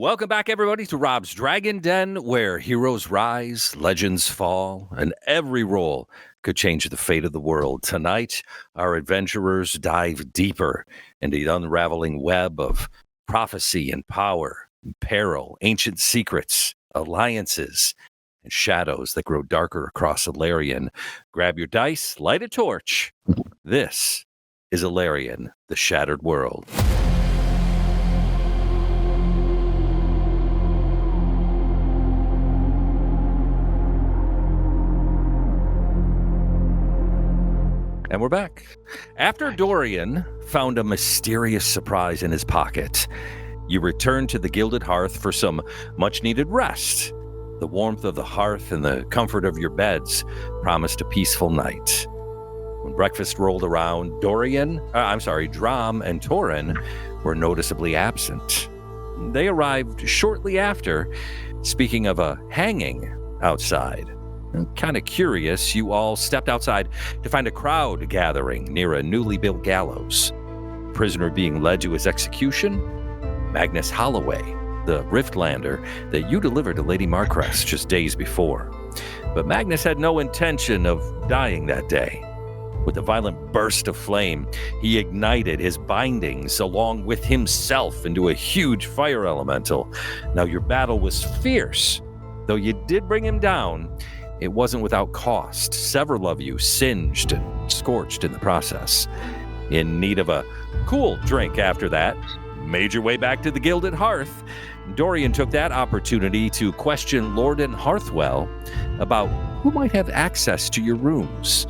Welcome back, everybody, to Rob's Dragon Den, where heroes rise, legends fall, and every roll could change the fate of the world. Tonight, our adventurers dive deeper into the unraveling web of prophecy and power, peril, ancient secrets, alliances, and shadows that grow darker across Elarion. Grab your dice, light a torch. This is Elarion, the Shattered World. And we're back. After Dorian found a mysterious surprise in his pocket, you return to the Gilded Hearth for some much-needed rest. The warmth of the hearth and the comfort of your beds promised a peaceful night. When breakfast rolled around, Drom and Torin were noticeably absent. They arrived shortly after, speaking of a hanging outside. Kind of curious, you all stepped outside to find a crowd gathering near a newly built gallows. The prisoner being led to his execution, Magnus Holloway, the Riftlander that you delivered to Lady Marcrest just days before. But Magnus had no intention of dying that day. With a violent burst of flame, he ignited his bindings along with himself into a huge fire elemental. Now, your battle was fierce. Though you did bring him down, it wasn't without cost. Several of you singed and scorched in the process. In need of a cool drink after that, made your way back to the Gilded Hearth. Dorian took that opportunity to question Lorden Hearthwell about who might have access to your rooms.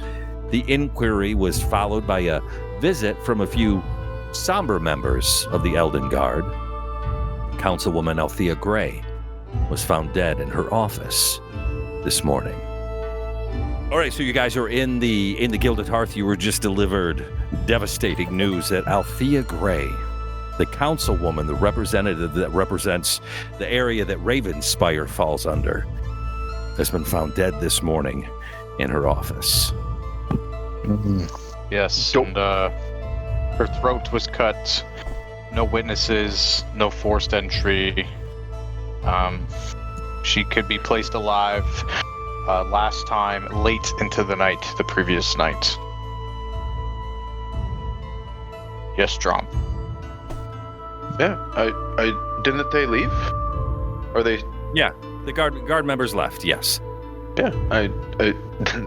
The inquiry was followed by a visit from a few somber members of the Elden Guard. Councilwoman Althea Grey was found dead in her office this morning. All right, so you guys are in the Gilded Hearth. You were just delivered devastating news that Althea Grey, the councilwoman, the representative that represents the area that Ravenspire falls under, has been found dead this morning in her office. Mm-hmm. Yes, and her throat was cut. No witnesses, no forced entry. She could be placed alive last time late into the night, the previous night. Yes, Drom. Yeah, I didn't they leave? Are they? Yeah, the guard members left. Yes. Yeah, I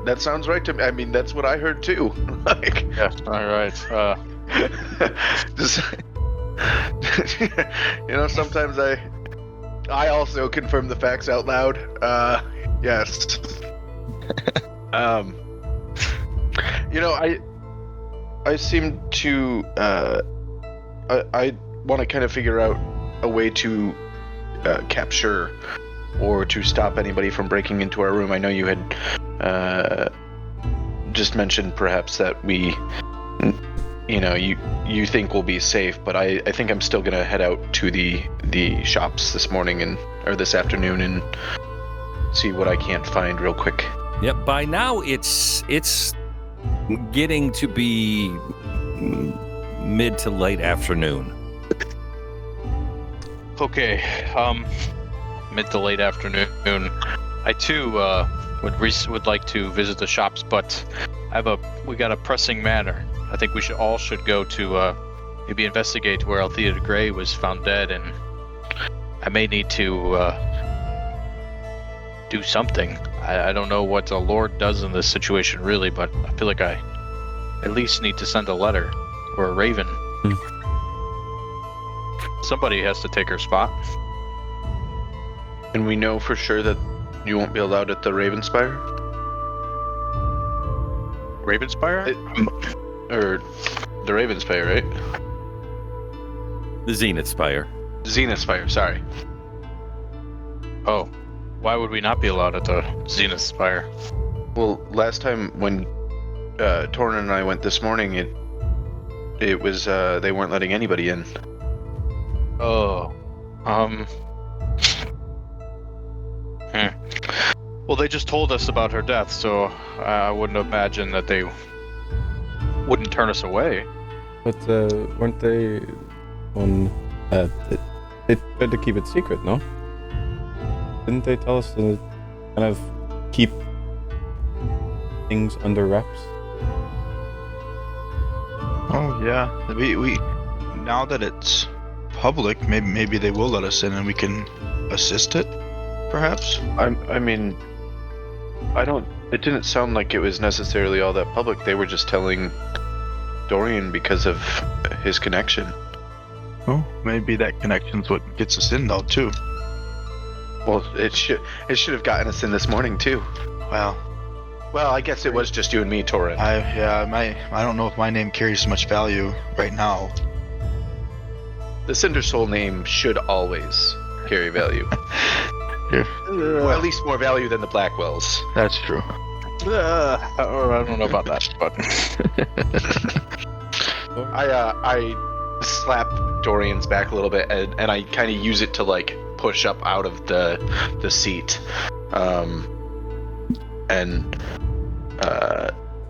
that sounds right to me. I mean, that's what I heard too. Like, yes, all right. Just, sometimes I also confirm the facts out loud. Yes. I seem to I want to kind of figure out a way to capture or to stop anybody from breaking into our room. I know you had just mentioned perhaps that we, you think we'll be safe, but I think I'm still gonna head out to the shops this morning or this afternoon and see what I can't find real quick. Yep. By now it's getting to be mid to late afternoon. Okay. Mid to late afternoon. I too would like to visit the shops, but we got a pressing matter. I think we should go to maybe investigate where Althea Grey was found dead, and I may need to do something. I don't know what the Lord does in this situation really, but I feel like I at least need to send a letter or a raven. Somebody has to take her spot. And we know for sure that you won't be allowed at the Ravenspire? Ravenspire? Or the Ravenspire, right? The Zenith Spire. Zenith Spire, sorry. Oh, why would we not be allowed at the Zenith Spire? Well, last time when Torin and I went this morning, it was they weren't letting anybody in. Oh, Well, they just told us about her death, so I wouldn't imagine that they wouldn't turn us away. But weren't they on They tried to keep it secret, no? Didn't they tell us to kind of keep things under wraps? Oh yeah, we now that it's public, maybe they will let us in and we can assist it, perhaps. I mean, I don't. It didn't sound like it was necessarily all that public. They were just telling Dorian because of his connection. Oh, maybe that connection's what gets us in though too. Well, it should have gotten us in this morning too. Well, I guess it was just you and me, Torin. I don't know if my name carries much value right now. The Cinder Soul name should always carry value. Well, at least more value than the Blackwells. That's true. I don't know about that, but I slap Dorian's back a little bit, and I kind of use it to like push up out of the seat, and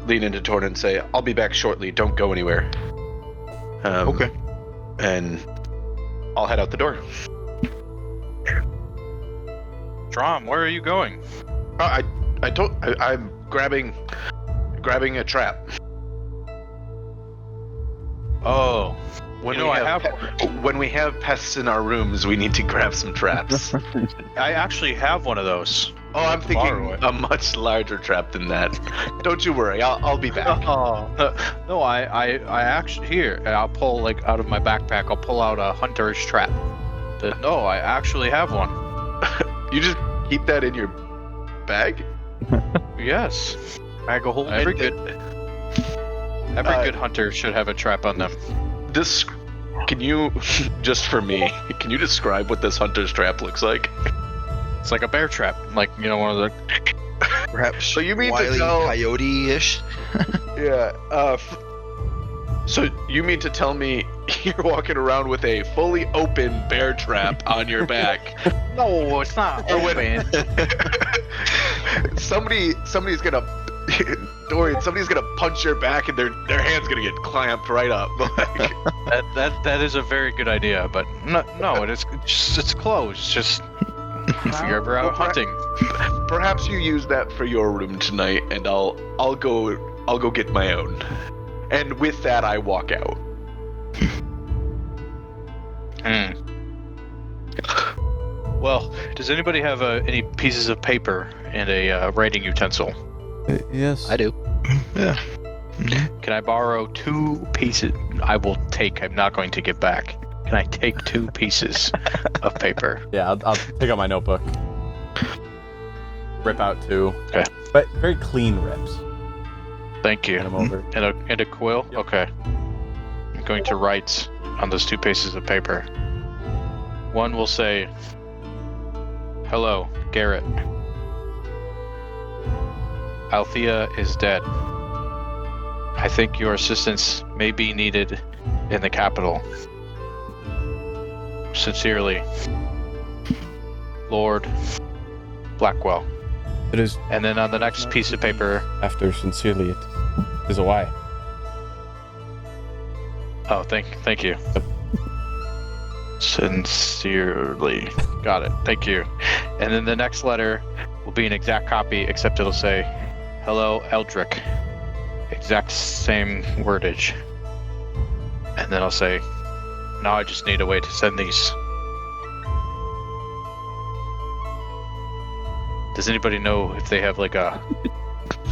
lean into Torin and say, "I'll be back shortly. Don't go anywhere." Okay. And I'll head out the door. Drom, where are you going? I'm grabbing a trap. Oh, When you know, when we have pests in our rooms, we need to grab some traps. I actually have one of those. Oh, I'm Borrow thinking it. a much larger trap than that. Don't you worry, I'll be back. No, I actually here. I'll pull like out of my backpack. I'll pull out a hunter's trap. No, I actually have one. You just keep that in your bag? Yes, bag of holding. Every good hunter should have a trap on them. Can you, just for me, can you describe what this hunter's trap looks like? It's like a bear trap, like, you know, one of the. Perhaps So you mean to Wile E. tell- Coyote-ish? Yeah, so you mean to tell me you're walking around with a fully open bear trap on your back? No, it's not Or when- open. somebody's gonna, Dorian, somebody's gonna punch your back and their hand's gonna get clamped right up. Like, That is a very good idea, but no, it's closed. Just if you're ever out hunting. perhaps you use that for your room tonight, and I'll go get my own. And with that, I walk out. Well, does anybody have any pieces of paper and a writing utensil? Yes. I do. Yeah. Can I borrow 2 pieces? I will take. I'm not going to give back. Can I take 2 pieces of paper? Yeah, I'll pick up my notebook. Rip out 2. Okay. But very clean rips. Thank you. Hand them over. And a quill? Yep. Okay. I'm going to write on those 2 pieces of paper. One will say, "Hello, Garrett. Althea is dead. I think your assistance may be needed in the capital. Sincerely, Lord Blackwell." It is And then on the next piece of paper, after sincerely. It is a Y. oh, thank you. Sincerely. Got it. Thank you. And then the next letter will be an exact copy, except it'll say, "Hello, Eldrick." Exact same wordage. And then I'll say, "Now I just need a way to send these." Does anybody know if they have like a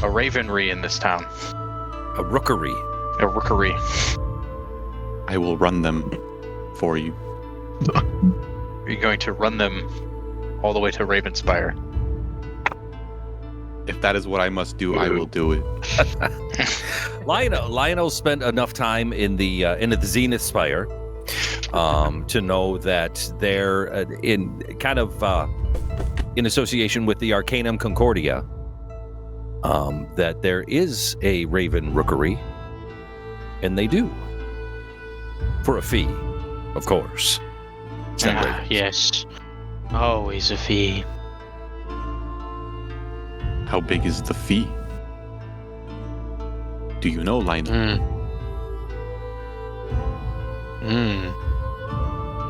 ravenry in this town? A rookery. A rookery. I will run them for you. Are you going to run them all the way to Ravenspire? If that is what I must do, I will do it. Lionel spent enough time in the Zenith Spire to know that they're in kind of in association with the Arcanum Concordia, that there is a Raven Rookery, and they do for a fee, of course. It's not ravens. Yes. Always a fee. How big is the fee? Do you know, Lionel?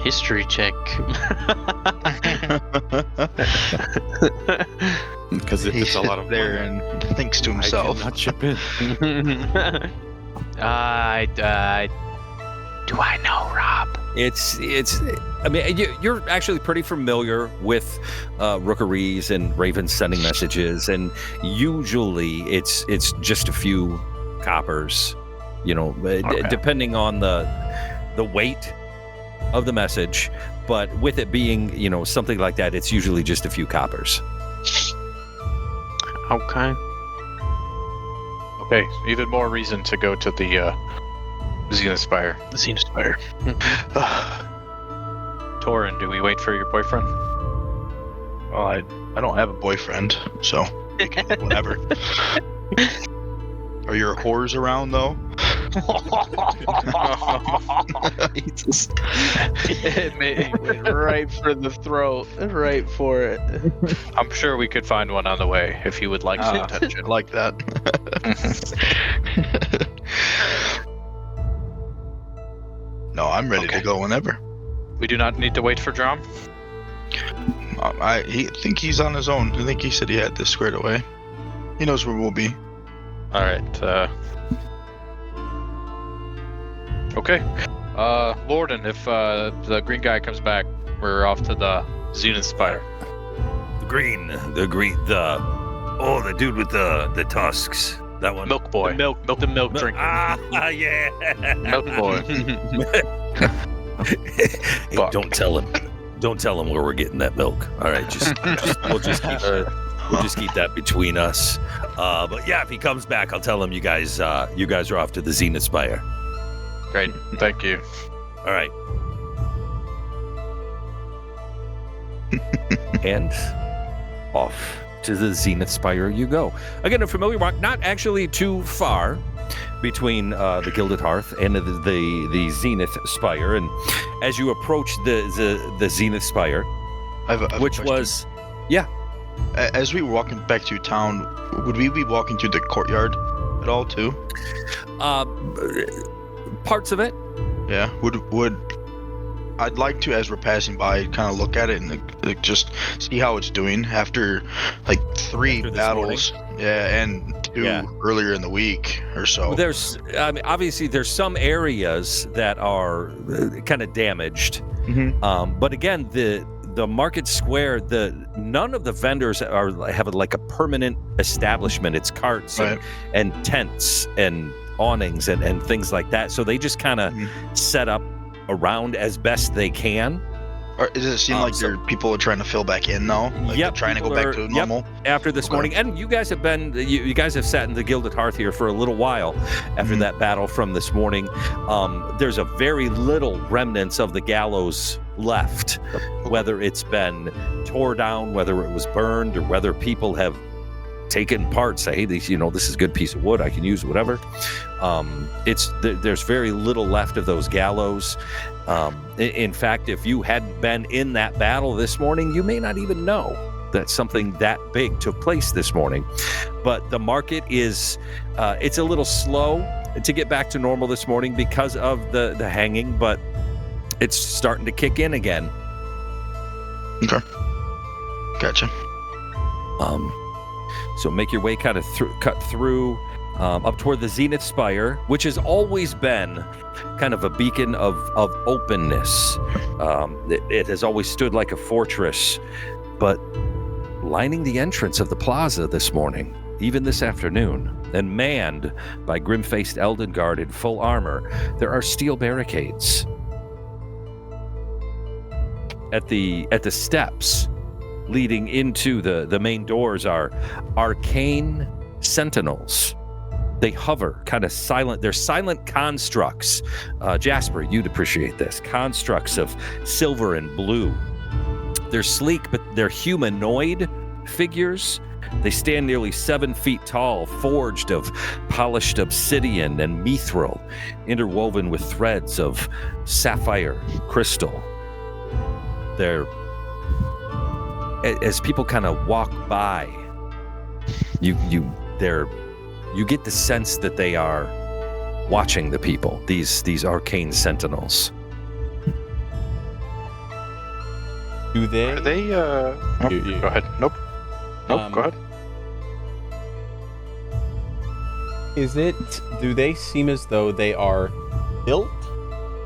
History check. Because if He it's a lot sits of there money, and thinks to himself. I cannot chip in. Do I know, Rob? It's. I mean, you're actually pretty familiar with rookeries and ravens sending messages, and usually it's just a few coppers, depending on the weight of the message. But with it being, something like that, it's usually just a few coppers. Okay. Okay, even more reason to go to the Zenith Spire. Zenith Spire. Torin, do we wait for your boyfriend? Well, I don't have a boyfriend, so whatever. Are your whores around though? Jesus. It went right for the throat, right for it. I'm sure we could find one on the way if you would like some attention. Like that. No, I'm ready to go whenever. We do not need to wait for Drom. I think he's on his own. I think he said he had this squared away. He knows where we'll be. All right. Okay. Lorden, if the green guy comes back, we're off to the Zenith Spire. The dude with the tusks. That one. Milk boy. The milk drinker. Yeah. Milk boy. Hey, don't tell him where we're getting that milk. All right, we'll just keep that between us. But yeah, if he comes back, I'll tell him you guys are off to the Zenith Spire. Great. Thank you. All right. And off to the Zenith Spire you go. Again, a familiar walk, not actually too far between the Gilded Hearth and the Zenith Spire. And as you approach the Zenith Spire, I have a which question. was, yeah. As we were walking back to town, would we be walking through the courtyard at all too? Parts of it. Yeah. Would I'd like to, as we're passing by, kind of look at it and just see how it's doing after like 3 After this battles. Yeah, and 2 earlier in the week or so. Obviously there's some areas that are kind of damaged. Mm-hmm. But again, the market square, none of the vendors have like a permanent establishment. It's carts and tents and awnings and things like that. So they just kind of set up around as best they can. Or does it seem like people are trying to fill back in now? Like they're trying to go back to normal? After this morning. And you guys have been, you guys have sat in the Gilded Hearth here for a little while after that battle from this morning. There's a very little remnants of the gallows left, whether it's been tore down, whether it was burned, or whether people have taken parts, say, hey, this is a good piece of wood, I can use whatever. There's very little left of those gallows. In fact, if you hadn't been in that battle this morning, you may not even know that something that big took place this morning. But the market is, it's a little slow to get back to normal this morning because of the hanging, but it's starting to kick in again. Okay. Gotcha. So make your way kind of cut through up toward the Zenith Spire, which has always been kind of a beacon of openness. It has always stood like a fortress, but lining the entrance of the plaza this morning, even this afternoon, and manned by grim-faced Elden Guard in full armor, there are steel barricades. At the steps leading into the main doors are arcane sentinels. They hover, kind of silent. They're silent constructs. Jasper, you'd appreciate this. Constructs of silver and blue. They're sleek, but they're humanoid figures. They stand nearly 7 feet tall, forged of polished obsidian and mithril, interwoven with threads of sapphire crystal. They're, as people kind of walk by, you get the sense that they are watching the people, these arcane sentinels. Do they? Are they? Nope, You- Go ahead. Nope. Nope. Go ahead. Do they seem as though they are built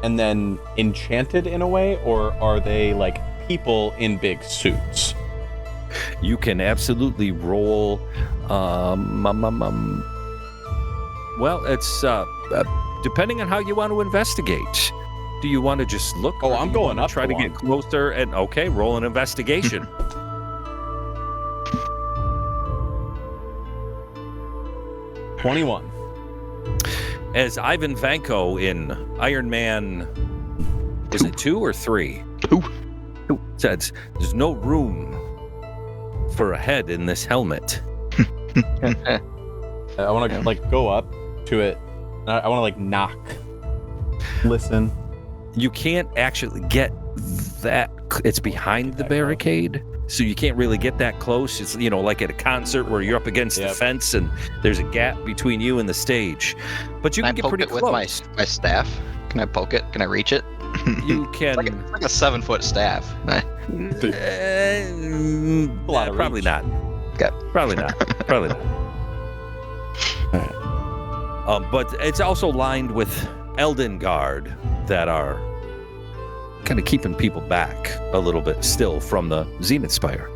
and then enchanted in a way, or are they like people in big suits? You can absolutely roll. Well, it's depending on how you want to investigate. Do you want to just look? Oh, or I'm do you going wanna up Try the to get one. closer and okay, roll an investigation. 21. As Ivan Vanko in Iron Man, was it 2 or 3? 2. Says there's no room for a head in this helmet. I want to like go up to it. I want to like knock. Listen. You can't actually get that. It's behind the barricade, so you can't really get that close. It's like at a concert where you're up against the fence and there's a gap between you and the stage. But you Can I can get poke pretty it close. with my staff? Can I poke it? Can I reach it? You can. It's like a 7-foot staff. Probably reach. not. Okay. Probably not. Probably not. But it's also lined with Elden Guard that are kind of keeping people back a little bit still from the Zenith Spire.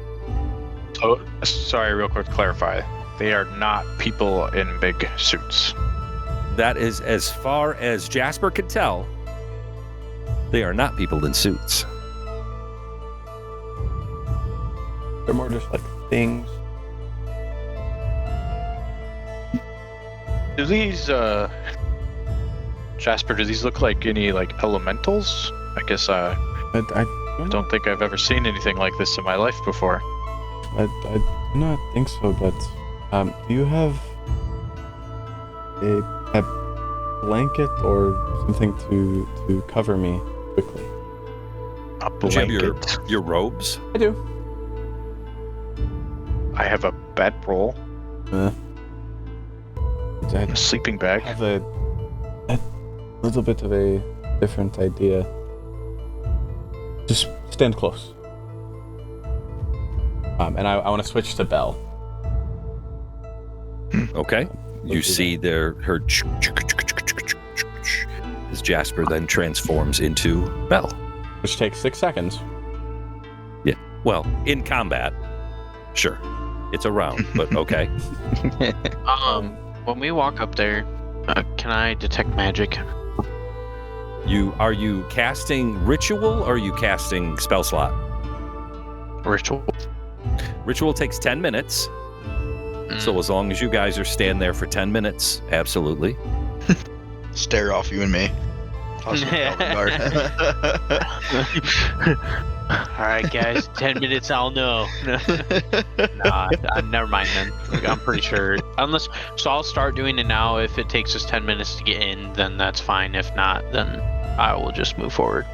So, sorry, real quick to clarify. They are not people in big suits. That is as far as Jasper could tell. They are not people in suits. They're more just like things. Do these, Jasper, do these look like any, like, elementals? I guess, I don't think I've ever seen anything like this in my life before. I do not think so, but do you have a blanket or something to cover me quickly? A Do you have blanket. your robes? I do. I have a bedroll, I a sleeping bag. have a little bit of a different idea. Just stand close. And I want to switch to Belle. Okay. You see her as Jasper then transforms into Belle. Which takes 6 seconds. Yeah. Well, in combat, sure. It's a round, but okay. When we walk up there, can I detect magic? Are you casting ritual or are you casting spell slot? Ritual. Ritual takes 10 minutes. So as long as you guys are staying there for 10 minutes, absolutely. Stare off you and me. Toss me out the guard. Alright, guys, 10 minutes, I'll know. Nah, never mind then. I'm pretty sure. So I'll start doing it now. If it takes us 10 minutes to get in, then that's fine. If not, then I will just move forward.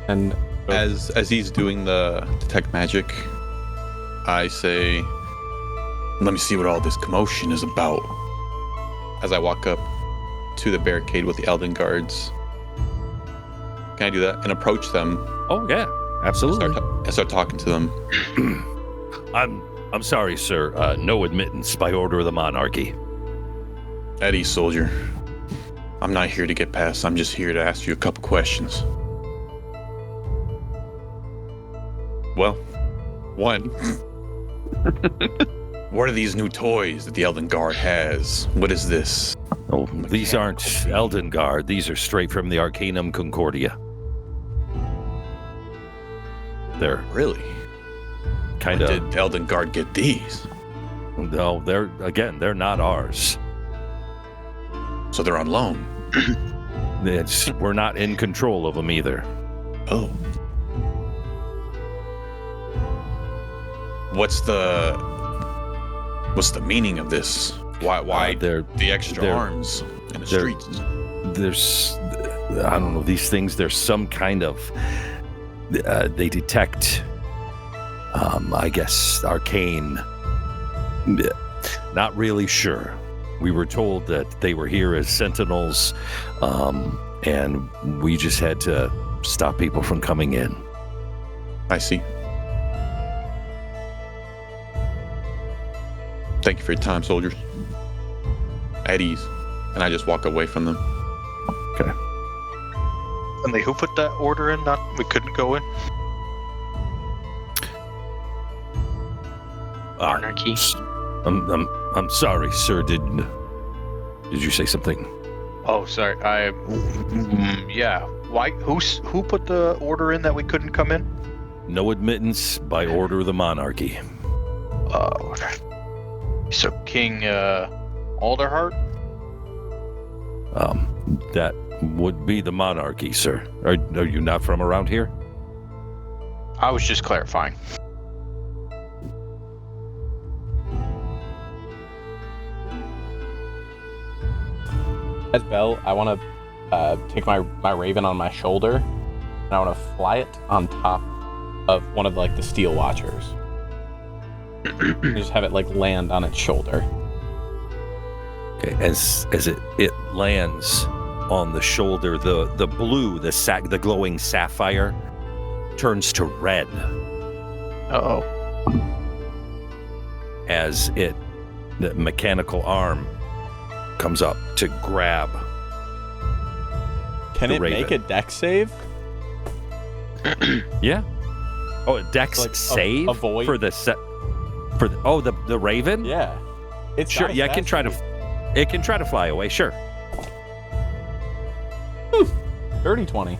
And As he's doing the detect magic, I say, "Let me see what all this commotion is about." As I walk up to the barricade with the Elden Guards, can I do that and approach them? Oh yeah, absolutely. Start talking to them. I'm sorry, sir. No admittance by order of the monarchy. Eddie, soldier. I'm not here to get past. I'm just here to ask you a couple questions. Well, one. What are these new toys that the Elden Guard has? What is this? Oh, these aren't Elden Guard. These are straight from the Arcanum Concordia. They're Really? kind When of. did the Elden Guard get these? No, they're not ours. So they're on loan. We're not in control of them either. Oh. What's the meaning of this? Why they're the extra they're- arms in the they're- streets? there's I don't know, these things, there's some kind of they detect I guess arcane. Not really sure. We were told that they were here as sentinels, and we just had to stop people from coming in. I see. Thank you for your time, soldiers. At ease. And I just walk away from them. And who put that order in? We couldn't go in. Monarchy. I'm sorry, sir. Did you say something? Oh, sorry. Yeah. Why? Who put the order in that we couldn't come in? No admittance by order of the monarchy. So King Alderheart? That would be the monarchy, sir. Are you not from around here? I was just clarifying. As Bell, I want to take my raven on my shoulder, and I want to fly it on top of one of the steel watchers. And just have it land on its shoulder. Okay, as it lands on the shoulder, the blue, the glowing sapphire turns to red. Uh-oh. As the mechanical arm comes up to grab. Can the it raven. make a dex save? Yeah. Oh, a dex save avoid? for the raven? Yeah. It's Sure. not Yeah, as it can try to fly away. Sure. Dirty 20.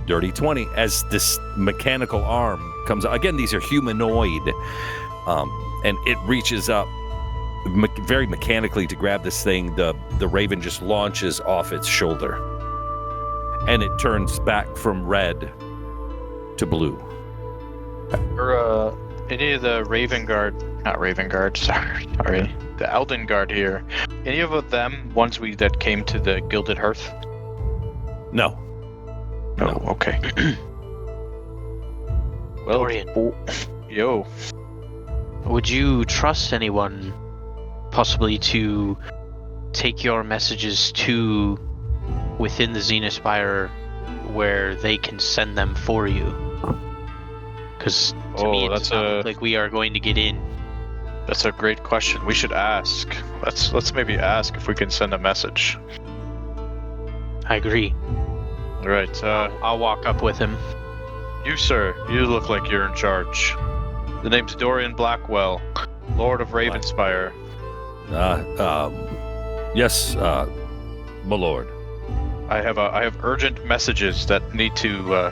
Dirty 20 as this mechanical arm comes up. Again, these are humanoid, and it reaches up very mechanically to grab this thing. The raven just launches off its shoulder, and it turns back from red to blue. Or any of the not Raven Guard, sorry, the Elden Guard here. Any of them ones that came to the Gilded Hearth? No. Oh, okay. Well, Dorian. Yo. Would you trust anyone possibly to take your messages to within the Zenith Spire where they can send them for you? Because to me, it sounds like we are going to get in. That's a great question. We should ask. Let's maybe ask if we can send a message. I agree. All right. I'll walk up with him. You, sir, you look like you're in charge. The name's Dorian Blackwell, Lord of Ravenspire. Yes, my lord. I have urgent messages that need to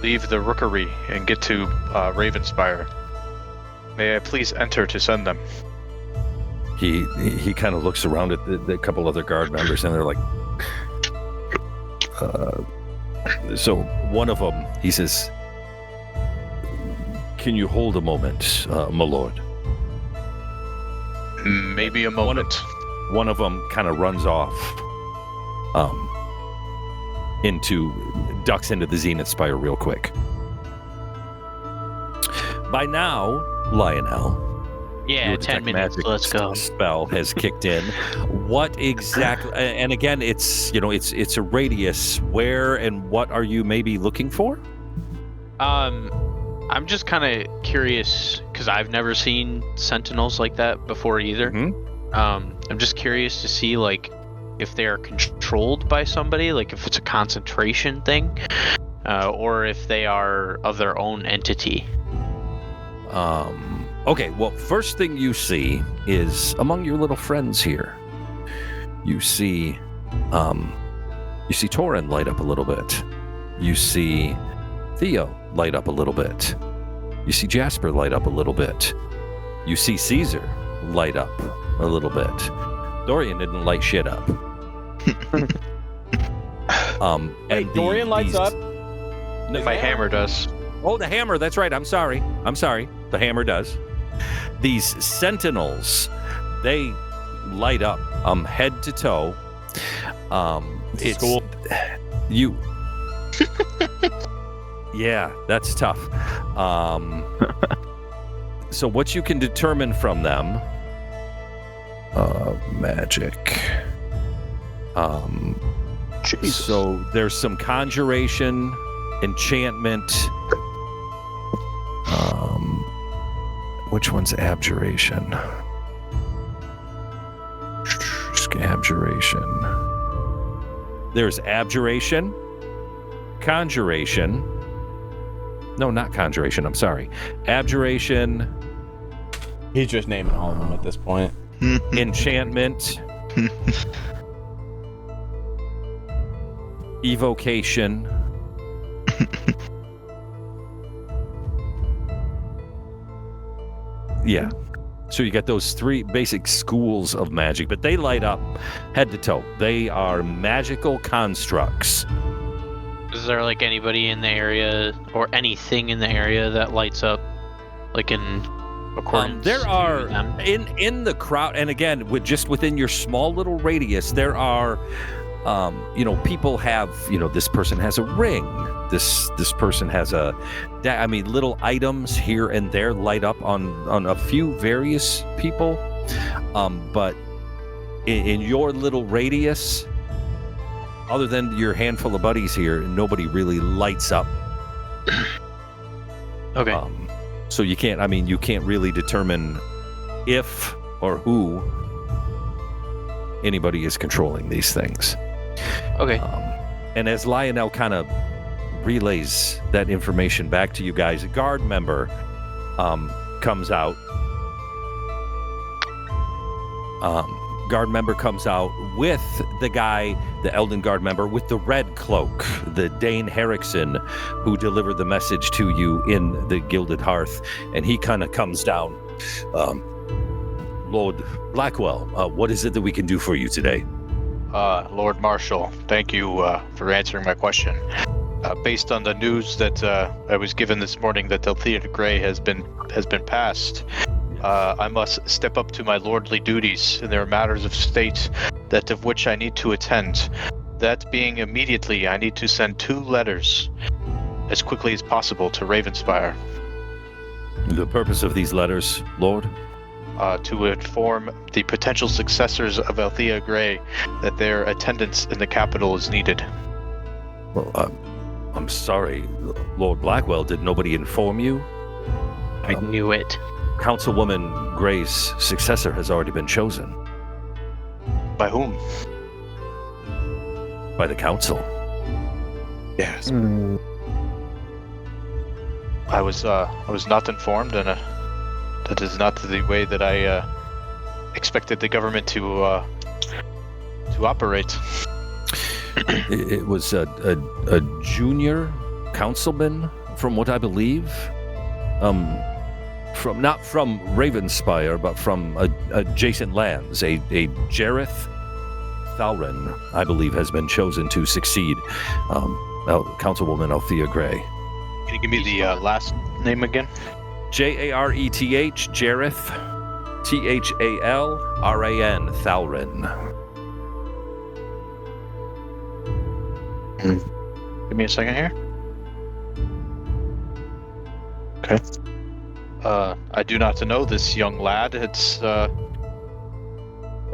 leave the rookery and get to Ravenspire. May I please enter to send them? He kind of looks around at the couple other guard members, and they're like, so one of them, he says, "Can you hold a moment, my lord?" Maybe a moment. One of them kind of runs off, ducks into the Zenith Spire real quick. By now, Lionel, Yeah, 10 minutes. Let's go. Spell has kicked in. What exactly? And again, it's a radius. Where and what are you maybe looking for? I'm just kind of curious because I've never seen sentinels like that before either. Mm-hmm. I'm just curious to see if they are controlled by somebody, if it's a concentration thing, or if they are of their own entity. Okay, well, first thing you see is among your little friends here. You see Torin light up a little bit. You see Theo light up a little bit. You see Jasper light up a little bit. You see Caesar light up a little bit. Dorian didn't light shit up. Hey, Dorian lights up. My hammer does. Oh, the hammer. That's right. I'm sorry. The hammer does. These sentinels, they light up head to toe. It's cool. You. Yeah, that's tough. So what you can determine from them, magic. Jesus. So there's some conjuration, enchantment, which one's abjuration? Abjuration. There's abjuration, conjuration. No, not conjuration. I'm sorry. Abjuration. He's just naming all of them at this point. Enchantment. Evocation. Yeah. So you got those three basic schools of magic, but they light up head to toe. They are magical constructs. Is there like anybody in the area or anything in the area that lights up, like in accordance? There are to them? in the crowd, and again, within your small little radius, there are, people have, this person has a ring. This person has little items here and there light up on a few various people, but in your little radius, other than your handful of buddies here, nobody really lights up. Okay. So you can't really determine if or who anybody is controlling these things. Okay. And as Lionel kind of relays that information back to you guys, a guard member comes out. Guard member comes out with the guy, the Elden Guard member, with the red cloak, the Dane Herrickson, who delivered the message to you in the Gilded Hearth. And he kind of comes down. Lord Blackwell, what is it that we can do for you today? Lord Marshal, thank you for answering my question. Based on the news that I was given this morning that Althea Grey has been passed, I must step up to my lordly duties, and there are matters of state that of which I need to attend. That being immediately, I need to send 2 letters as quickly as possible to Ravenspire. The purpose of these letters, Lord? To inform the potential successors of Althea Grey that their attendance in the capital is needed. Well, I'm sorry, Lord Blackwell, did nobody inform you? I knew it. Councilwoman Grey's successor has already been chosen. By whom? By the council. Yes. I was not informed, and that is not the way that I expected the government to operate. It was a junior councilman, from what I believe. Not from Ravenspire, but from adjacent lands. A Jareth Thalrin, I believe, has been chosen to succeed Councilwoman Althea Grey. Can you give me the last name again? Jareth, Jareth, Thalran, Thalrin. Give me a second here. Okay. I do not know this young lad. It's a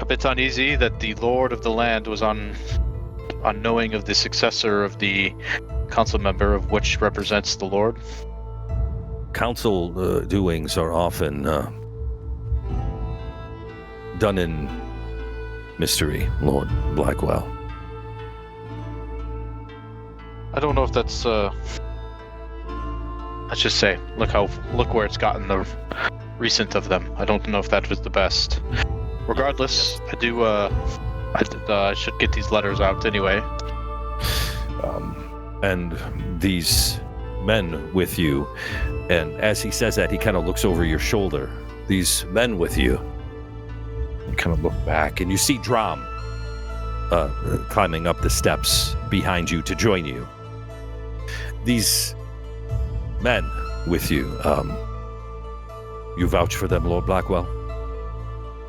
bit uneasy that the lord of the land was unknowing of the successor of the council member, of which represents the lord. Council doings are often done in mystery, Lord Blackwell. I don't know if that's let's just say, look where it's gotten the recent of them. I don't know if that was the best. Regardless, I should get these letters out anyway. And these men with you, and as he says that, he kind of looks over your shoulder. These men with you. You kind of look back, and you see Drom climbing up the steps behind you to join you. These men with you, you vouch for them, Lord Blackwell?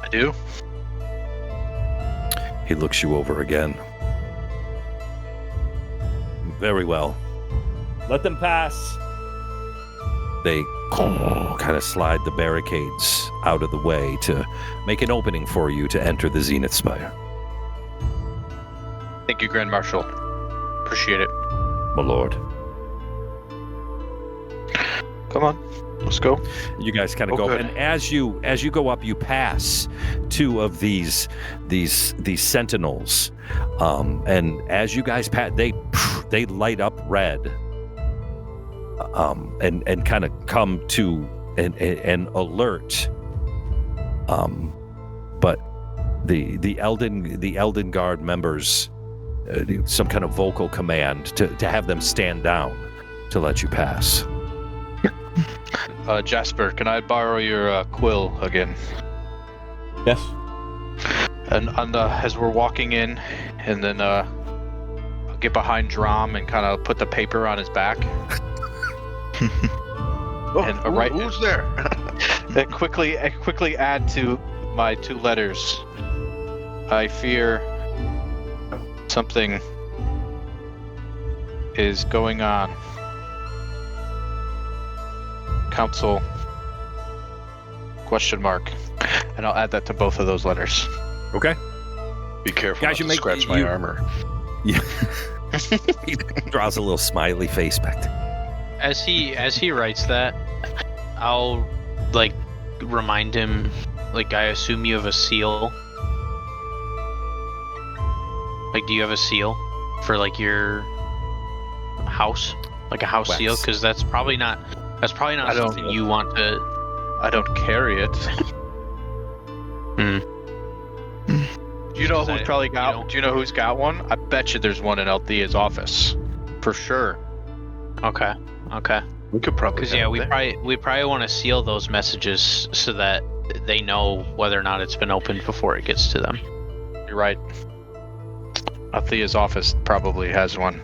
I do. He looks you over again. Very well. Let them pass. They kind of slide the barricades out of the way to make an opening for you to enter the Zenith Spire. Thank you, Grand Marshal. Appreciate it. My lord. Come on. Let's go. You guys kind of go, good. and as you go up, you pass two of these sentinels, and as you guys pass, they light up red, and kind of come to an alert. But the Elden Guard members, some kind of vocal command to have them stand down to let you pass. Jasper, can I borrow your quill again? Yes. And as we're walking in, and then I'll get behind Drom and kind of put the paper on his back. And who's there? and quickly add to my 2 letters. I fear something is going on. Council ? And I'll add that to both of those letters. Okay. Be careful Guys, not to scratch my armor. Yeah. He draws a little smiley face back there. As he writes that, I'll remind him, I assume you have a seal. Do you have a seal for your house, a house Wax. seal? Because that's probably not something you want to. I don't carry it. Do you know who's probably got? Do you know who's got one? I bet you there's one in Althea's office, for sure. Okay. We could probably. Because we probably want to seal those messages so that they know whether or not it's been opened before it gets to them. You're right. Althea's office probably has one.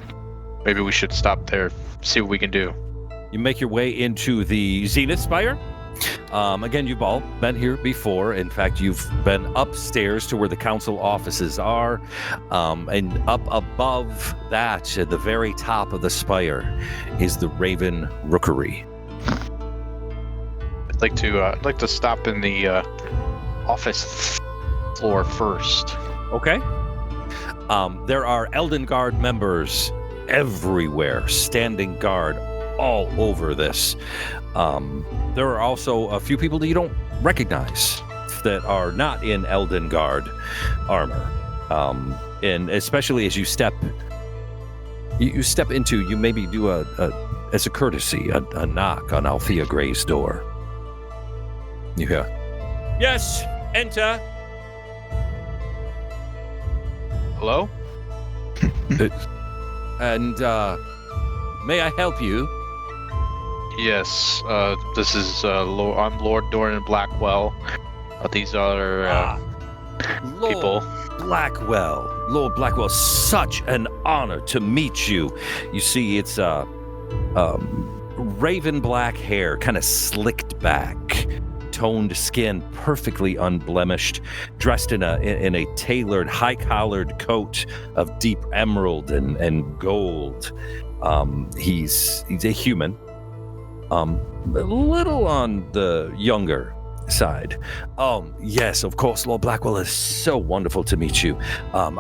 Maybe we should stop there, see what we can do. You make your way into the Zenith Spire. Again, you've all been here before. In fact, you've been upstairs to where the council offices are. And up above that, at the very top of the spire, is the Raven Rookery. I'd like to stop in the office floor first. Okay. There are Elden Guard members everywhere, standing guard all over this. There are also a few people that you don't recognize that are not in Elden Guard armor. And especially as you step into, you maybe do as a courtesy, a knock on Althea Grey's door. You hear, "Yes, enter." Hello? And may I help you? Yes, this is I'm Lord Dorian Blackwell. These are people. Blackwell. Lord Blackwell, such an honor to meet you. You see, it's raven black hair, kind of slicked back, toned skin, perfectly unblemished, dressed in a tailored, high-collared coat of deep emerald and gold. He's a human. A little on the younger side. Yes, of course, Lord Blackwell, is so wonderful to meet you. I'm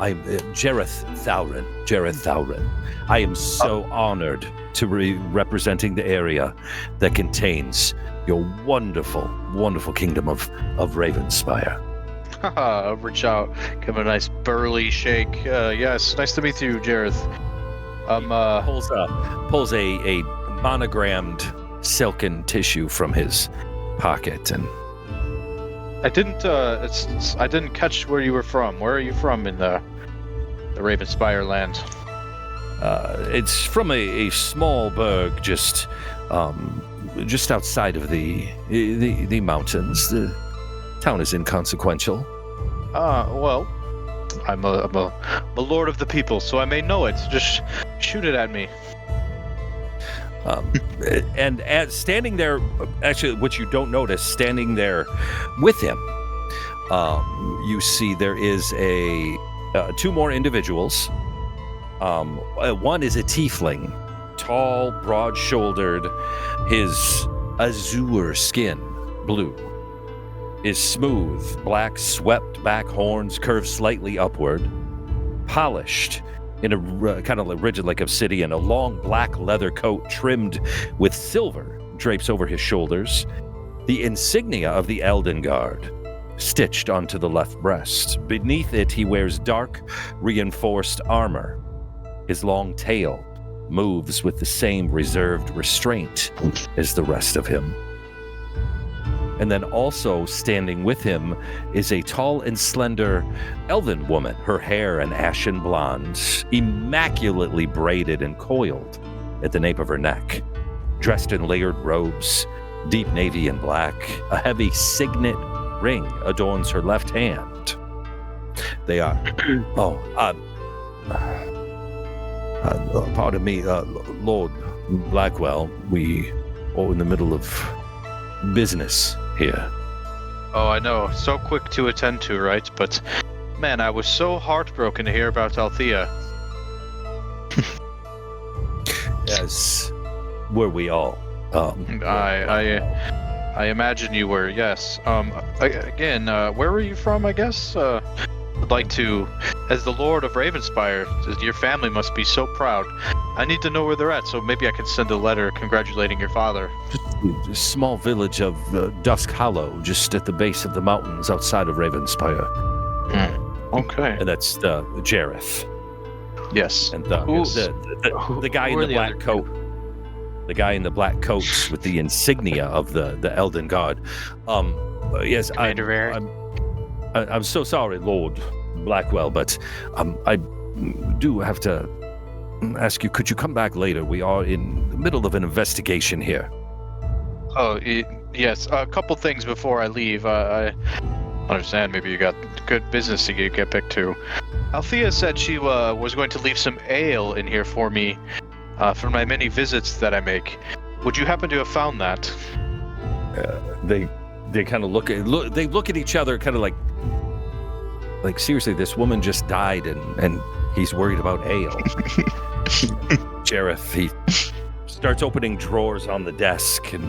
Jareth Thaurin. I am so honored to be representing the area that contains your wonderful, wonderful kingdom of Ravenspire. Reach out, give him a nice burly shake. Yes, nice to meet you, Jareth. Pulls a monogrammed silken tissue from his pocket, and I didn't catch where you were from. Where are you from in the Ravenspire land? it's from a small burg just outside of the mountains. The town is inconsequential. Well, I'm a lord of the people, so I may know it. Just shoot it at me. And standing there, actually, what you don't notice, standing there with him, you see there is two more individuals. One is a tiefling, tall, broad-shouldered. His azure skin, blue, is smooth, black, swept-back horns curved slightly upward, polished in a kind of rigid like obsidian, a long black leather coat trimmed with silver drapes over his shoulders, the insignia of the Elden Guard, stitched onto the left breast. Beneath it, he wears dark, reinforced armor. His long tail moves with the same reserved restraint as the rest of him. And then also standing with him is a tall and slender elven woman, her hair an ashen blonde, immaculately braided and coiled at the nape of her neck, dressed in layered robes, deep navy and black. A heavy signet ring adorns her left hand. They are... pardon me, Lord Blackwell. We are in the middle of business here. Oh, I know. So quick to attend to, right? But, man, I was so heartbroken to hear about Althea. As were we all. I imagine you were, yes. Again, where were you from, I guess? Would like to, as the Lord of Ravenspire, your family must be so proud. I need to know where they're at, so maybe I can send a letter congratulating your father. Just a small village of Dusk Hollow, just at the base of the mountains outside of Ravenspire. Okay. And that's Jareth. Yes. And the guy in the black coat. The guy in the black coat with the insignia of the Elden Guard. Yes, I'm so sorry, Lord Blackwell, but I do have to ask you, could you come back later? We are in the middle of an investigation here. Oh, yes. A couple things before I leave. I understand maybe you got good business to get back to. Althea said she was going to leave some ale in here for me for my many visits that I make. Would you happen to have found that? They kind of look at each other, kind of like seriously, this woman just died, and he's worried about ale. Jareth, he starts opening drawers on the desk, and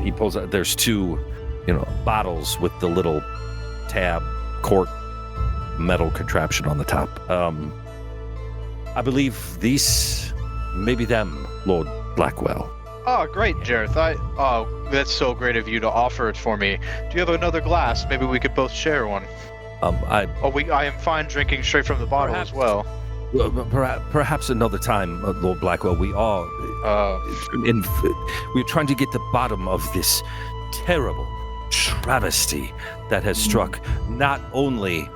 he pulls out. There's two, bottles with the little tab cork metal contraption on the top. I believe these, maybe them, Lord Blackwell. Oh, great, Jareth. That's so great of you to offer it for me. Do you have another glass? Maybe we could both share one. I am fine drinking straight from the bottle as well. Perhaps another time, Lord Blackwell. We are we're trying to get to the bottom of this terrible travesty that has struck not only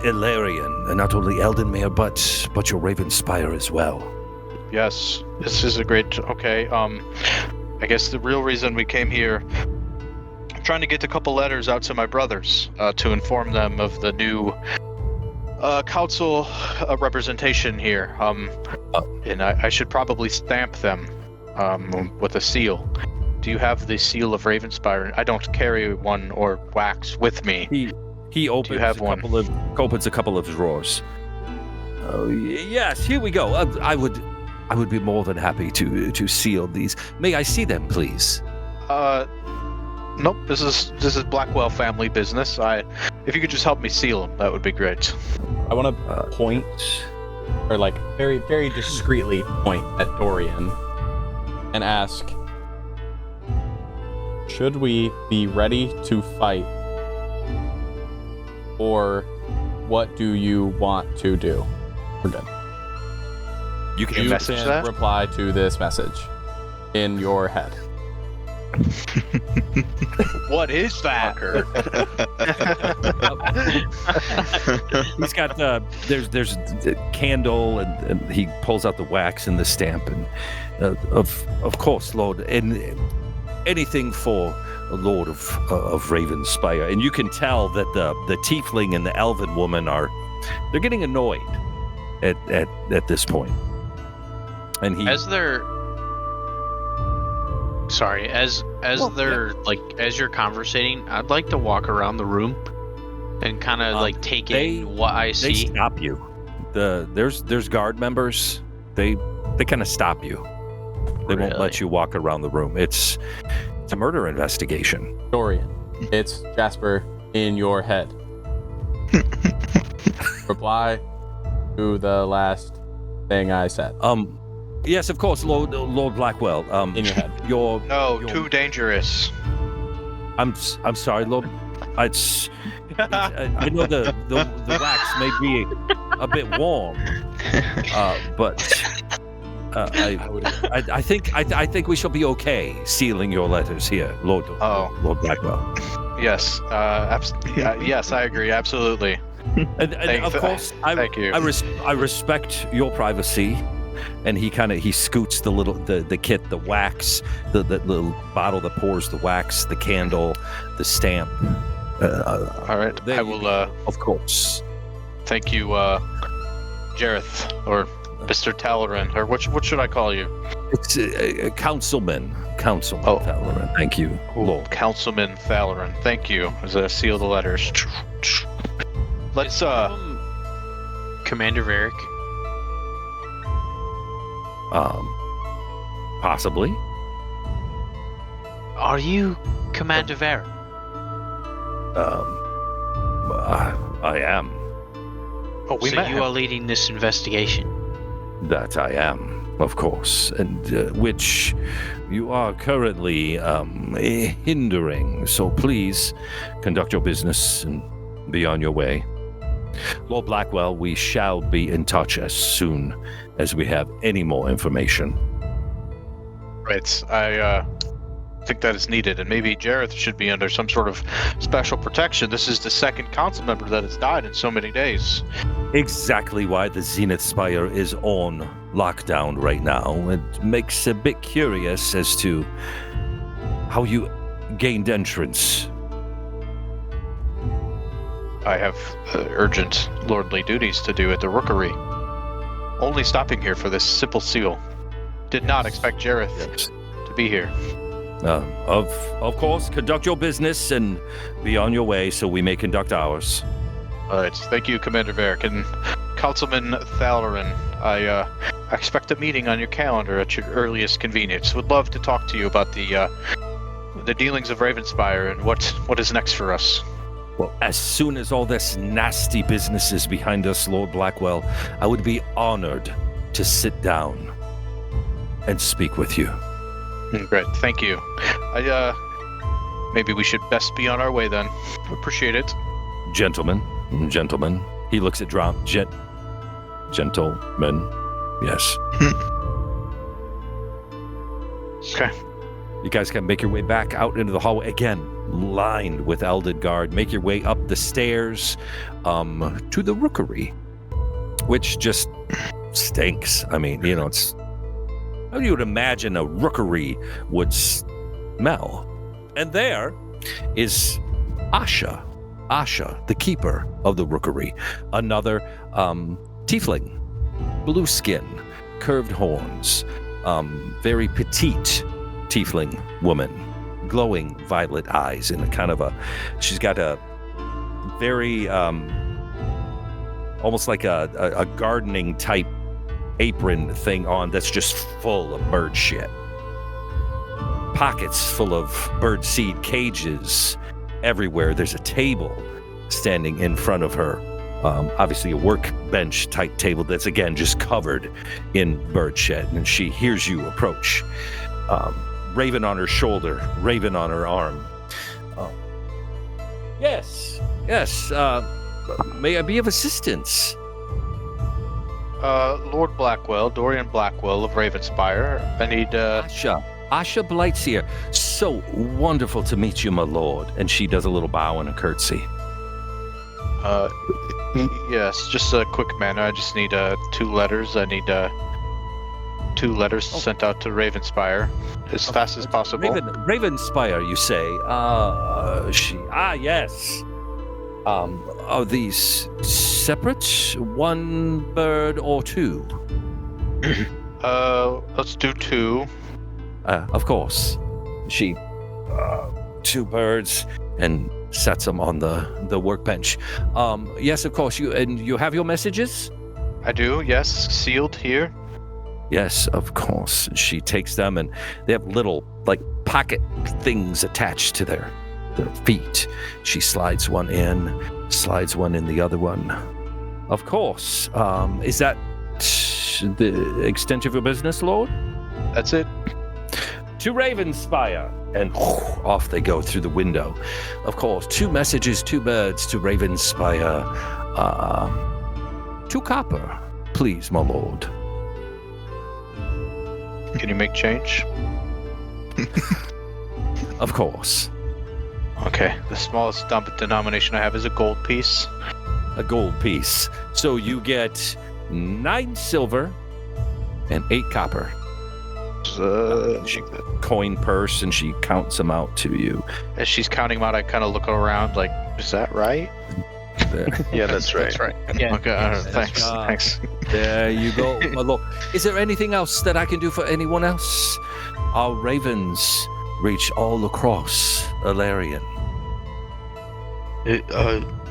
Elarion and not only Eldenmere, but your Ravenspire as well. Yes, this is a great... Okay, I guess the real reason we came here, I'm trying to get a couple letters out to my brothers to inform them of the new council representation here. And I should probably stamp them with a seal. Do you have the seal of Ravenspire? I don't carry one or wax with me. He opens a couple of drawers. Yes, here we go. I would be more than happy to seal these. May I see them, please? Nope. This is Blackwell family business. If you could just help me seal them, that would be great. I want to point, or very, very discreetly point at Dorian, and ask, should we be ready to fight, or what do you want to do? We're good. You can message that? Reply to this message in your head. What is that? He's got there's a candle, and he pulls out the wax and the stamp, and of course, Lord, and anything for a Lord of Ravenspire. And you can tell that the tiefling and the elven woman they're getting annoyed at this point. And as you're conversating, I'd like to walk around the room and kind of take in what I see. They stop you. There's guard members. They kind of stop you. They won't let you walk around the room. It's a murder investigation. Dorian, it's Jasper in your head. Reply to the last thing I said. Yes, of course, Lord Blackwell. In your head. No, too dangerous. I'm sorry, Lord. I know the wax may be a bit warm, but I think we shall be okay sealing your letters here, Lord Blackwell. Yes, yes, I agree, absolutely. And of course, thank you. I respect your privacy. And he scoots the kit, the wax, the little bottle that pours the wax, the candle, the stamp. All right, I will. Of course. Thank you, Jareth, or Mr. Talaran, or what should I call you? It's Councilman Talaran. Thank you, Lord. Councilman Talaran. Thank you. As I seal the letters. Let's Commander Varric. Possibly. Are you Commander Varric? I am. Oh, we So met you him. are leading this investigation. That I am, of course, and which you are currently hindering. So please conduct your business and be on your way. Lord Blackwell, we shall be in touch as soon as we have any more information. Right. I think that is needed, and maybe Jareth should be under some sort of special protection. This is the second council member that has died in so many days. Exactly why the Zenith Spire is on lockdown right now. It makes a bit curious as to how you gained entrance. I have urgent lordly duties to do at the Rookery. Only stopping here for this simple seal. Did not expect Jareth to be here. Of course, conduct your business and be on your way so we may conduct ours. All right, thank you, Commander Varric. And Councilman Thalarin, I expect a meeting on your calendar at your earliest convenience. Would love to talk to you about the dealings of Ravenspire and what is next for us. Well, as soon as all this nasty business is behind us, Lord Blackwell, I would be honored to sit down and speak with you. Great, thank you. Maybe we should best be on our way then. Appreciate it. Gentlemen. He looks at Drom. Gentlemen. Yes. Okay. You guys can make your way back out into the hallway again, lined with Elded Guard. Make your way up the stairs to the Rookery, which just stinks. I mean, it's how you would imagine a Rookery would smell. And there is Asha, the keeper of the Rookery, another tiefling, blue skin, curved horns, very petite tiefling woman, glowing violet eyes in a kind of she's got a very almost like a gardening type apron thing on that's just full of bird shit. Pockets full of bird seed cages everywhere. There's a table standing in front of her. Obviously a workbench type table that's again just covered in bird shit, and she hears you approach. Raven on her shoulder, Raven on her arm. Yes. May I be of assistance? Lord Blackwell, Dorian Blackwell of Ravenspire. I need, Asha Blight's here. So wonderful to meet you, my lord. And she does a little bow and a curtsy. Yes, just a quick manner. I just need 2 letters. I need 2 letters sent out to Ravenspire as fast as possible. Ravenspire, you say? Yes. Are these separate? 1 bird or 2? Let's do 2. Of course. She 2 birds and sets them on the workbench. Yes, of course. You have your messages? I do. Yes, sealed here. Yes, of course. She takes them, and they have little pocket things attached to their feet. She slides one in the other one. Of course. Is that the extent of your business, Lord? That's it. To Ravenspire. And off they go through the window. Of course, 2 messages, 2 birds to Ravenspire. 2 copper, please, my lord. Can you make change? Of course. Okay. The smallest denomination I have is a gold piece. A gold piece. So you get 9 silver and 8 copper. She coin purse and she counts them out to you. As she's counting them out, I kind of look around like, is that right? Yeah, that's right. That's right. Yeah. Okay. Thanks. Thanks. There you go, my lord. Is there anything else that I can do for anyone else? Our ravens reach all across Elarion.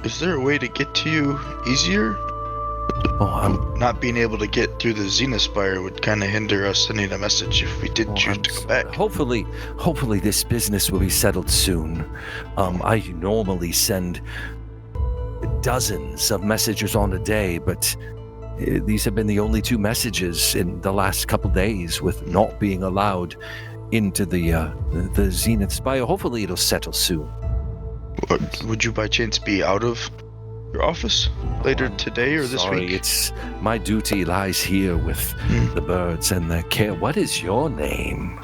Is there a way to get to you easier? Oh, Not being able to get through the Zenith Spire would kind of hinder us sending a message if we did choose to come back. Hopefully this business will be settled soon. I normally send dozens of messages on a day, but these have been the only 2 messages in the last couple days with not being allowed into the Zenith Spire. Hopefully it'll settle soon. Would you by chance be out of your office later today or this Sorry, week? it's my duty lies here with the birds and the care. What is your name?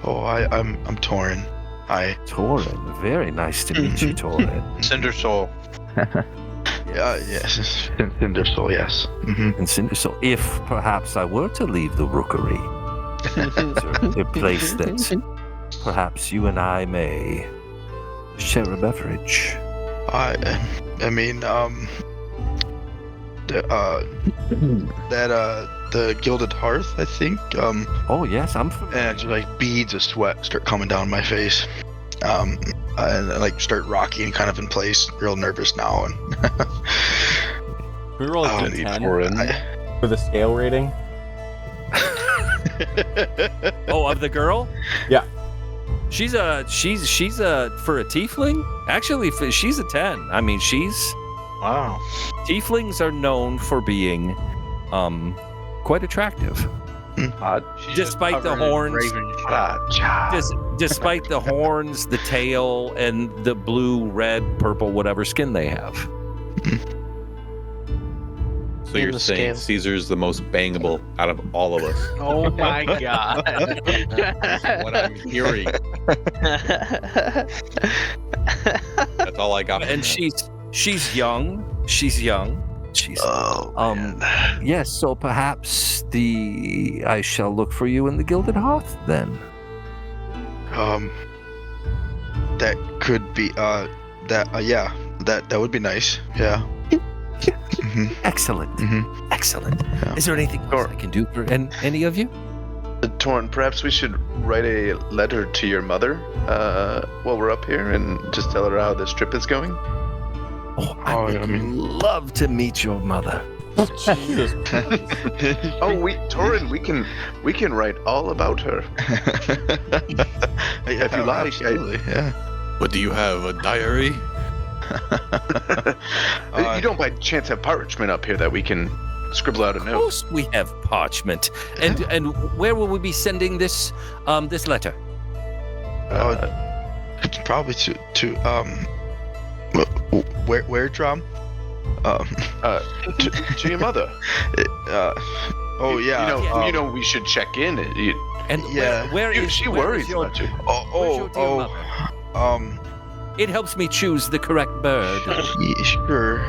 Oh, I'm Torin. Hi. Torin. Very nice to meet you, Torin. Cinder Soul. Yes. Cinder Soul, yes. Mm-hmm. And Cinder Soul, if perhaps I were to leave the rookery, is there a place that perhaps you and I may share a beverage? I mean, the Gilded Hearth, I think. Oh yes, I'm familiar. And just like beads of sweat start coming down my face. And I like start rocking kind of in place, real nervous now. And We roll a Oh, d10 for the scale rating. Oh, of the girl? Yeah. She's for a tiefling? Actually, she's a 10. I mean, Wow. tieflings are known for being quite attractive. Despite the horns, despite the horns, the tail, and the blue, red, purple, whatever skin they have. So you're saying Caesar's the most bangable out of all of us? Oh my god. That's what I'm hearing. That's all I got. And she's young. She's yes. So perhaps I shall look for you in the Gilded Hearth then. That could be that would be nice. Yeah. Excellent. Excellent. Yeah. Is there anything else I can do for any of you? Torin, perhaps we should write a letter to your mother while we're up here and just tell her how this trip is going. Oh, I would love to meet your mother. Jesus Christ. Torin, we can write all about her. If you like. Absolutely, yeah. But do you have a diary? You don't by chance have parchment up here that we can scribble out a Of note? course we have parchment. And where will we be sending this letter? Probably to where Drom? To your mother. You know we should check in. Where She where worries your, about you. where's your dear mother? It helps me choose the correct bird. Yeah, sure.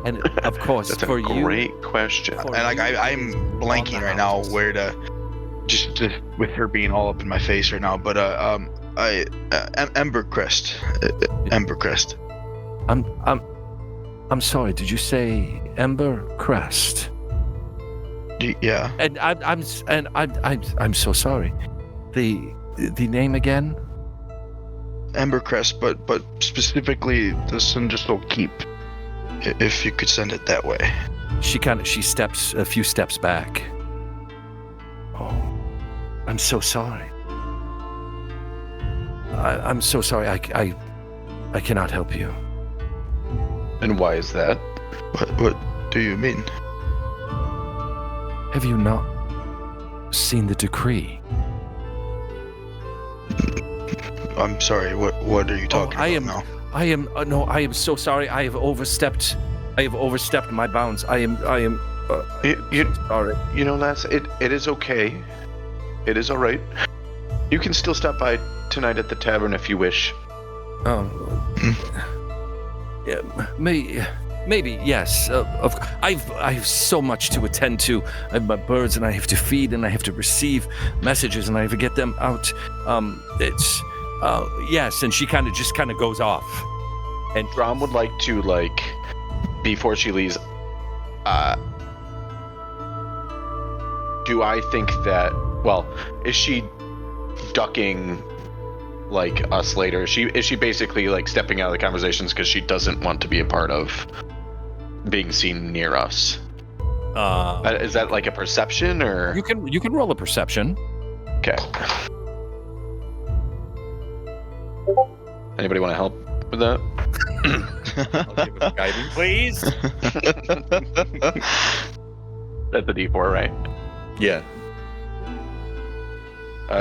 And of course, That's for a you. great question. For And like you I'm blanking right now where to just with her being all up in my face right now. But Embercrest. Embercrest. I'm sorry. Did you say Ember Crest? Yeah. And I'm so sorry. The name again? Embercrest, but specifically the Cindersoul Keep. If you could send it that way. She steps a few steps back. Oh, I'm so sorry. I'm so sorry. I cannot help you. And why is that? What do you mean? Have you not seen the decree? I'm sorry. What are you talking about now? I am no. I am so sorry. I have overstepped my bounds. I am. Sorry. You know, lass, it is okay. It is all right. You can still stop by tonight at the tavern if you wish. Yeah, maybe yes. I have so much to attend to. I have my birds, and I have to feed, and I have to receive messages, and I have to get them out. Yes, and she kind of goes off. And Drom would like to, before she leaves, do I think that, is she ducking, us later? Is she basically, stepping out of the conversations because she doesn't want to be a part of being seen near us? Is that, a perception, or? You can roll a perception. Okay. Anybody want to help with that? I'll give it a guidance. Please. That's a D4, right? Yeah.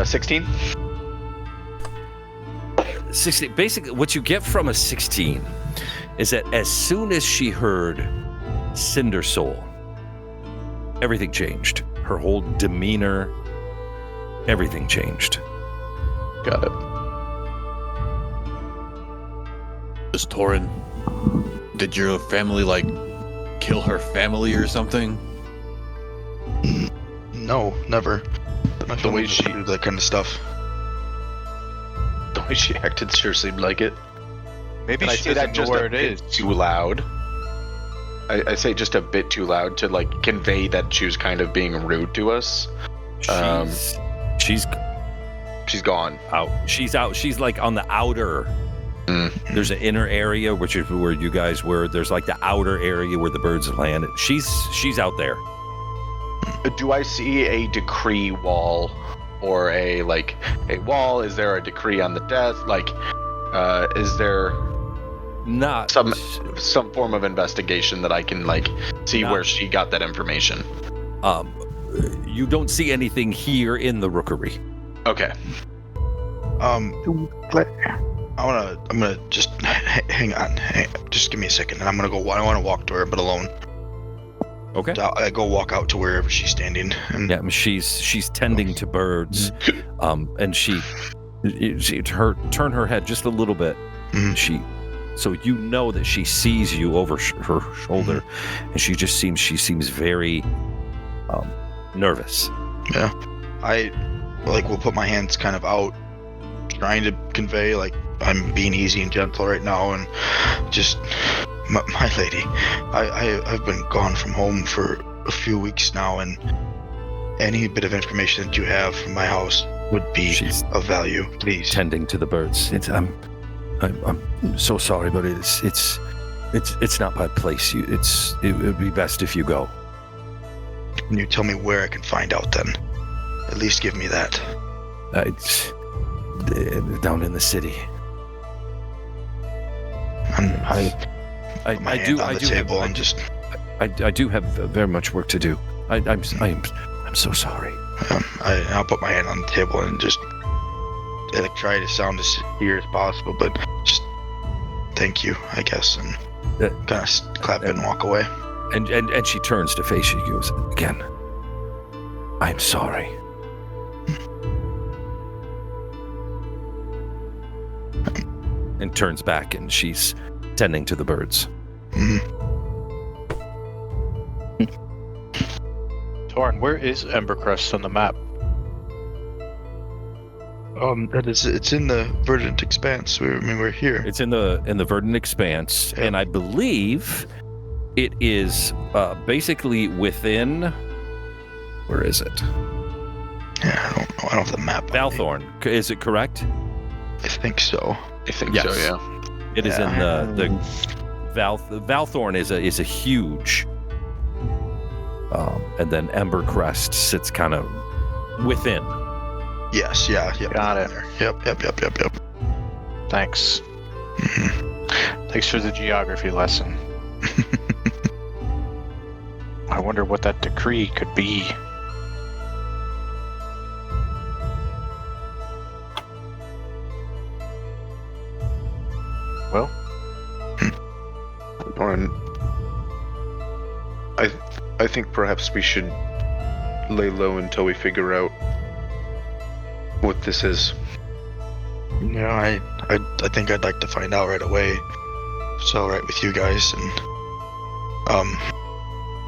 16? 16. Basically, what you get from a 16 is that as soon as she heard Cinder Soul, everything changed. Her whole demeanor, everything changed. Got it. Is Torin, did your family, kill her family or something? No, never. My The way family she- doesn't do that kind of stuff. The way she acted sure seemed like it. Maybe And I she say that doesn't know just where a it bit is. too loud. I say just a bit too loud to convey that she was kind of being rude to us. She's She's gone. out. She's out. She's on the outer. There's an inner area, which is where you guys were. There's the outer area where the birds land. She's out there. Do I see a decree wall or a wall? Is there a decree on the desk? Is there Not some form of investigation that I can see No. where she got that information? You don't see anything here in the rookery. Okay. I'm gonna just hang on. Just give me a second, and I'm gonna go. I want to walk to her, but alone. Okay. I go walk out to wherever she's standing. And Yeah, she's tending to birds, and she turn her head just a little bit. Mhm. So you know that she sees you over her shoulder, and she seems very nervous. Yeah, I will put my hands kind of out, trying to convey I'm being easy and gentle right now, and just my lady, I've been gone from home for a few weeks now, and any bit of information that you have from my house would be She's of value, please. tending to the birds. I'm so sorry, but it's not my place. It would be best if you go. Can you tell me where I can find out then? At least give me that. It's down in the city. And I put my I hand do. on I the do. table Have, and just I do have very much work to do. I'm so sorry. I'll put my hand on the table and just try to sound as sincere as possible, but just thank you, I guess, and kind of clap and walk away. And she turns to face you. She goes, again, I'm sorry. And turns back, and she's tending to the birds. Torin, where is Embercrest on the map? It's in the verdant expanse. We're here. It's in the verdant expanse, Yeah. and I believe it is basically within. Where is it? Yeah, I don't know. I don't have the map. on me. Valthorn. Is it correct? I think so. I think Yes. so, yeah. It is in the Valthorn is a huge, and then Embercrest sits kind of within. Yes, yeah. Got it. There. Yep. Thanks. Mhm. Thanks for the geography lesson. I I wonder what that decree could be. Well, Torin, I think perhaps we should lay low until we figure out what this is. Yeah, I think I'd like to find out right away. If it's all right with you guys, and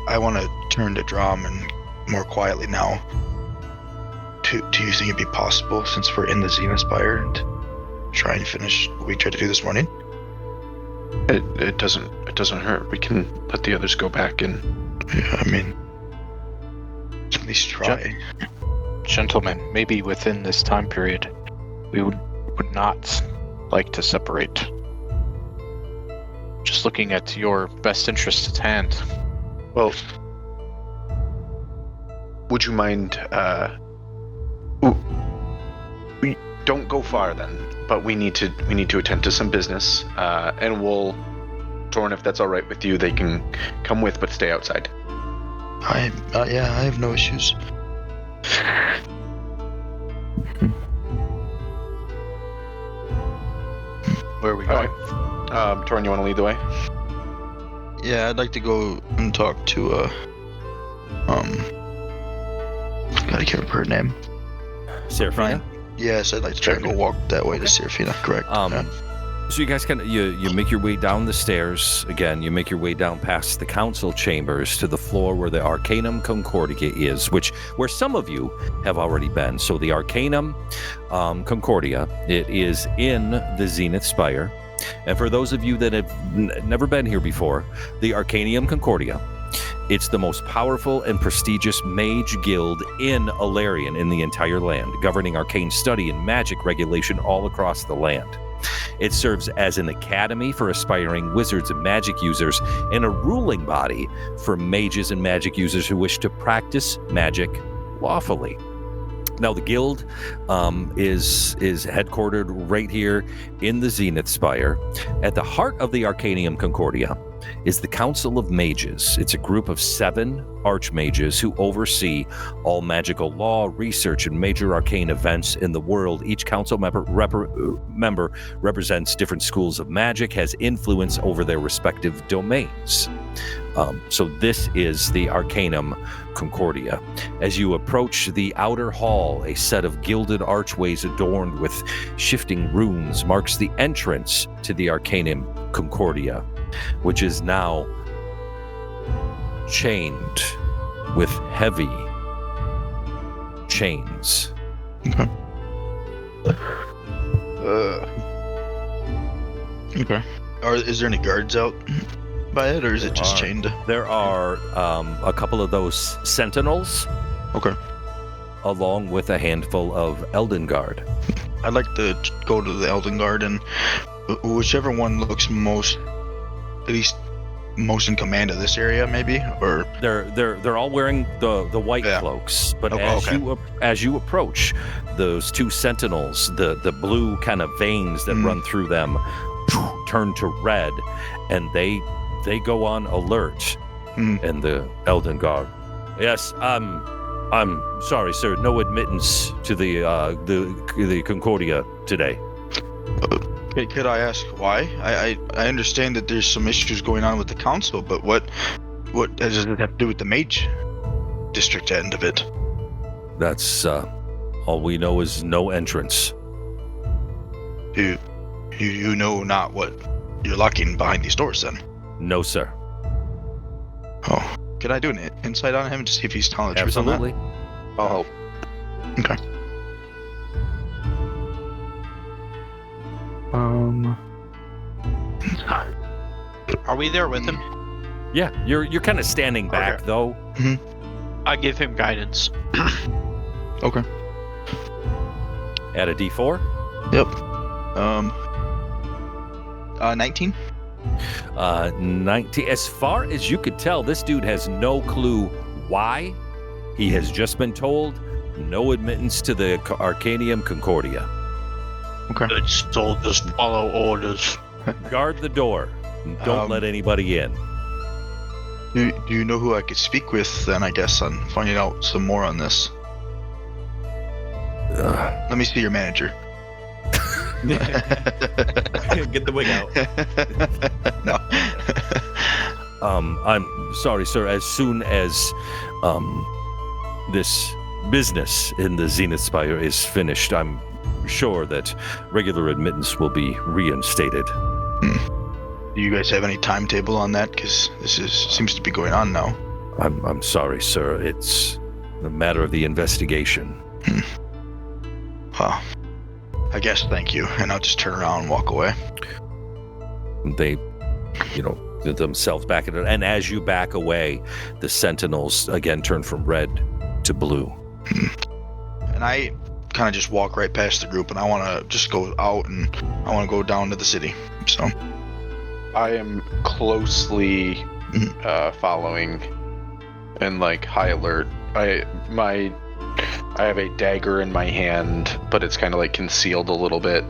I want to turn to Drom and more quietly now. Do you think it'd be possible, since we're in the Zenith Spire, and try and finish what we tried to do this morning? It doesn't hurt. We can let the others go back and. Yeah, I mean, at least try. Gentlemen, maybe within this time period, we would not like to separate. Just looking at your best interests at hand. Well, would you mind? We don't go far then, but we need to attend to some business, and we'll. Torin, if that's all right with you, they can come with, but stay outside. I have no issues. Where are we going? Torin, you want to lead the way? Yeah, I'd like to go and talk to God, I can't remember her name. Seraphina? Yes, I'd like to try and go walk that way to Seraphina. Correct. So you guys you make your way down the stairs. Again, you make your way down past the council chambers to the floor where the Arcanum Concordia is, where some of you have already been. So the Arcanum Concordia, it is in the Zenith Spire. And for those of you that have never been here before, the Arcanum Concordia, it's the most powerful and prestigious mage guild in Elarion in the entire land, governing arcane study and magic regulation all across the land. It serves as an academy for aspiring wizards and magic users and a ruling body for mages and magic users who wish to practice magic lawfully. Now, the guild is headquartered right here in the Zenith Spire. At the heart of the Arcanum Concordia is the Council of Mages. It's a group of 7 archmages who oversee all magical law, research, and major arcane events in the world. Each council member represents different schools of magic, has influence over their respective domains. So this is the Arcanum Concordia. As you approach the outer hall, a set of gilded archways adorned with shifting runes marks the entrance to the Arcanum Concordia, which is now chained with heavy chains. Okay. Okay. Is there any guards out by it, or is it just chained? There are a couple of those sentinels. Okay. Along with a handful of Elden Guard. I'd like to go to the Elden Guard, and whichever one looks most in command of this area, maybe, or they're all wearing the white cloaks, but as you approach those 2 sentinels, the blue kind of veins that run through them turn to red, and they go on alert. And the Elden Guard, yes, I'm sorry, sir, no admittance to the Concordia today. Could I ask why? I understand that there's some issues going on with the council, but what does it have to do with the mage district end of it? That's all we know is no entrance. You know not what you're locking behind these doors, then? No, sir. Oh, could I do an insight on him to see if he's telling the truth on that? Absolutely. I'll help. Okay. Are we there with him? Yeah, you're kind of standing back though. I give him guidance. Okay. Add a D4. Yep. 19. 19. As far as you could tell, this dude has no clue why. He has just been told no admittance to the Arcanum Concordia. Okay. Good soldiers follow orders. Guard the door. Don't let anybody in. Do you know who I could speak with then, I guess, on finding out some more on this? Let me see your manager. Get the wig out. No. I'm sorry, sir. As soon as this business in the Zenith Spire is finished, I'm sure that regular admittance will be reinstated. Do you guys have any timetable on that? Because this seems to be going on now. I'm sorry, sir. It's a matter of the investigation. Huh. I guess thank you, and I'll just turn around and walk away. They, themselves back at it, and as you back away, the sentinels again turn from red to blue. And I kind of just walk right past the group, and I want to just go out, and I want to go down to the city. So I am closely following and like high alert. I have a dagger in my hand, but it's kind of like concealed a little bit,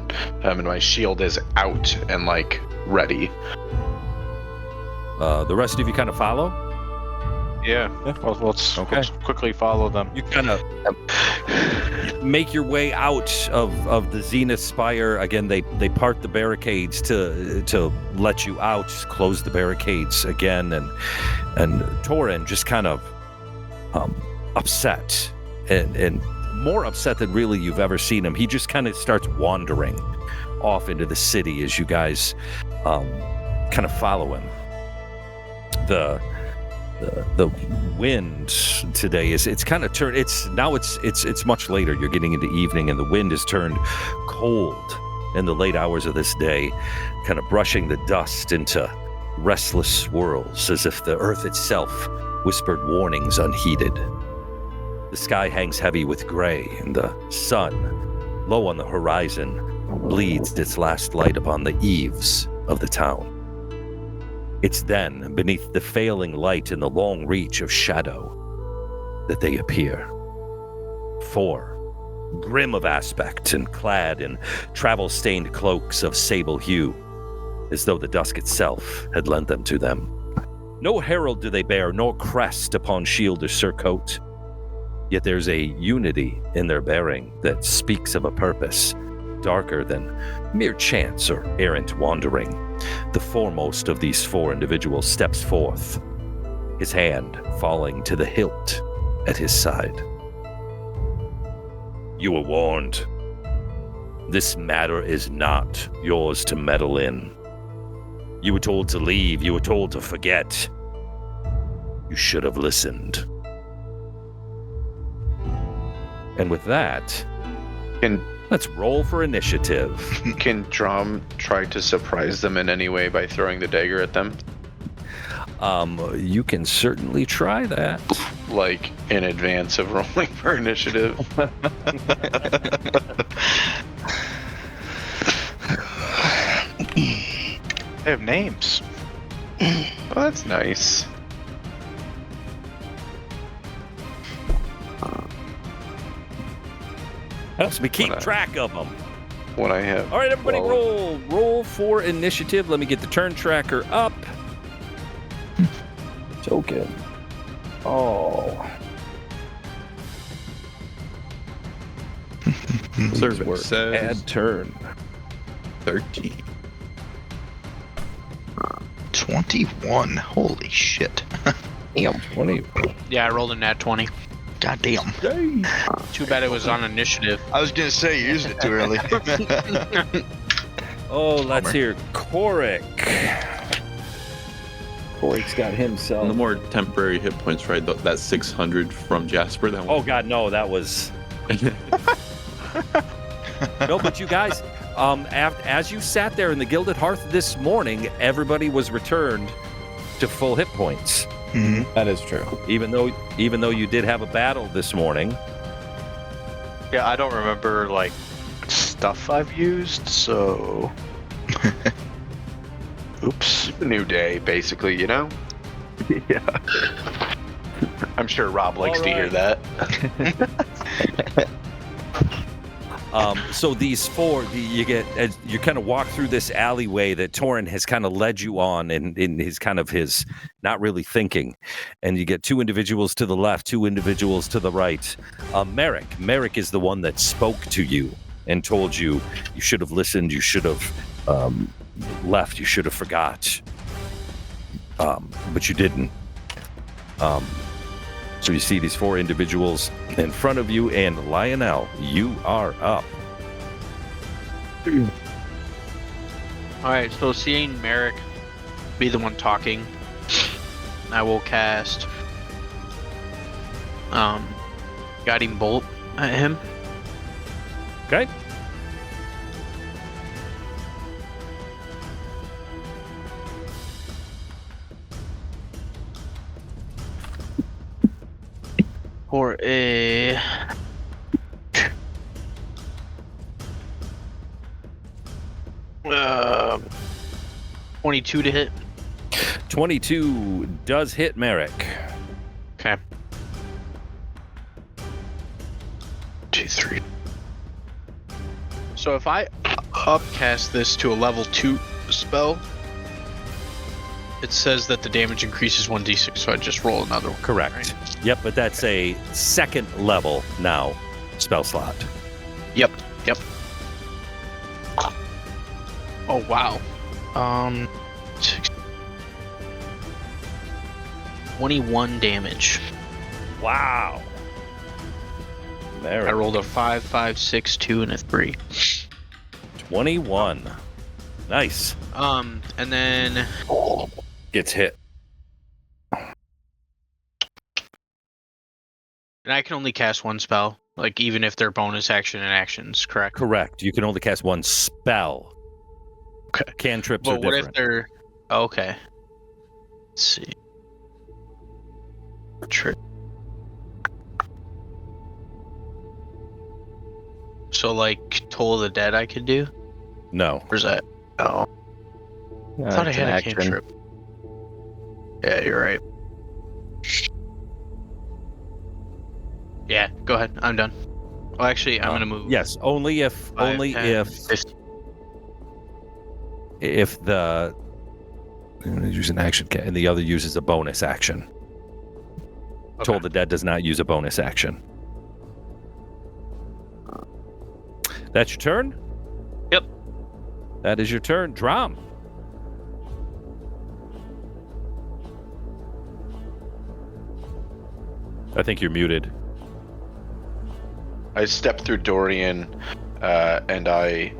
and my shield is out and like ready. The rest of you kind of follow? Yeah. Well, let's quickly follow them. You kind of make your way out of the Zenith Spire. Again, they part the barricades to let you out, close the barricades again, and Torin just kind of upset and more upset than really you've ever seen him. He just kind of starts wandering off into the city as you guys kind of follow him. The wind today it's kind of turned. It's much later. You're getting into evening, and the wind has turned cold in the late hours of this day, kind of brushing the dust into restless swirls, as if the earth itself whispered warnings unheeded. The sky hangs heavy with gray, and the sun, low on the horizon, bleeds its last light upon the eaves of the town. It's then, beneath the failing light in the long reach of shadow, that they appear. 4, grim of aspect and clad in travel-stained cloaks of sable hue, as though the dusk itself had lent them to them. No herald do they bear, nor crest upon shield or surcoat. Yet there's a unity in their bearing that speaks of a purpose darker than mere chance or errant wandering. The foremost of these 4 individuals steps forth, his hand falling to the hilt at his side. You were warned. This matter is not yours to meddle in. You were told to leave. You were told to forget. You should have listened. And with that, let's roll for initiative. Can Drom try to surprise them in any way by throwing the dagger at them? You can certainly try that. Like, in advance of rolling for initiative? They have names. Oh, that's nice. Helps me keep track of them. When I have. All right, everybody, roll for initiative. Let me get the turn tracker up. Token. Oh. Servant says Add turn. 13. 21. Holy shit. Damn. 20. Yeah, I rolled a nat 20. God damn. Too bad it was on initiative. I was gonna say you used it too early. Oh, let's hear Korik. Korik's got himself. No more temporary hit points, right? That 600 from Jasper. That one. Oh God, no, that was. No, but you guys, as you sat there in the Gilded Hearth this morning, everybody was returned to full hit points. Mm-hmm. That is true. Even though you did have a battle this morning. Yeah, I don't remember like stuff I've used, so. Oops. New day, basically, you know? Yeah. I'm sure Rob likes to hear right. that. So these four, you kind of walk through this alleyway that Torin has kind of led you on in his not really thinking. And you get two individuals to the left, two individuals to the right. Merrick is the one that spoke to you and told you should have listened, you should have left, you should have forgot. But you didn't. So you see these four individuals in front of you, and Lionel, you are up. Alright, so seeing Merrick be the one talking, I will cast Guiding Bolt at him. Okay. For a 22 to hit. 22 does hit Merrick. Okay. 2, 3. So if I upcast this to a level 2 spell, it says that the damage increases 1d6, so I just roll another one. Correct. Right? Yep, but that's a second level now spell slot. Yep. Oh wow. 21 damage. Wow. Merrick. I rolled a 5, 5, 6, 2, and a 3. 21. Nice. And then Gets hit. and I can only cast one spell, like even if they're bonus action and actions, correct? Correct. You can only cast one spell. Okay. Cantrips But are what different. if they're okay? Let's see. Trick. So like Toll of the Dead I could do? No. Where's that? Oh. I thought I it's had an a action. cantrip. Yeah, you're right. Yeah, go ahead. I'm done. Well, actually, I'm gonna move. Yes, only if 5, 10, 15. if the use an action and the other uses a bonus action. Okay. Toll the Dead does not use a bonus action. That's your turn? Yep. That is your turn. Drom. I think you're muted. I step through Dorian, and I,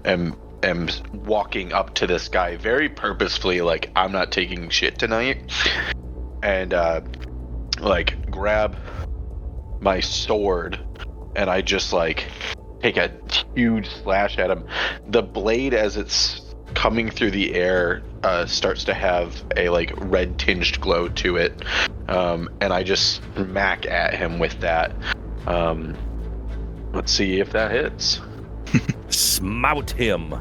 am walking up to this guy very purposefully, like I'm not taking shit tonight, and grab my sword, and I just take a huge slash at him. The blade, as it's coming through the air, starts to have a red tinged glow to it, and I just smack at him with that. Let's see if that hits. Smout him.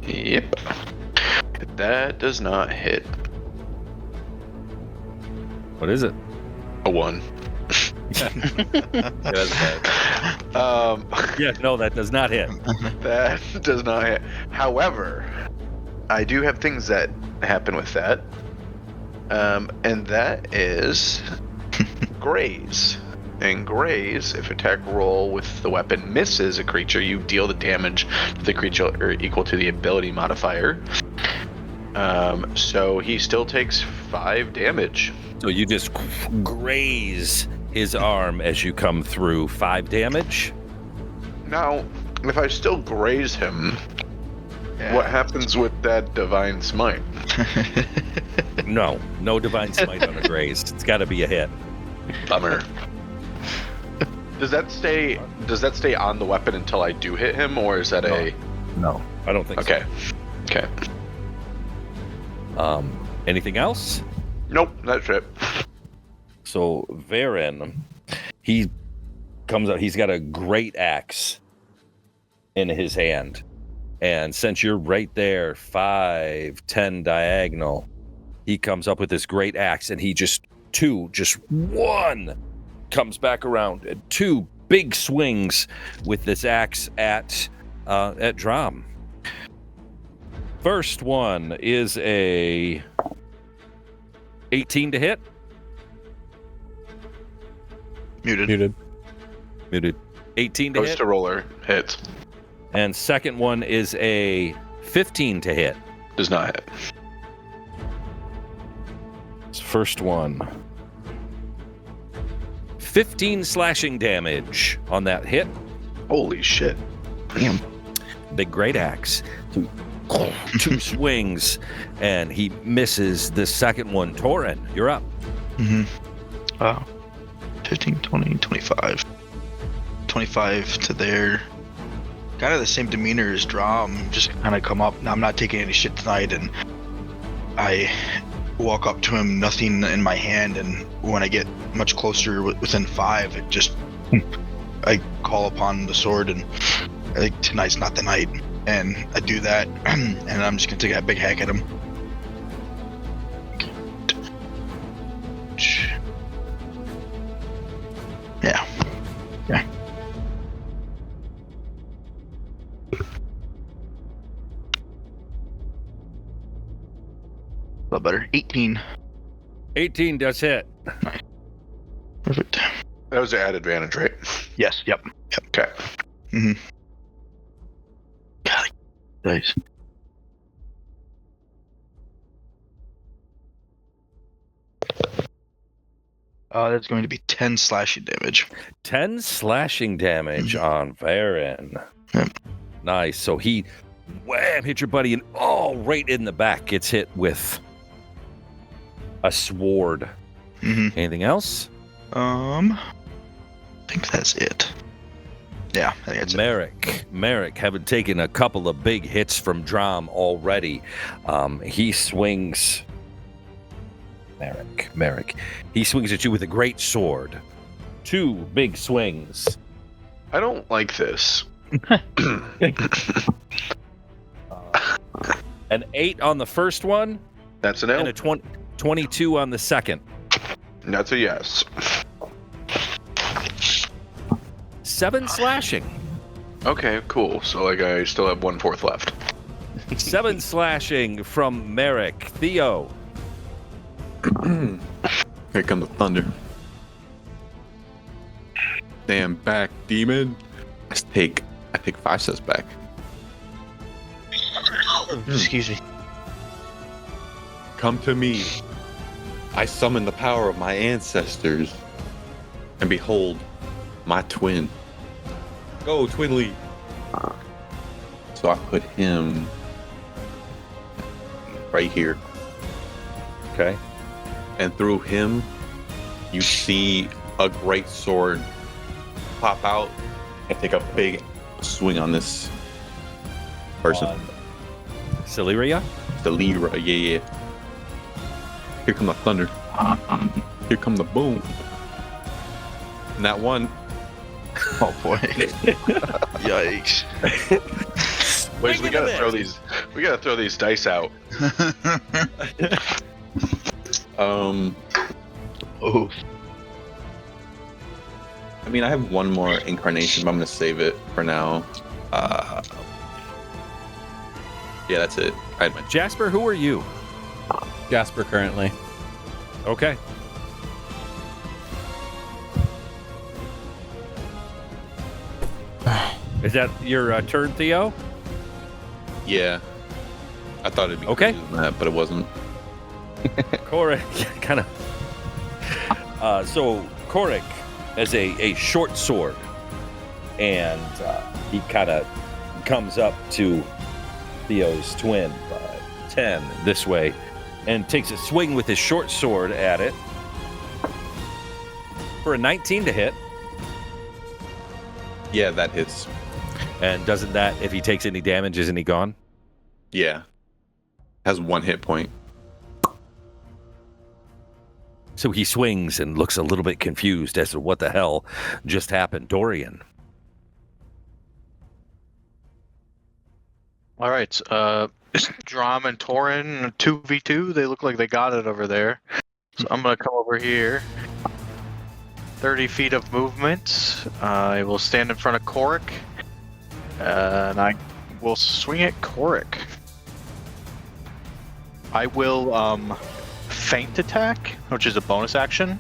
Yep. That does not hit. What is it? A 1. Yeah, no, that does not hit. That does not hit. However, I do have things that happen with that. And that is graze. And graze, if attack roll with the weapon misses a creature, you deal the damage to the creature or equal to the ability modifier. So he still takes 5 damage. So you just graze his arm as you come through. 5 damage? Now, if I still graze him, what happens with that divine smite? No divine smite on a graze. It's got to be a hit. Bummer. Does that stay on the weapon until I do hit him, or is that No, I don't think Okay. Okay. so. Anything else? Nope, that's it. So Varen, he comes out. He's got a great axe in his hand, and since you're right there, 5, 10 diagonal, he comes up with this great axe, and he just one comes back around, and 2 big swings with this axe at Drom. First one is a 18 to hit. Muted. 18 to Goes hit. to roller. Hits. And second one is a 15 to hit. Does not hit. First one. 15 slashing damage on that hit. Holy shit. Big great axe. Two swings, and he misses the second one. Torin, you're up. 15, 20, 25. 25 to there. Kind of the same demeanor as Drom. Just kind of come up. Now, I'm not taking any shit tonight, and I walk up to him, nothing in my hand, and when I get much closer, within 5, it just I call upon the sword, and I think tonight's not the night. And I do that, and I'm just gonna take a big hack at him. Yeah. Yeah. A lot better. 18. 18 does hit. Perfect. That was at advantage, right? Yes. Yep. Okay. God, nice. That's going to be 10 slashing damage. 10 slashing damage on Varen. Yep. Nice. So he wham hit your buddy, and right in the back gets hit with a sword. Anything else? I think that's it. Yeah, I think that's it. Merrick, having taken a couple of big hits from Drom already, he swings. Merrick, he swings at you with a great sword. 2 big swings. I don't like this. An 8 on the first one, That's an and L. a 22 on the second. That's a yes. 7 slashing. Okay, cool. So like I still have 1/4 left. 7 slashing from Merrick. Theo. Here comes the thunder. Stand back, demon. I take 5 steps back. Excuse me. Come to me. I summon the power of my ancestors, and behold, my twin. Go, Twinly. So I put him right here. Okay. And through him, you see a great sword pop out and take a big swing on this person. Celeria? The Libra, yeah. Here come the thunder. Here come the boom. And that one. Oh boy. Yikes. Wait, we gotta throw these. We gotta throw these dice out. Oh. I mean, I have one more incarnation, but I'm gonna save it for now. Yeah, that's it. I had my Jasper, who are you? Jasper currently. Okay. Is that your turn, Theo? Yeah. I thought it'd be Okay. crazier than that, but it wasn't. Korik, kind of. So Korik has a short sword, and he kind of comes up to Theo's twin, 10 this way, and takes a swing with his short sword at it for a 19 to hit. Yeah, that hits. And doesn't that, if he takes any damage, isn't he gone? Yeah. Has 1 hit point. So he swings and looks a little bit confused as to what the hell just happened. Dorian. All right. Drom and Torin 2v2. They look like they got it over there. So I'm gonna come over here. 30 feet of movement. I will stand in front of Korik. And I will swing at Korik. I will feint attack, which is a bonus action,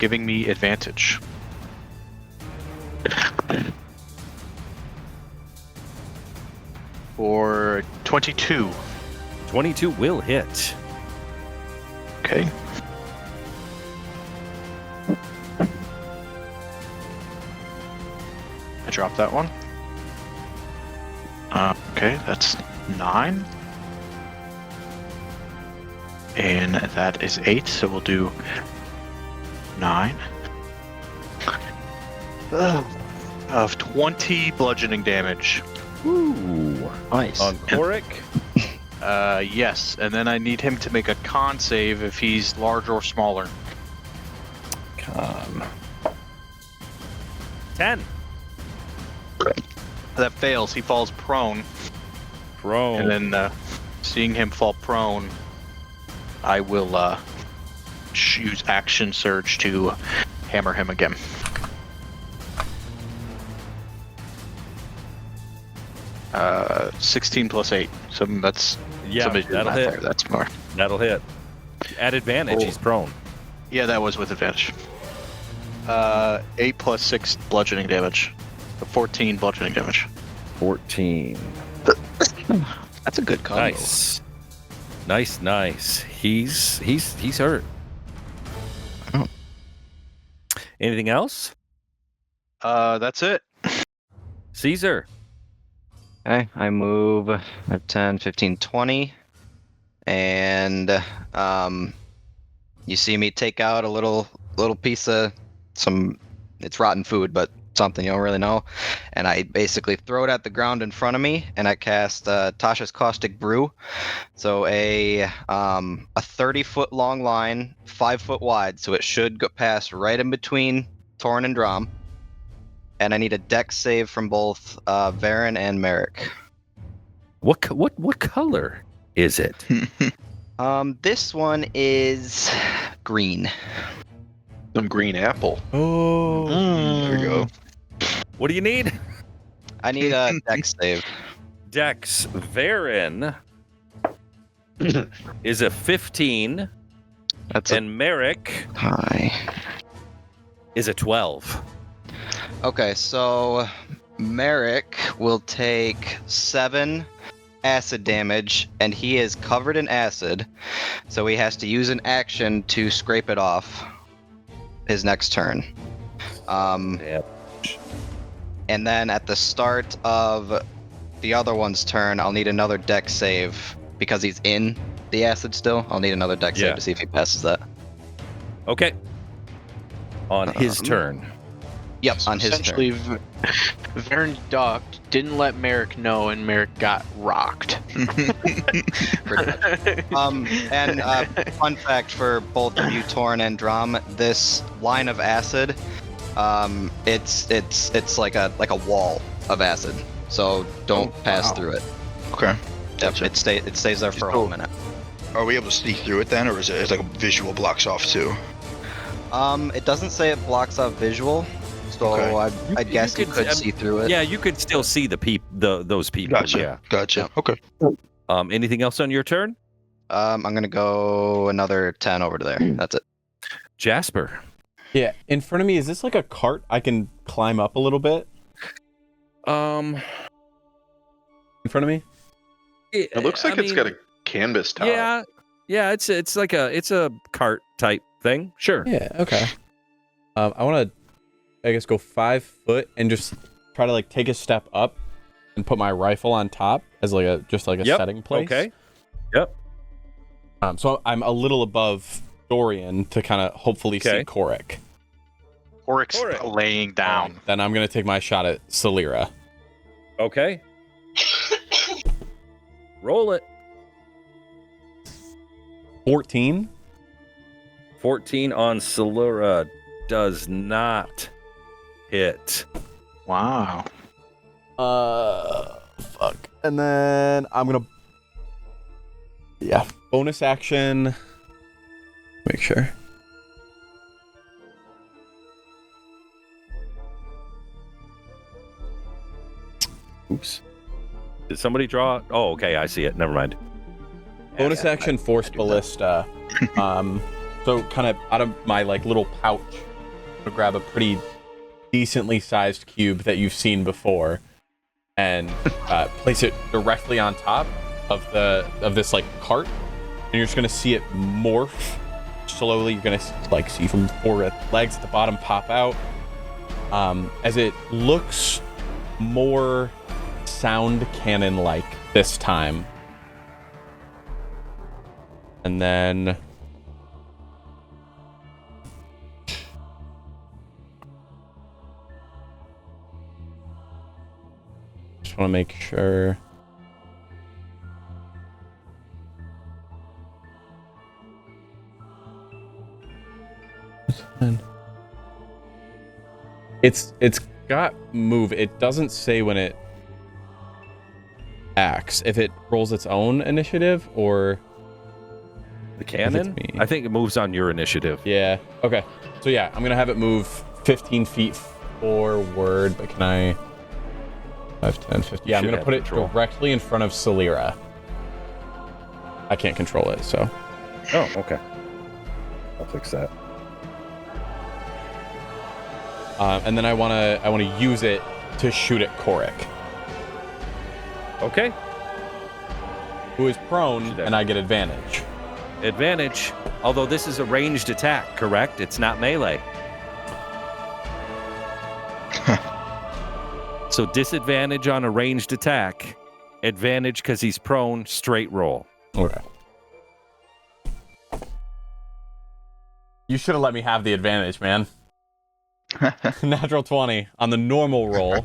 giving me advantage. For 22. 22 will hit. Okay. I dropped that one. Okay, that's 9. And that is 8, so we'll do 9. Of 20 bludgeoning damage. Ooh. Nice. On Korik. Yes, and then I need him to make a con save if he's large or smaller. Con. 10. That fails. He falls prone. Prone. And then, seeing him fall prone, I will use Action Surge to hammer him again. Uh, 16 plus 8. So that's Yeah, somebody did that'll math hit. there. That's more. That'll hit. At advantage, Oh. he's prone. Yeah, that was with advantage. 8 plus 6 bludgeoning damage. 14 bludgeoning damage. 14. That's a good combo. Nice. Nice. He's hurt. Oh. Anything else? That's it. Caesar. Okay, I move 10, 15, 20. And you see me take out a little piece of it's rotten food, but something you don't really know. And I basically throw it at the ground in front of me, and I cast Tasha's Caustic Brew. So a 30-foot long line, 5-foot wide, so it should go pass right in between Torin and Drom. And I need a dex save from both Varen and Merrick. What color is it? This one is green. Some green apple. Oh. There we go. What do you need? I need a dex save. Dex Varen is a 15, That's and Merrick high. is a 12. Okay, so Merrick will take 7 acid damage, and he is covered in acid, so he has to use an action to scrape it off his next turn. Yeah. And then at the start of the other one's turn, I'll need another dex save because he's in the acid still. I'll need another dex Yeah. save to see if he passes that. Okay. On his turn. Yep, on his Essentially, turn. Varen ducked, didn't let Merrick know, and Merrick got rocked. And fun fact for both of you, Torin and Drom, this line of acid, it's like a wall of acid. So don't pass through it. Okay. Yep, it stays there for a whole minute. Are we able to sneak through it then, or is it like a visual blocks off too? It doesn't say it blocks off visual, so Okay. I guess you could see through it. Yeah, you could still see those people. Gotcha. Yeah. Gotcha. Yeah. Okay. Anything else on your turn? I'm gonna go another 10 over to there. That's it. Jasper. Yeah, in front of me, is this like a cart I can climb up a little bit? In In front of me? It looks like it's got a canvas top. Yeah, it's like a cart type thing. Sure. Yeah, okay. I want to, I guess, go 5 foot and just try to like take a step up and put my rifle on top as like a Yep. setting place. Okay. Yep. So I'm a little above Dorian to kind of hopefully see Okay. Korik. Oric's Korik. laying down. Then I'm gonna take my shot at Celira. Okay. Roll it. 14. 14 on Celura does not hit. Wow. Fuck. And then I'm gonna, bonus action. Make sure. Oops. Did somebody draw? Oh, okay, I see it. Never mind. Bonus action Force Ballista. So kind of out of my like little pouch, I'm gonna grab a pretty decently sized cube that you've seen before, and place it directly on top of this like cart, and you're just gonna see it morph slowly. You're gonna like see from 4 legs at the bottom pop out, as it looks more sound cannon like this time, and then. Just want to make sure. It's got move. It doesn't say when it acts. If it rolls its own initiative or The cannon? I think it moves on your initiative. Yeah. Okay. So yeah, I'm gonna have it move 15 feet forward, but can I 5, 10, 15? Yeah, I'm gonna put it directly in front of Celira. I can't control it, so. Oh, okay. I'll fix that. And then I wanna use it to shoot at Korik. Okay. Who is prone, and I get advantage. Advantage, although this is a ranged attack, correct? It's not melee. So disadvantage on a ranged attack, advantage because he's prone, straight roll. Okay. You should have let me have the advantage, man. Natural 20 on the normal roll.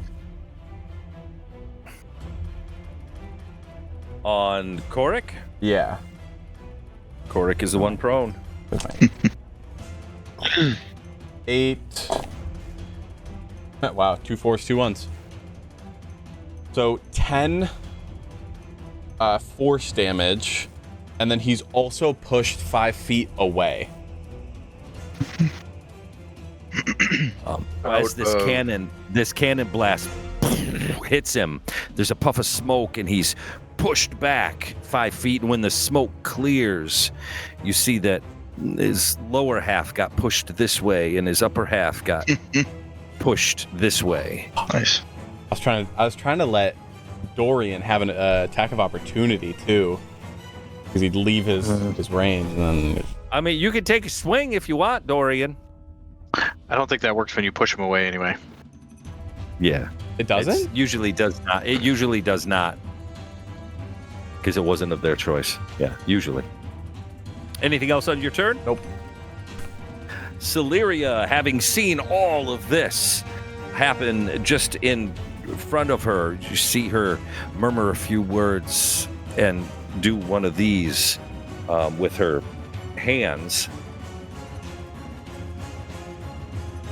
On Korik? Yeah. Korik is the one prone. 8. Wow, 2 4s, 2 1s. So 10 force damage, and then he's also pushed 5 feet away. As this cannon blast hits him, there's a puff of smoke, and he's pushed back 5 feet. And when the smoke clears, you see that his lower half got pushed this way, and his upper half got pushed this way. Nice. I was trying to let Dorian have an attack of opportunity too, because he'd leave his range. And then I mean, you can take a swing if you want, Dorian. I don't think that works when you push him away anyway. Yeah, it doesn't. It usually does not. It usually does not, because it wasn't of their choice. Yeah, usually. Anything else on your turn? Nope. Celeria, having seen all of this happen just in front of her, you see her murmur a few words and do one of these with her hands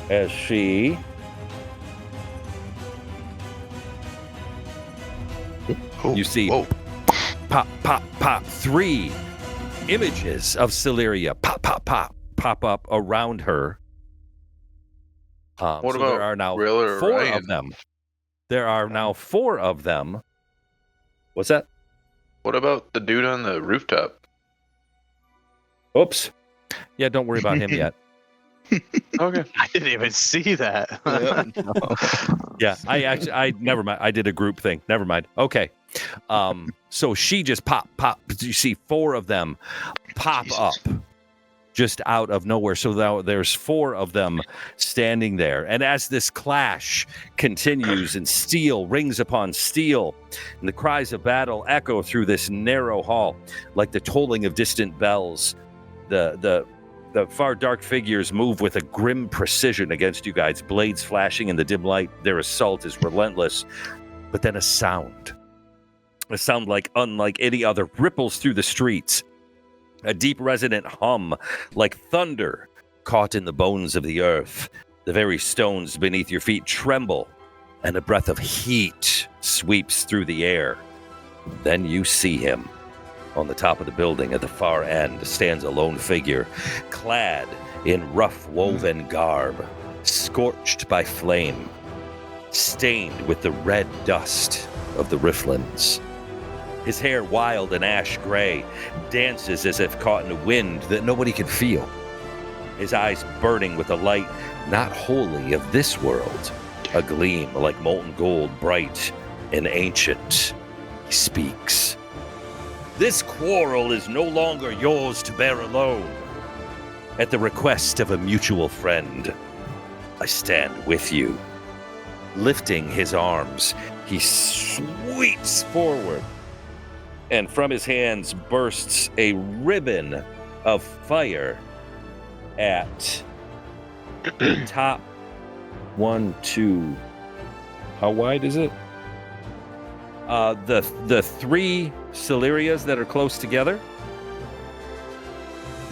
as she you see pop, pop, pop, 3 images of Celeria pop up around her. What so about there are now Rill or 4 Ryan? of them. There are now 4 of them. What's that? What about the dude on the rooftop? Oops. Yeah, don't worry about him yet. Okay. I didn't even see that. Yeah, I never mind. I did a group thing. Never mind. Okay. So she just pop. You see 4 of them pop up just out of nowhere. So now there's 4 of them standing there. And as this clash continues and steel rings upon steel, and the cries of battle echo through this narrow hall like the tolling of distant bells, the far dark figures move with a grim precision against you guys, blades flashing in the dim light. Their assault is relentless. But then a sound like unlike any other ripples through the streets. A deep resonant hum like thunder caught in the bones of the earth. The very stones beneath your feet tremble, and a breath of heat sweeps through the air. Then you see him. On the top of the building at the far end stands a lone figure, clad in rough woven garb, scorched by flame. stained with the red dust of the Riftlands. His hair, wild and ash gray, dances as if caught in a wind that nobody can feel. His eyes burning with a light not wholly of this world, a gleam like molten gold, bright and ancient. He speaks. This quarrel is no longer yours to bear alone. At the request of a mutual friend, I stand with you. Lifting his arms, he sweeps forward, and from his hands bursts a ribbon of fire at the top 1, 2. How wide is it? The 3 Celerias that are close together.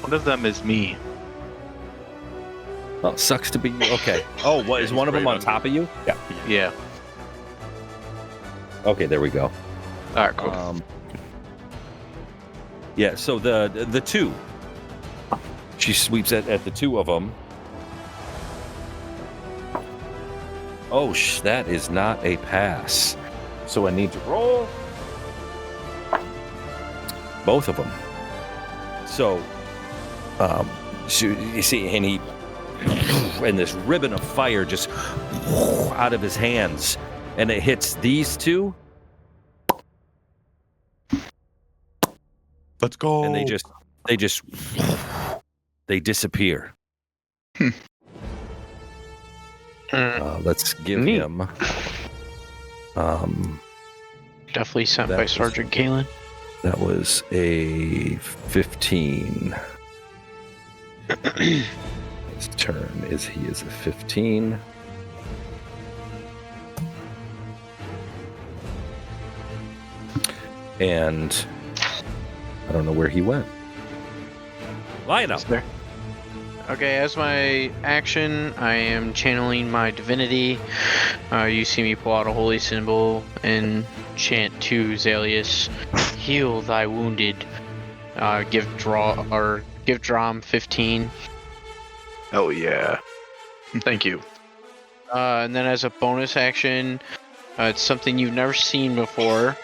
One of them is me. Oh, sucks to be you. Okay. Oh, what is one of them on top of you? Yeah. Yeah. Okay, there we go. All right, cool. Yeah. So the 2. She sweeps at the 2 of them. Oh, that is not a pass. So I need to roll both of them. So, you see, and this ribbon of fire just out of his hands, and it hits these 2. Let's go. And they disappear. Let's give him. Definitely sent by Sergeant Kalen. That was a 15. His turn he is a 15. And I don't know where he went. Line up. There. Okay, as my action, I am channeling my divinity. You see me pull out a holy symbol and chant to Zalius, "Heal thy wounded." Give Drom 15. Oh yeah. Thank you. And then as a bonus action, it's something you've never seen before.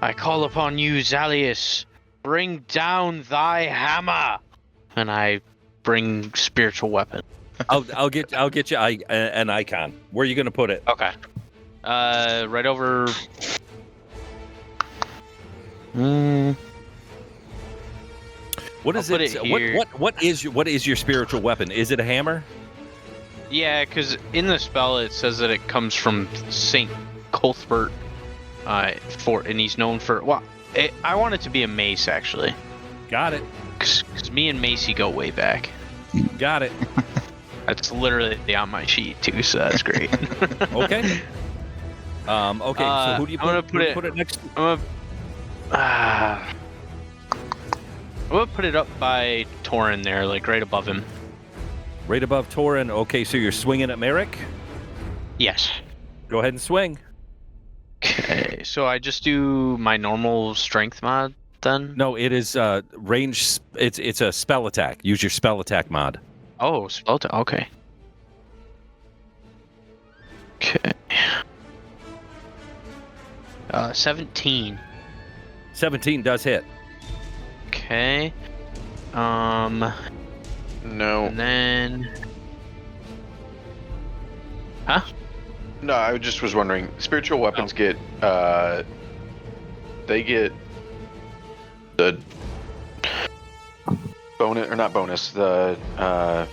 I call upon you, Zalius. Bring down thy hammer, and I bring spiritual weapon. I'll get you an icon. Where are you gonna put it? Okay. Right over. What is I'll it? put it here. What is your spiritual weapon? Is it a hammer? Yeah, because in the spell it says that it comes from Saint Cuthbert, and he's known for. Well, I want it to be a mace actually. Got it. Because me and Macy go way back. Got it. That's literally on my sheet too, so that's great. Okay. Okay. So who do you put it next to? I'm gonna put it up by Torin there, like right above him. Right above Torin. Okay, so you're swinging at Merrick? Yes. Go ahead and swing. Okay, so I just do my normal strength mod then? No, it is range. It's a spell attack. Use your spell attack mod. Oh, spell attack. Okay. Okay. 17. 17 does hit. Okay. No. And then. Huh? No, I just was wondering. Spiritual weapons get they get the bonus or not bonus, the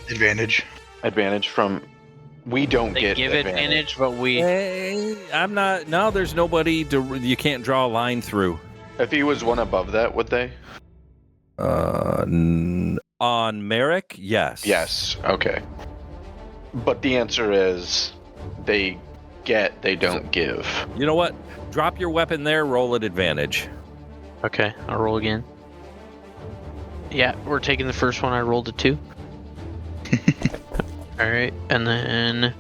advantage from. We don't They get give advantage, but we. I'm not. No, there's nobody. You can't draw a line through. If he was one above that, would they? On Merrick, yes. Yes. Okay. But the answer is they get, they don't give. You know what? Drop your weapon there. Roll at advantage. Okay, I'll roll again. Yeah, we're taking the first one. I rolled a 2. Alright, and then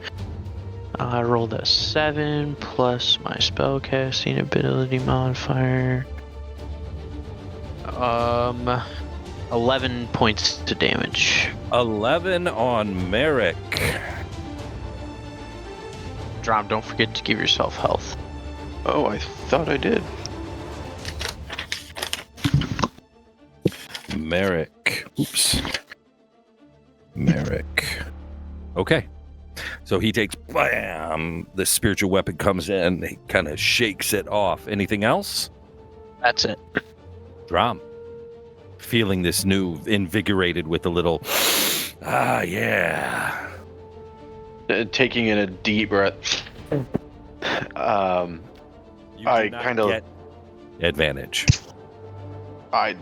I rolled a 7 plus my spellcasting ability modifier. 11 points to damage. 11 on Merrick. Drom, don't forget to give yourself health. Oh, I thought I did. Merrick. Oops. Merrick. Okay. So he takes, bam, the spiritual weapon comes in, he kind of shakes it off. Anything else? That's it. Drom. Feeling this new, invigorated with a little, yeah. Taking in a deep breath. You I do not kind of- get advantage. I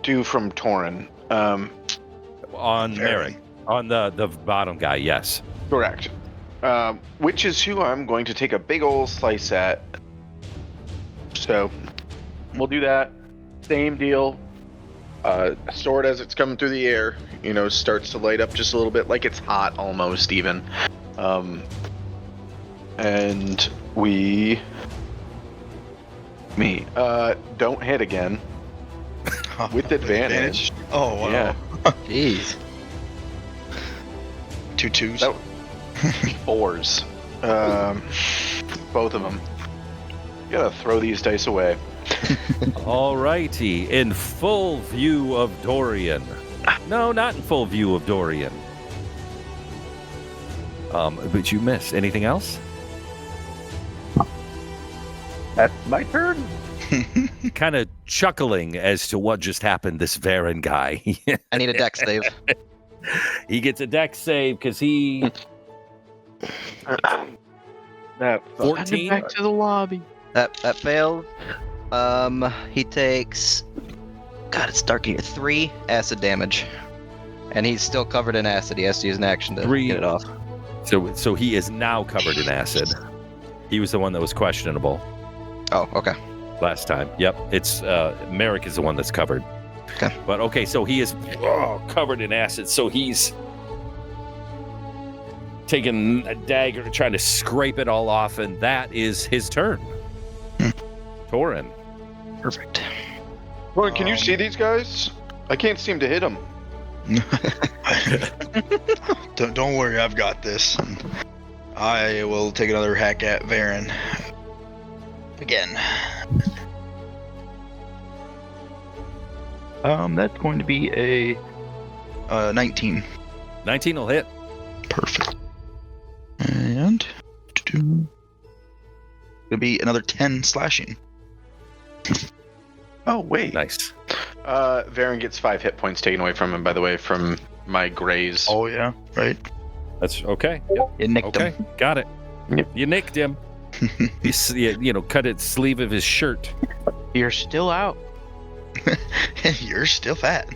do from Torin. On Very. Merrick. On the bottom guy, yes. Correct. Which is who I'm going to take a big old slice at. So, we'll do that. Same deal. Sword as it's coming through the air, starts to light up just a little bit, like it's hot almost even. And we... don't hit again. With advantage. Oh, wow. Yeah. Jeez. 2 2s. That- 4s. Both of them. Gotta throw these dice away. Alrighty, in full view of Dorian. No, not in full view of Dorian. But you missed. Anything else? That's my turn. Kind of chuckling as to what just happened, this Varen guy. I need a dex save. He gets a dex save because he... That 14? Back to the lobby. That failed. He takes. God, it's dark here. 3 acid damage, and he's still covered in acid. He has to use an action to 3. get it off. So he is now covered in acid. He was the one that was questionable Oh, okay. last time. Yep, it's Merrick is the one that's covered. Okay. But okay, so he is covered in acid. So he's taking a dagger, trying to scrape it all off, and that is his turn. Torin. Perfect. Torin, can you see these guys? I can't seem to hit them. Don't worry, I've got this. I will take another hack at Varen. Again. That's going to be a 19. 19 will hit. Perfect. And it'll be another 10 slashing. Oh, wait. Nice. Varen gets 5 hit points taken away from him, by the way, from my graze. Oh yeah, right. That's okay. Yep. You nicked Okay, him. got it. Yep. You nicked him. Cut its sleeve of his shirt. You're still out. You're still fat.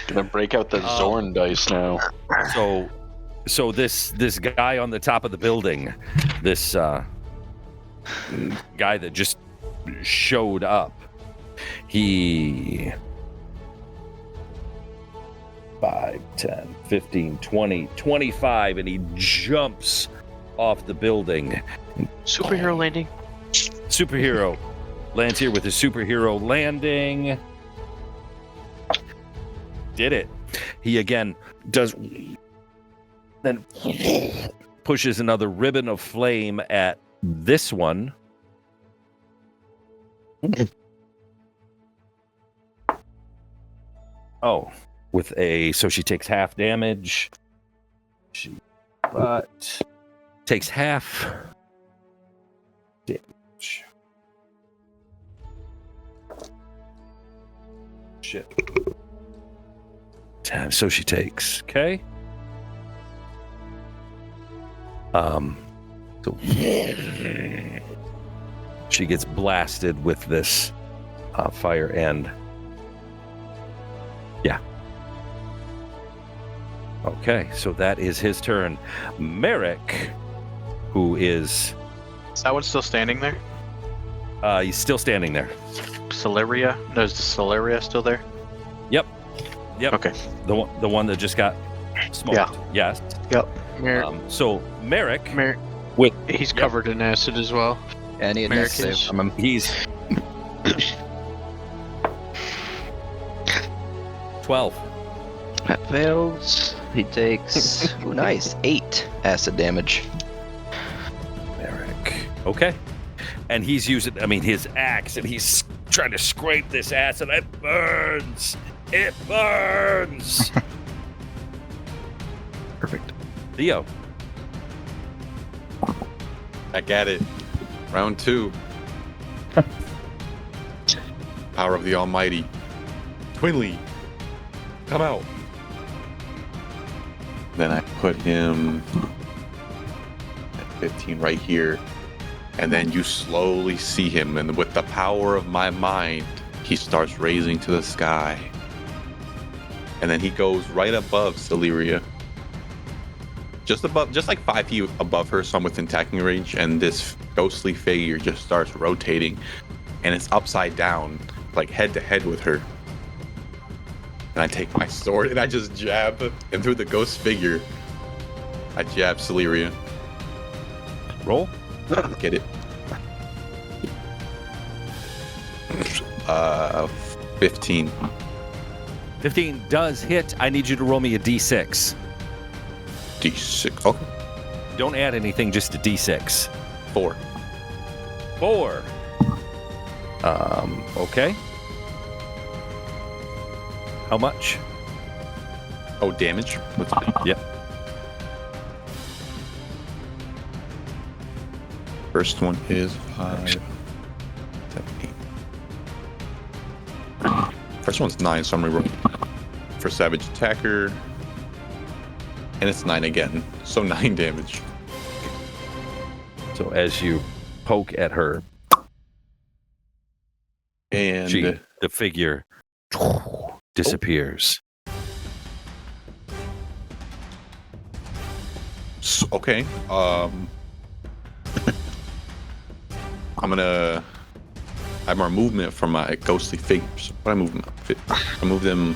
Gonna break out the Zorn dice now. So this guy on the top of the building, this guy that just showed up, he 5, 10, 15, 20, 25, and he jumps off the building. Superhero landing. Superhero lands here with his superhero landing. Did it. He again does, then pushes another ribbon of flame at this one. Oh, so she takes half damage. But takes half damage. Shit. So she takes, okay? So she gets blasted with this fire and yeah. Okay, so that is his turn. Merrick, who is that one still standing there? he's still standing there. Celeria? No, is the Celeria still there? Yep. Okay. The one that just got smoked. Yeah. Yes. So Merrick, He's covered in acid as well. Yeah, I need a dex save from him. he's 12. That fails. He takes, ooh, nice, 8 acid damage. Merrick. Okay. And he's using, his axe, and he's trying to scrape this acid. It burns. It burns. Perfect. Theo. Back at it. Round 2. Power of the Almighty. Twinley, come out. Then I put him at 15 right here. And then you slowly see him, and with the power of my mind, he starts raising to the sky. And then he goes right above Celeria. Just like 5 feet above her, so I'm within attacking range, and this ghostly figure just starts rotating, and it's upside down, like head to head with her. And I take my sword and I just jab, and through the ghost figure, I jab Celeria. Roll. Get it. 15. 15 does hit. I need you to roll me a d6. D6. Okay. Don't add anything, just a d6. 4. 4. Okay. How much? Oh, damage? Yep. First one is 5, 7, 8. First one's 9, so I'm rerolling. For Savage Attacker. And it's 9 again, so 9 damage. So as you poke at her, And the figure disappears. Okay. I have more movement from my ghostly figures. What I move them? I move them.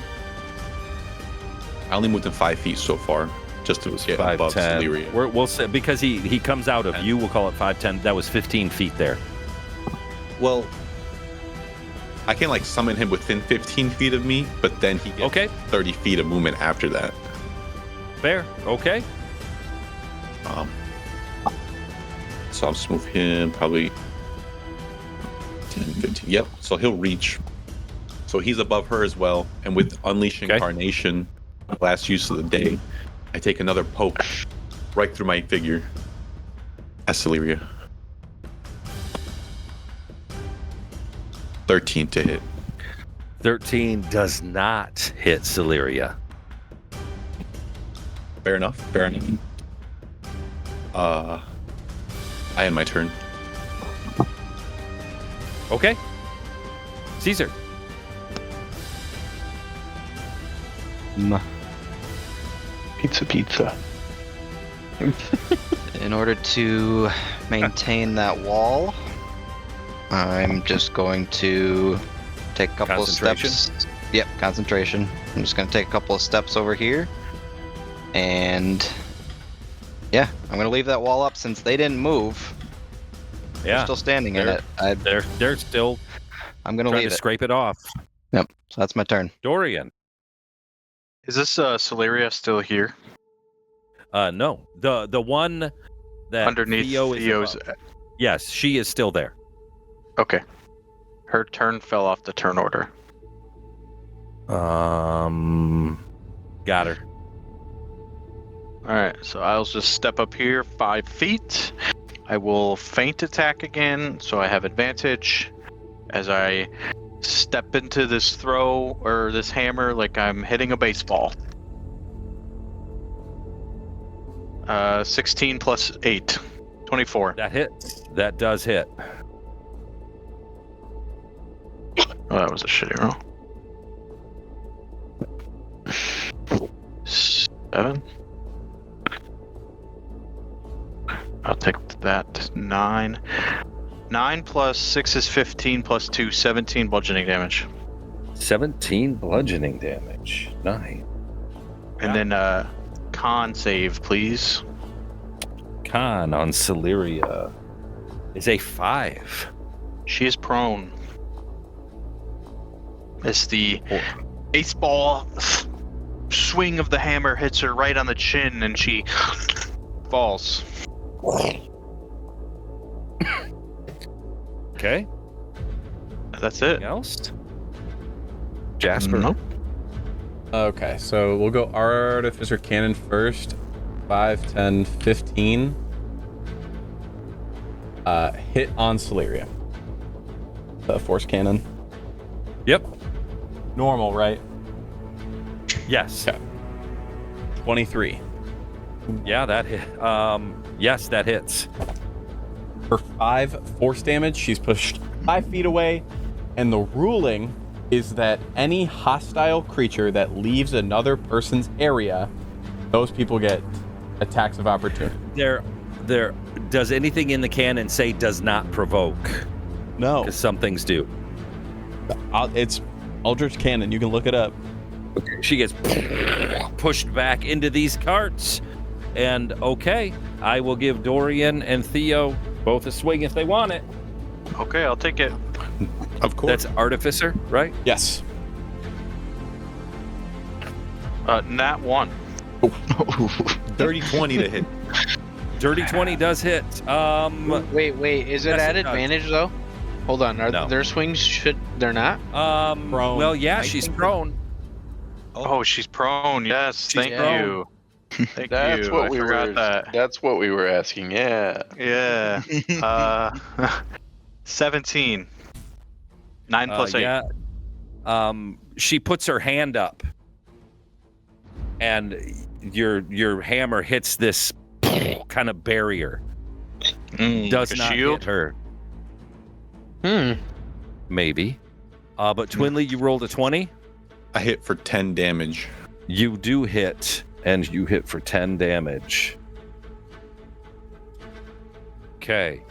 I only moved them 5 feet so far, just to get 5, above 10. Celeria. We'll say, because he comes out of you, we'll call it 5, 10. That was 15 feet there. Well, I can like summon him within 15 feet of me, but then he gets 30 feet of movement after that. Fair. Okay. So I'll just move him probably 10, 15. Yep. So he'll reach. So he's above her as well. And with Unleash Incarnation, last use of the day, I take another poke right through my figure. As Celeria. 13 to hit. 13 does not hit Celeria. Fair enough. Fair enough. I end my turn. Okay. Caesar. Pizza. In order to maintain that wall, I'm just going to take a couple of steps. Yep, concentration. I'm just going to take a couple of steps over here. And yeah, I'm going to leave that wall up since they didn't move. Yeah. They're still standing in it. They're still I'm going to trying leave to it. scrape it off. Yep, so that's my turn. Dorian. Is this Celeria still here? No. The one that Underneath Theo is Theo's. above. Yes, she is still there. Okay. Her turn fell off the turn order. Got her. Alright, so I'll just step up here 5 feet. I will feint attack again, so I have advantage as I step into this throw or this hammer like I'm hitting a baseball. 16 plus 8. 24. That hits. That does hit. Oh, that was a shitty roll. 7. I'll take that. 9. 9 plus 6 is 15 plus 2, 17 bludgeoning damage. 17 bludgeoning damage. 9. And then con save, please. Con on Celeria is a 5. She is prone. It's the ace ball swing of the hammer hits her right on the chin, and she falls. Okay. That's it. Anything else? Jasper? Nope. Okay, so we'll go Artificer Cannon first. 5, 10, 15. Hit on Celeria. The Force Cannon. Yep. Normal, right? Yes. Okay. 23. Yeah, that hit. Yes, that hits. For 5 force damage, she's pushed 5 feet away, and the ruling is that any hostile creature that leaves another person's area, those people get attacks of opportunity. There. Does anything in the canon say does not provoke? No. Because some things do. It's Eldritch Cannon. You can look it up. Okay. She gets pushed back into these carts. And okay, I will give Dorian and Theo both a swing if they want it. Okay, I'll take it. Of course. That's Artificer, right? Yes. Nat 1. Dirty 20 to hit. Dirty 20 does hit. Wait. Is it yes, at it does. advantage though? Hold on. Are No. their swings they're not? Prone. Well, yeah, I she's think prone. Oh, she's prone. Yes, thank prone. you. Thank That's you. what I we forgot were. that. That's what we were asking. Yeah. Yeah. 17. 9 plus 8. Yeah. She puts her hand up, and your hammer hits this kind of barrier. Does like a not shield? hit her. Hmm. Maybe. But Twinley, you rolled a 20. I hit for 10 damage. You do hit, and you hit for 10 damage. Okay.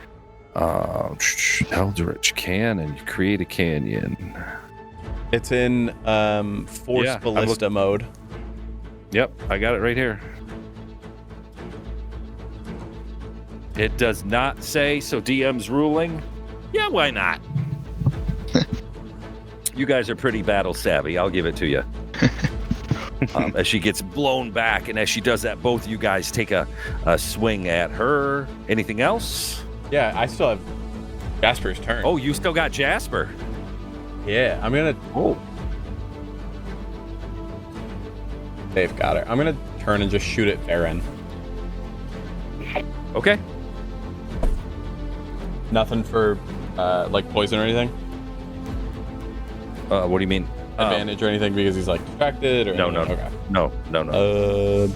Eldritch Cannon. You create a canyon. It's in Force Yeah, I'm Ballista mode. Yep, I got it right here. It does not say, so DM's ruling. Yeah, why not? You guys are pretty battle savvy. I'll give it to you. As she gets blown back, and as she does that, both you guys take a swing at her. Anything else? Yeah, I still have Jasper's turn. Oh, you still got Jasper. Yeah, I'm gonna. Oh. They've got her. I'm gonna turn and just shoot at Varen. Okay. Nothing for like poison or anything. What do you mean? Advantage or anything because he's like distracted or No, anything? no. Okay. No.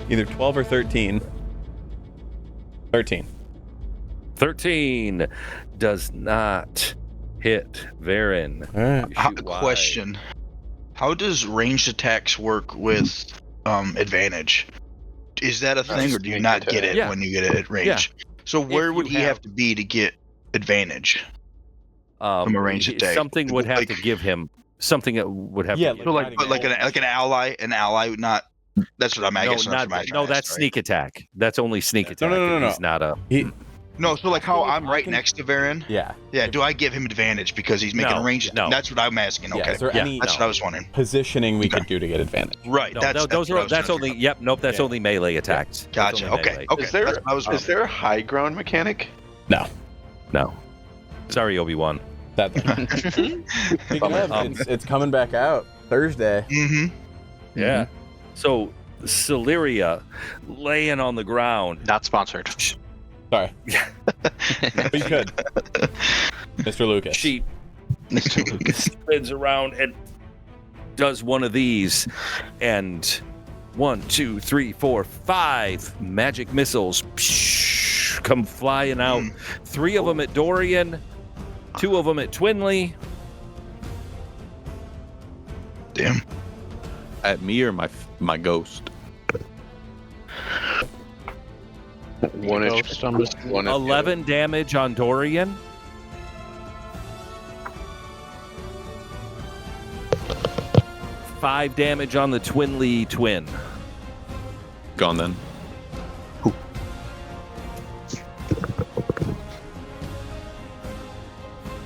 Either 12 or 13. 13. 13 does not hit Varen. All right. You How, shoot wide. question: how does ranged attacks work with advantage? Is that a thing, or do you sneak not get attack. it Yeah. when you get it at range? So where you would he have to be to get advantage? From a ranged attack. Something would have Like- to give him. Something that would have Yeah, to give So him. like an ally, not. That's what I'm. I No, guess that's what I'm no, trying to that's ask, right? sneak attack. That's only sneak attack. no. He's not a. No, so like how I'm I right can- next to Varen. Yeah. Yeah, do I give him advantage because he's making No, a ranged? no. That's what I'm asking. Yeah, Okay, is there Yeah, any that's what I was wondering. positioning we could do to get advantage? Right, No, that's those what I are. was That's trying to only. figure Yep. Nope. That's Yeah. only melee attacks. out. That's Gotcha. only Okay. melee. Okay. Is there That's what I was is there a high ground mechanic? No. No. Sorry, Obi-Wan. That. Speaking of, it's coming back out Thursday. Mm-hmm. Yeah. So Celeria laying on the ground. Not sponsored. Sorry. But you could. Mr. Lucas. She spins around and does one of these, and 1, 2, 3, 4, 5 magic missiles come flying out. 3 of them at Dorian, 2 of them at Twinley. Damn. At me or my ghost? One at Ghost, I'm just- one at 11 damage on Dorian. Five damage on the Twinley twin. Gone then.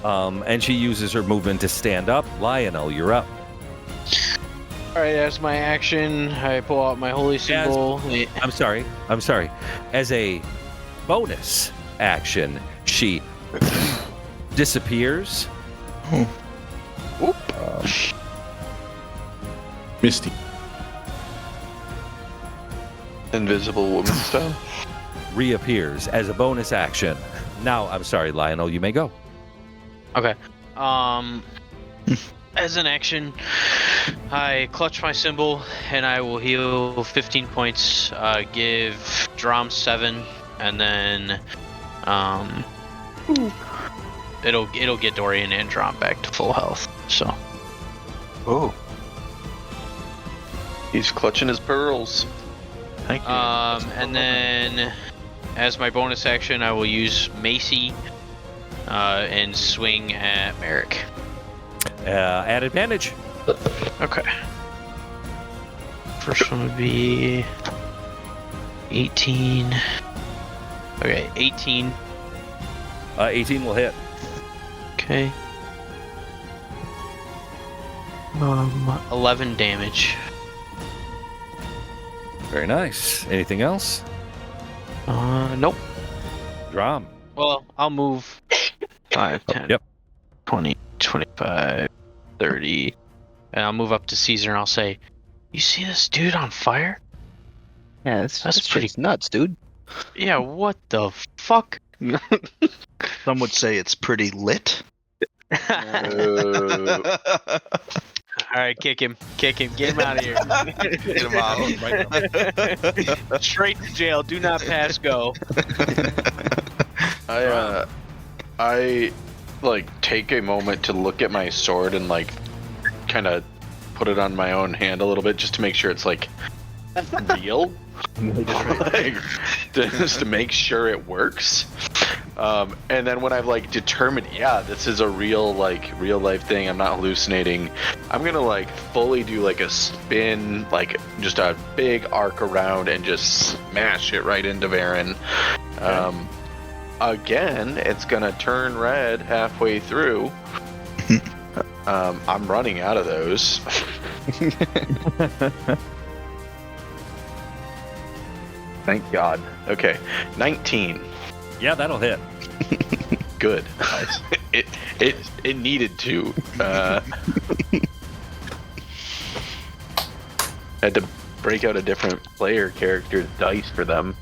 And she uses her movement to stand up. Lionel, you're up. All right, as my action, I pull out my holy symbol. I'm sorry. As a bonus action, she disappears. Misty. Invisible woman style. Reappears as a bonus action. Now, I'm sorry, Lionel, you may go. Okay. As an action, I clutch my symbol and I will heal 15 points. Give Drom 7, and then it'll get Dorian and Drom back to full health. So. Oh. He's clutching his pearls. Thank you. And then, as my bonus action, I will use Macy and swing at Merrick. At advantage. Okay. First one would be 18. Okay, 18. 18 will hit. Okay. 11 damage. Very nice. Anything else? Nope. Drom. Well, I'll move 5, 10, Yep. 20, 25, 30. And I'll move up to Caesar and I'll say, "You see this dude on fire?" Yeah, That's pretty nuts, dude. Yeah, what the fuck? Some would say it's pretty lit. Alright, kick him. Get him out of here. Get him out. Straight to jail. Do not pass go. I like take a moment to look at my sword and like kind of put it on my own hand a little bit just to make sure it's like real. Like, just to make sure it works. And then when I've like determined, yeah, this is a real life thing, I'm not hallucinating, I'm gonna like fully do like a spin, like just a big arc around and just smash it right into Varen. Again, it's gonna turn red halfway through. I'm running out of those. Thank God. Okay, 19. Yeah, that'll hit. Good. It needed to. Had to break out a different player character's dice for them.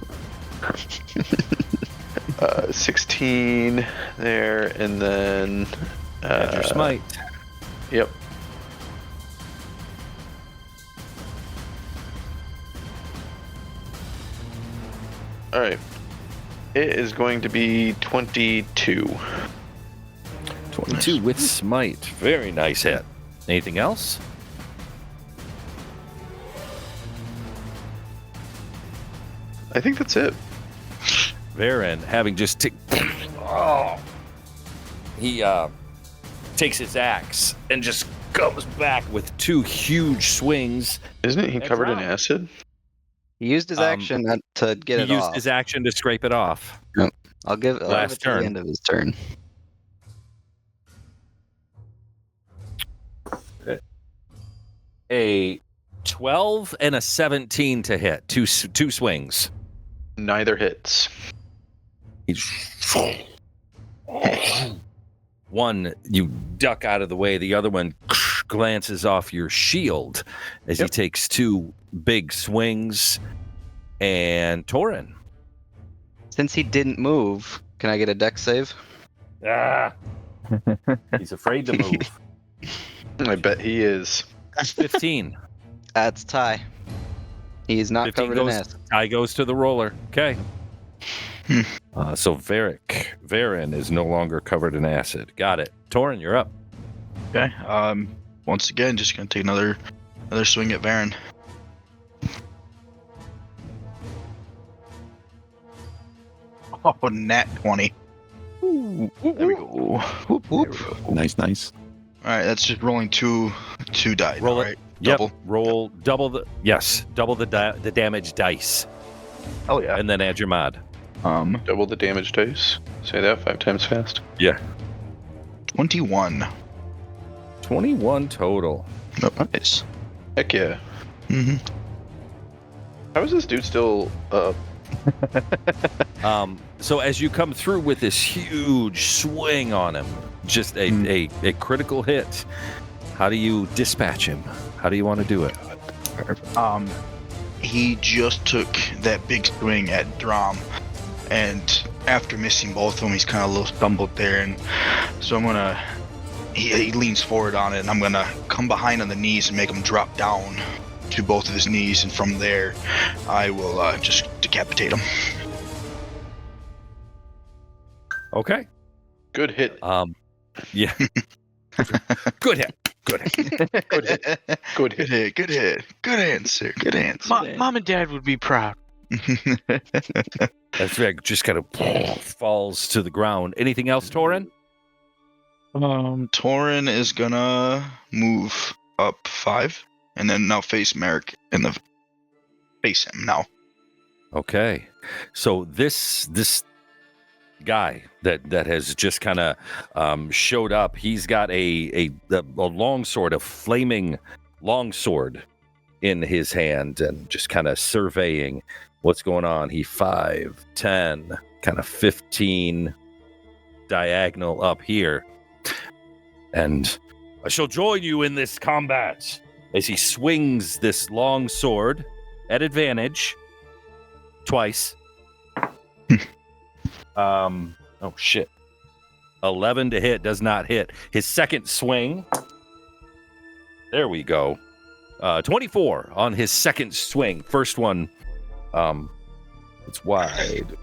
16 there, and then Add your smite. Yep. All right. It is going to be 22. 22 with smite. Very nice hit. Anything else? I think that's it. Varen, having just he takes his axe and just comes back with 2 huge swings. Isn't he That's covered in right. acid? He used his action to get He it used off. his action to scrape it off. I'll give it last to turn. the end of his turn. A 12 and a 17 to hit. Two swings. Neither hits. One, you duck out of the way. The other one glances off your shield as he takes 2 big swings. And Torin. Since he didn't move, can I get a dex save? Ah. He's afraid to move. I bet he is. 15. That's tie. He's not 15 covered in goes, acid. tie goes to the roller. Okay. So Varen is no longer covered in acid. Got it. Torin, you're up. Okay. Once again, just gonna take another swing at Varen. Oh, nat 20. There we go. Whoop, whoop. Nice. All right, that's just rolling two die. Roll now, it. right? Yep. Double. Roll double the damage dice, Oh yeah. and then add your mod. Double the damage dice. Say that 5 times fast. Yeah. 21. 21 total. Oh, nice. Heck yeah. Mm-hmm. How is this dude still up? So as you come through with this huge swing on him, just a critical hit, how do you dispatch him? How do you want to do it? He just took that big swing at Drom, and after missing both of them, he's kind of a little stumbled there, and so I'm gonna. He leans forward on it, and I'm gonna come behind on the knees and make him drop down to both of his knees, and from there, I will just decapitate him. Okay. Good hit. Yeah. Good hit. Good hit. Good hit. Good hit. Good hit. Good answer. Good answer. Mom and Dad would be proud. That's right. Just kind of falls to the ground. Anything else, Torin? Torin is gonna move up 5, and then now face Merrick in the face him now. Okay. So this guy that has just kind of showed up, he's got a longsword, a flaming longsword in his hand, and just kind of surveying what's going on. He 5, 10, kind of 15 diagonal up here. And I shall join you in this combat, as he swings this long sword at advantage twice. Oh shit. 11 to hit, does not hit. His second swing. There we go. 24 on his second swing. First one, it's wide.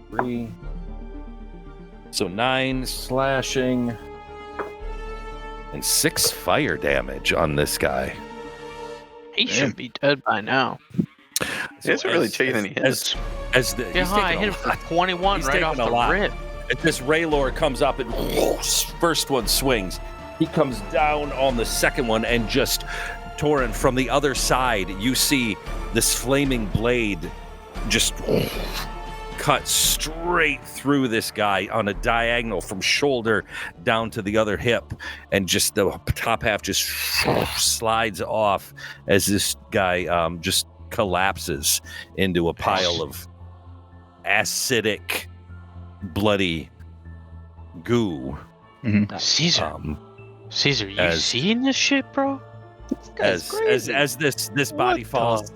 3. So 9 slashing and 6 fire damage on this guy. He should be dead by now. He hasn't really taken any hits. He's I hit him for 21 he's right off taken the a lot. rip. As this Raylor comes up and first one swings, he comes down on the second one, and just Torin from the other side, you see this flaming blade just cut straight through this guy on a diagonal from shoulder down to the other hip, and just the top half just slides off as this guy just collapses into a pile of acidic, bloody goo. Caesar, you seeing this shit, bro? As this body falls,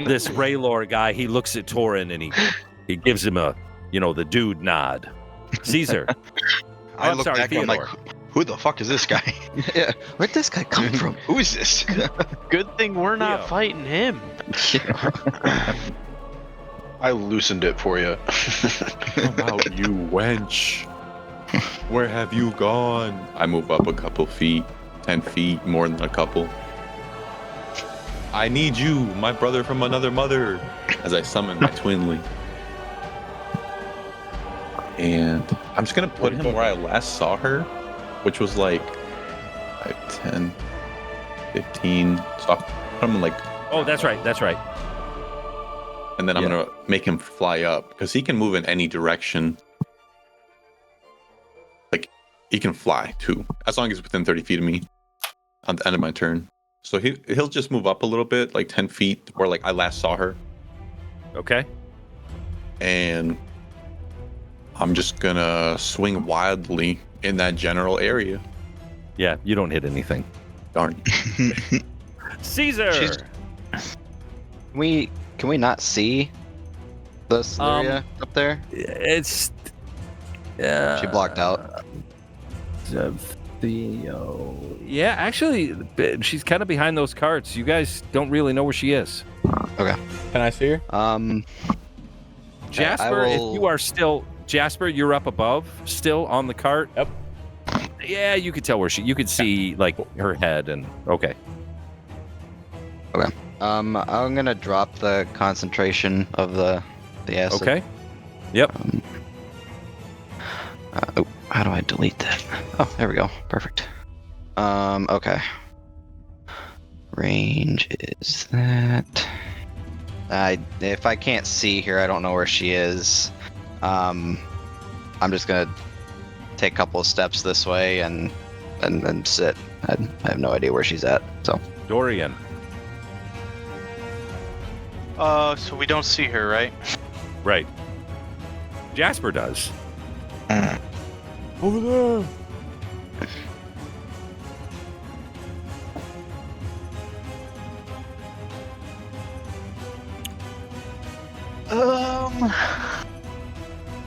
this Raylor guy, he looks at Torin and he gives him a, the dude nod. Caesar. I look back and I'm like, who the fuck is this guy? Yeah, where'd this guy come from? Who is this? Good thing we're not fighting him. I loosened it for you. Come out, you wench. Where have you gone? I move up a couple feet, 10 feet, more than a couple. I need you, my brother from another mother, as I summon my twinly. And I'm just going to put him where I last saw her, which was like 5, 10, 15. So I'll put him in like... Oh, that's right. And then I'm going to make him fly up, because he can move in any direction. Like, he can fly, too, as long as he's within 30 feet of me on the end of my turn. So he'll just move up a little bit, like 10 feet, where like I last saw her. Okay. And I'm just going to swing wildly in that general area. Yeah, you don't hit anything. Darn. Caesar! Can we not see this area up there? It's... She blocked out. Theo. Yeah, actually, she's kind of behind those carts. You guys don't really know where she is. Okay. Can I see her? Jasper, if you are still... Jasper, you're up above, still on the cart. Yep. Yeah, you could tell where you could see, like, her head and... Okay. Okay. I'm gonna drop the concentration of the acid. Okay. Yep. How do I delete that? Oh, there we go. Perfect. Okay. Range is that. If I can't see her, I don't know where she is. I'm just gonna take a couple of steps this way and sit I have no idea where she's at. So Dorian. So we don't see her, right? Right. Jasper does. Over there.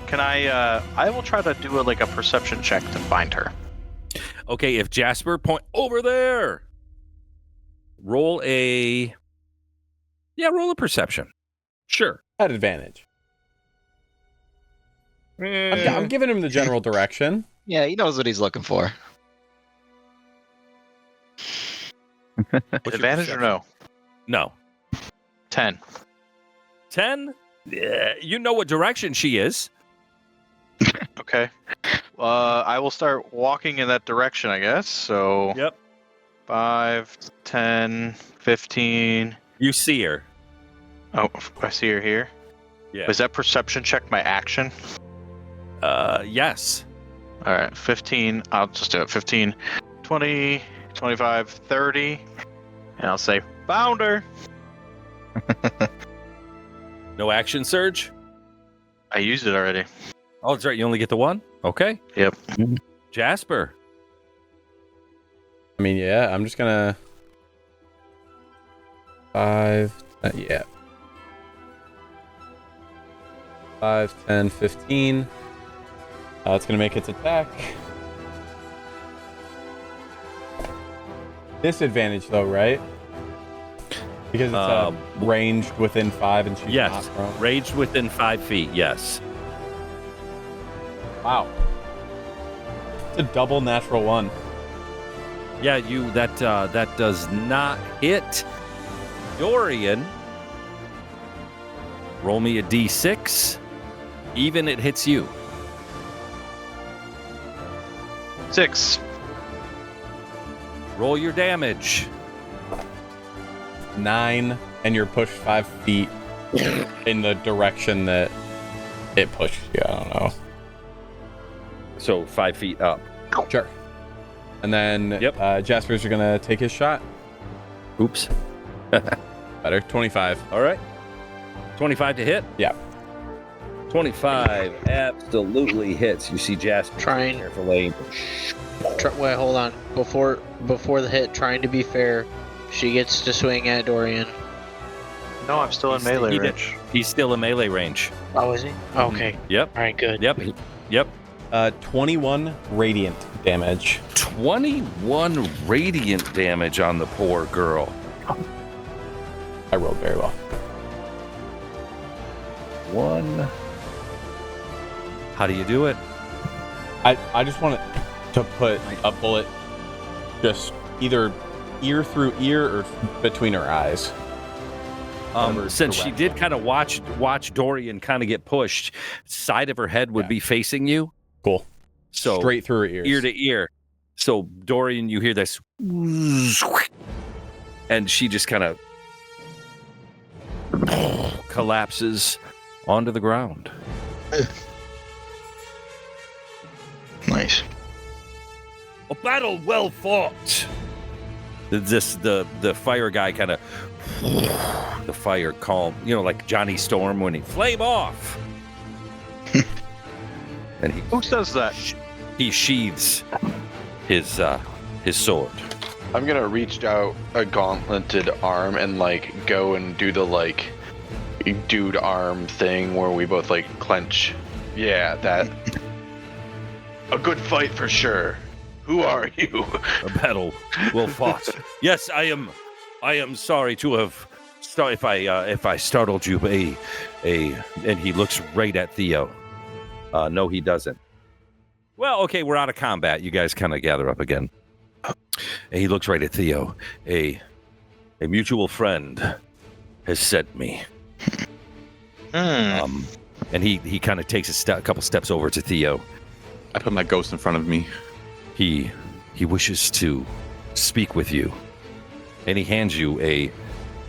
Can I will try to do a perception check to find her. Okay, if Jasper point over there, roll a perception. Sure. At advantage. I'm giving him the general direction. yeah, he knows what he's looking for. What's your Advantage or no? No. 10. 10? Yeah, you know what direction she is. Okay. I will start walking in that direction, I guess. So Yep. 5, 10, 15. You see her. Oh, I see her here. Yeah. Is that perception check my action? Yes. All right, 15. I'll just do it. 15, 20, 25, 30. And I'll say, found her. No action surge? I used it already. Oh, that's right. You only get the one? Okay. Yep. Jasper. I mean, yeah, I'm just gonna 5, 5, 10, 15. It's gonna make its attack. Disadvantage though, right? Because it's ranged within 5 and she's Yes. not prone. Ranged within 5 feet. Yes. Wow. It's a double natural 1. Yeah, that does not hit. Dorian. Roll me a d6. Even it hits you. 6. Roll your damage. 9, and you're pushed 5 feet in the direction that it pushed you. I don't know. So 5 feet up. Sure. And then Jasper's gonna take his shot. Oops. Better. 25. All right. 25 to hit? Yeah. 25 absolutely hits. You see Jasper Trying. carefully. Wait, hold on. Before the hit, trying to be fair, she gets to swing at Dorian. No, I'm still in melee range. He's still in melee range. Oh, is he? Okay. Yep. All right, good. Yep. 21 radiant damage. 21 radiant damage on the poor girl. I rolled very well. 1. How do you do it? I just wanted to put a bullet just either ear through ear or between her eyes. Since she did kind of watch Dorian kind of get pushed, side of her head would be facing you. Cool. So straight through her ears. Ear to ear. So Dorian, you hear this, and she just kind of collapses onto the ground. Nice. A battle well fought. The fire guy kind of the fire calm, like Johnny Storm when he flame off. And Who says that? He sheathes his sword. I'm gonna reach out a gauntleted arm and go and do the dude arm thing where we both clench. Yeah, that. A good fight for sure. Who are you? A battle well fought. Yes, I am sorry to have if I startled you, and he looks right at Theo. No, he doesn't. Well, okay, we're out of combat. You guys kind of gather up again. And he looks right at Theo. A mutual friend has sent me. And he kind of takes a couple steps over to Theo. I put my ghost in front of me. He wishes to speak with you. And he hands you a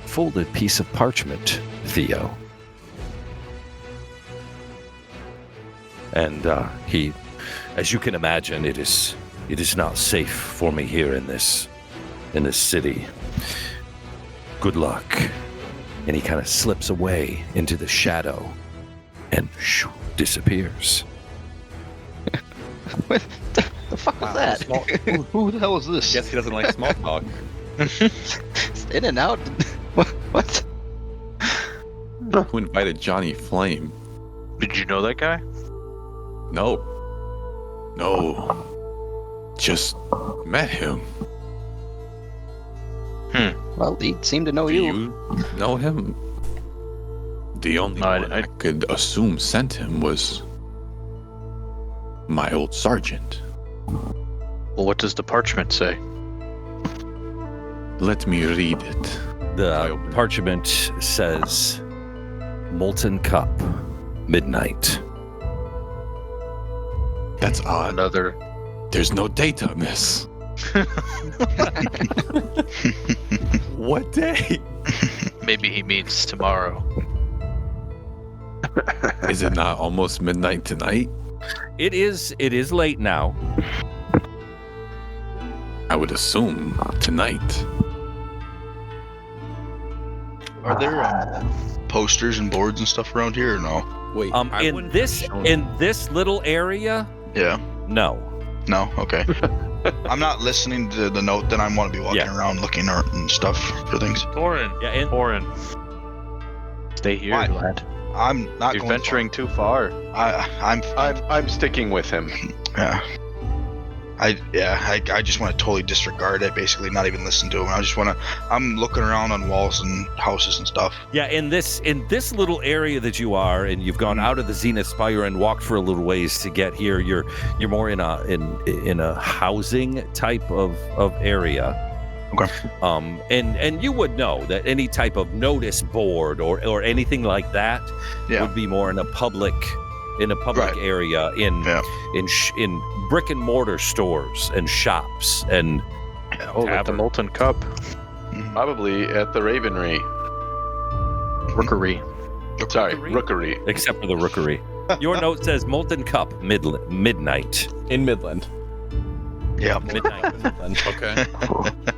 folded piece of parchment, Theo. And he, as you can imagine, it is It is not safe for me here in this city. Good luck. And he kind of slips away into the shadow and disappears. What the fuck was that? Who the hell is this? Guess he doesn't like small talk. It's in and out. What? Who invited Johnny Flame? Did you know that guy? No. Just met him. Well, he seemed to know Do you. you know him? The only one I could assume sent him was my old sergeant. Well, what does the parchment say? Let me read it. The parchment says, Molten Cup, midnight. That's odd. Another. There's no date on this. What day? Maybe he means tomorrow. Is it not almost midnight tonight? It is late now. I would assume tonight. Are there posters and boards and stuff around here or no? Wait, In this little area, Yeah. no. No? Okay. I'm not listening to the note, then I want to be walking around looking and stuff for things. Torin. Yeah, and Torin. Stay here, Why? lad. I'm not You're going venturing too far. I'm sticking with him. Yeah. I just want to totally disregard it, basically not even listen to him. I'm looking around on walls and houses and stuff. yeah, in this little area that you are, and you've gone out of the Zenith Spire and walked for a little ways to get here. You're more in a housing type of area. Okay. And you would know that any type of notice board or anything like that would be more in a public Right. area in brick and mortar stores and shops and Oh, like the Molten Cup. Probably at the Ravenry. Rookery. Sorry, Rookery. except for the Rookery. Your note says Molten Cup midnight. In Midland. Yeah. Midnight. Midland. Okay.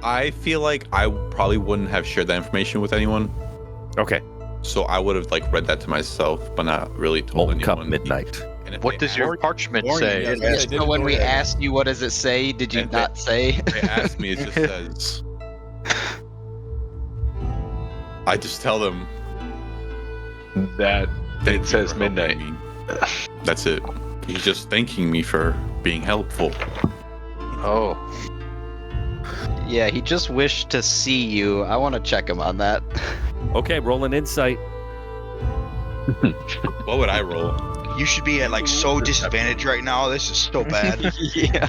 I feel like I probably wouldn't have shared that information with anyone. Okay. So I would have like read that to myself, but not really told Molten anyone. Cup midnight. And if What they does your asked- parchment Dorian, say? yeah. So when we asked you what does it say, did you And not say? if they ask me, it just says. I just tell them That thank it you says for helping midnight. me. That's it. He's just thanking me for being helpful. Oh. Yeah, he just wished to see you. I want to check him on that. Okay, roll an insight. What would I roll? You should be at like so disadvantage right now. This is so bad. Yeah.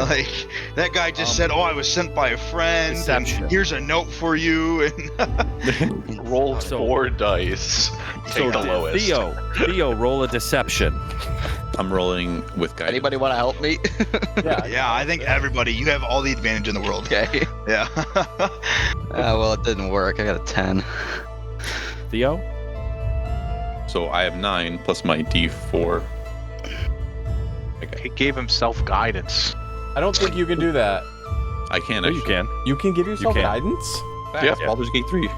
Like that guy just said, "Oh, I was sent by a friend. And Deception. here's a note for you." And Roll So- 4 dice. Take the lowest. Theo, roll a deception. I'm rolling with guidance. Anybody want to help me? yeah, I think everybody. You have all the advantage in the world. Okay. Yeah. Well, it didn't work. I got a 10. Theo? So I have 9 plus my D4. He gave himself guidance. I don't think you can do that. I can Oh, you actually. can. You can give yourself can. guidance? Facts, Yeah. Baldur's Gate 3.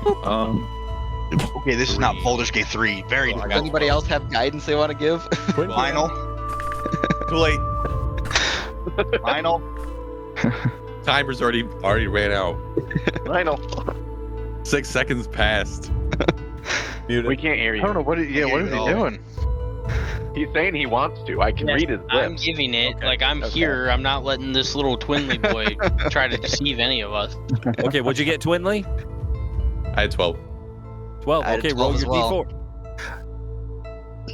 Okay, this is not 3. Baldur's Gate 3. Very Oh, I different. got Anybody else have guidance they want to give? Lionel. Too late. Lionel. Timer's already ran out. Lionel. 6 seconds passed. We can't hear I you. don't know what. What is he doing? He's saying he wants to. I can read his I'm lips. giving it. Okay, Like, I'm okay. here. I'm not letting this little twinly boy try to deceive any of us. Okay, what'd you get, Twinley? I had 12. 12. I had Okay, 12 roll as your well.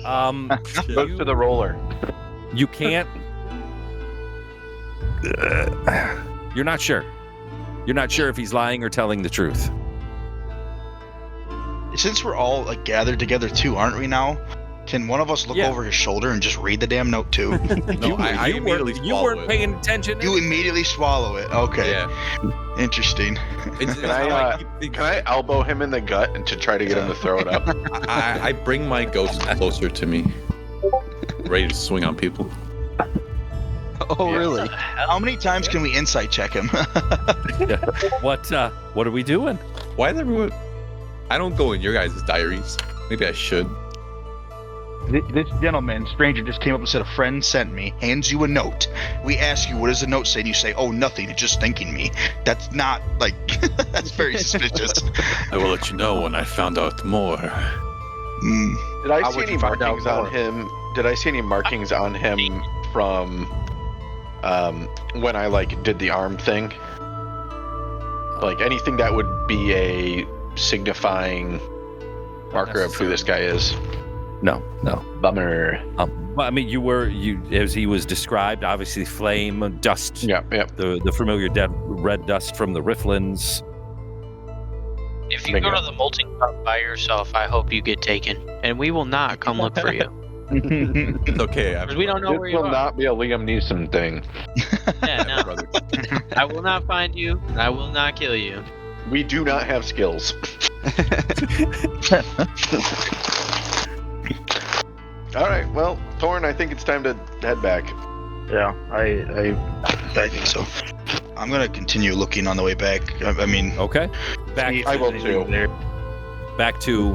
D4. Goes to the roller. You can't. You're not sure. You're not sure if he's lying or telling the truth. Since we're all like gathered together too, aren't we now? Can one of us look Yeah. over his shoulder and just read the damn note too? No, I immediately you swallow weren't it. paying attention. You immediately swallow it. Okay. Yeah. Interesting. It's Can how I, keep things- can I elbow him in the gut and to try to get him to throw it up? I bring my ghost closer to me. Ready to swing on people. Oh, really? How many times can we insight check him? What are we doing? Why is everyone? I don't go in your guys' diaries. Maybe I should. This gentleman, stranger, just came up and said a friend sent me, hands you a note. We ask you, what does the note say? And you say, oh, nothing, it's just thanking me. That's not, like, that's very suspicious. I will let you know when I found out more. Did I How see would any you find out markings on more? him? Did I see any markings on him from when I like did the arm thing? Like anything that would be a signifying marker of who this guy is? No. Bummer. Well, I mean, you as he was described, obviously flame, dust. Yeah. The familiar dead red dust from the Rifflins. If you go to the molten cup by yourself, I hope you get taken, and we will not come look for you. It's okay. Because we don't know This where you will are. not be a Liam Neeson thing. Yeah, no. brother. I will not find you, and I will not kill you. We do not have skills. All right, well, Torin, I think it's time to head back. Yeah, I think so. I'm gonna continue looking on the way back. I mean, Okay. Back. I will too. Back to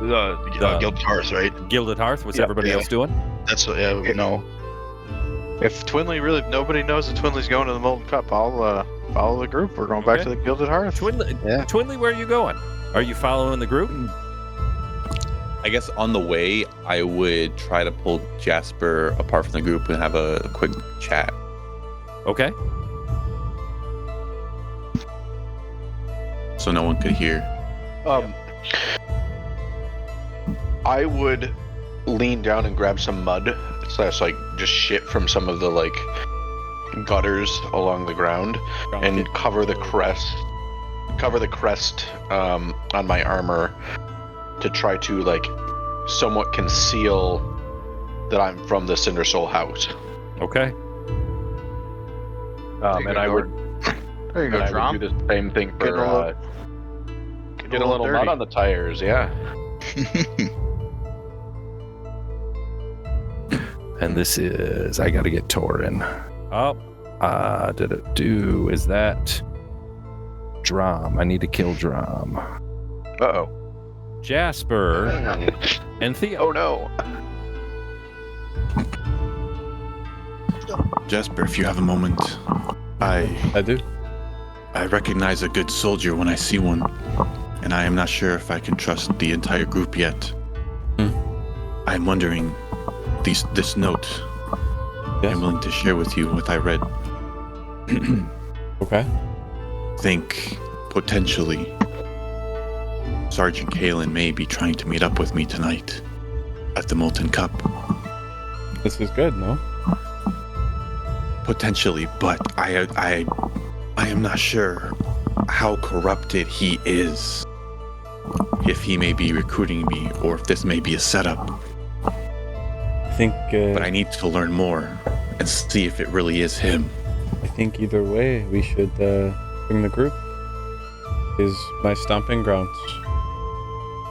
the Guild Hearth, right? Gilded Hearth. What's Yeah, everybody yeah. else doing? That's what. Yeah, no. If Twinley really, nobody knows that Twinley's going to the Molten Cup, I'll follow the group. We're going back Okay. to the Gilded Hearth. Twinley, where are you going? Are you following the group? I guess on the way, I would try to pull Jasper apart from the group and have a quick chat. Okay. So no one could hear. I would lean down and grab some mud / like just shit from some of the like gutters along the ground and cover the crest on my armor to try to like somewhat conceal that I'm from the Cinder Soul house. Okay. And I would There you go, and I Drom. would do the same thing for get a little mud on the tires, yeah. And this is I got to get Torin. Did it do? Is that Drom? I need to kill Drom. Uh-oh. Jasper and Theo. Oh no. Jasper, if you have a moment, I do. I recognize a good soldier when I see one, and I am not sure if I can trust the entire group yet. I'm wondering, this note Yes. I'm willing to share with you what I read. Okay. Think potentially Sergeant Kalen may be trying to meet up with me tonight at the Molten Cup. This is good, no? Potentially, but I am not sure how corrupted he is. If he may be recruiting me, or if this may be a setup. I think. But I need to learn more and see if it really is him. I think either way, we should bring the group. Is my stomping grounds.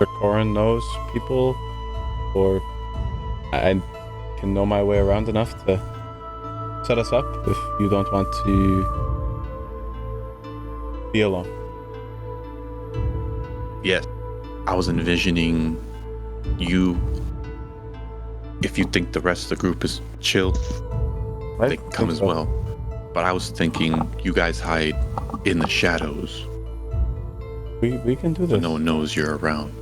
If Torin knows people, or I can know my way around enough to set us up if you don't want to be alone. Yes, I was envisioning you. If you think the rest of the group is chill, they can come as well. But I was thinking you guys hide in the shadows We can do so this. no one knows you're around.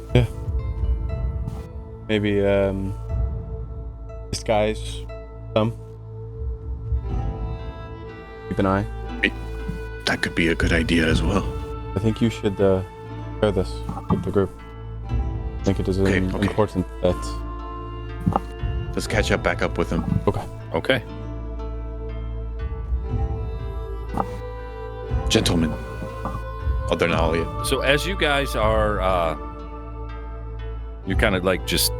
Maybe disguise some. Keep an eye. That could be a good idea as well. I think you should share this with the group. I think it is Okay. important that. Let's catch up back up with him. Okay. Gentlemen. Oh, they're not all yet. So as you guys are, you're kind of like just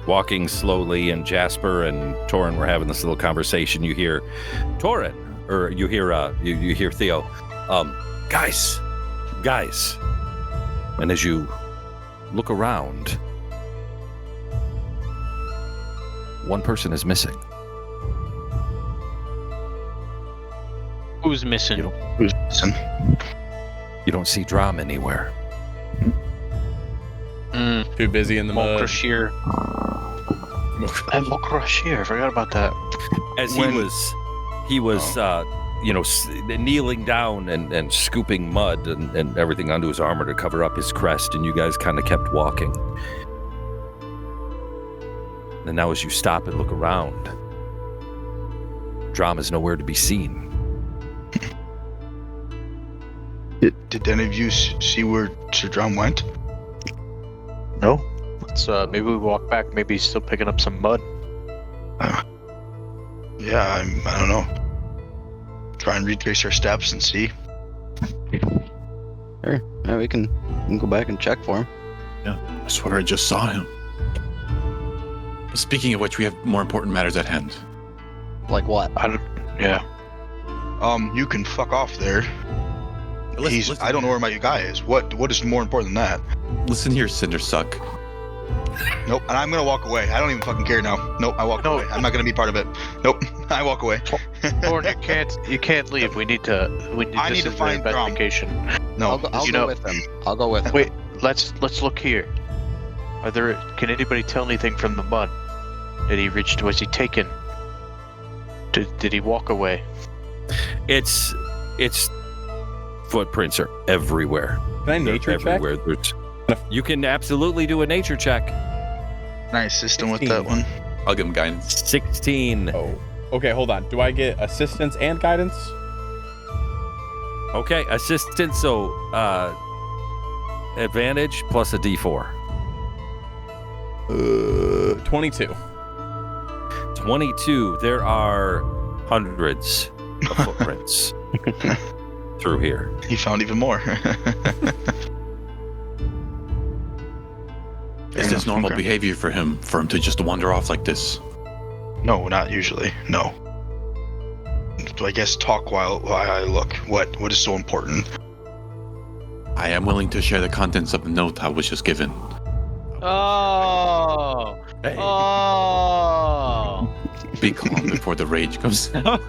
walking slowly, and Jasper and Torin were having this little conversation. You hear Torin, or you hear you hear Theo, guys, and as you look around, one person is missing. Who's missing? Who's missing? You don't see Drom anywhere. Too busy in the mud. Mokrashir. And Mokrashir, I forgot about that. As When- he was kneeling down and scooping mud and everything onto his armor to cover up his crest, and you guys kind of kept walking. And now as you stop and look around, Drom is nowhere to be seen. Did any of you see where Sir Drom went? No. Let's maybe we walk back. Maybe he's still picking up some mud. Yeah, I don't know. Try and retrace our steps and see. Sure. Yeah, we can go back and check for him. I swear I just saw him. Speaking of which, we have more important matters at hand. Like what? Yeah. You can fuck off there. Listen, I don't know where my guy is. What is more important than that? Listen here, Cindersuck. Nope. And I'm gonna walk away. I don't even fucking care now. Nope. I walk away. I'm not gonna be part of it. Nope. I walk away. Or you can't leave. We need to I need to find Drom. investigation. No. I'll you go know- with him. I'll go with him. Wait, let's look here. Can anybody tell anything from the mud? Was he taken? Did he walk away? It's footprints are everywhere. Can I They're nature check? everywhere. You can absolutely do a nature check. Nice system with 16. that one. I'll give him guidance. 16. Oh. Okay, hold on. Do I get assistance and guidance? Okay, assistant. So advantage plus a D4. 22. 22. There are hundreds of footprints through here. He found even more. Is this normal Okay. behavior for him to just wander off like this? No, not usually. No. So I guess talk while I look. What is so important? I am willing to share the contents of the note I was just given. Oh. Hey, Oh. be calm before the rage comes out.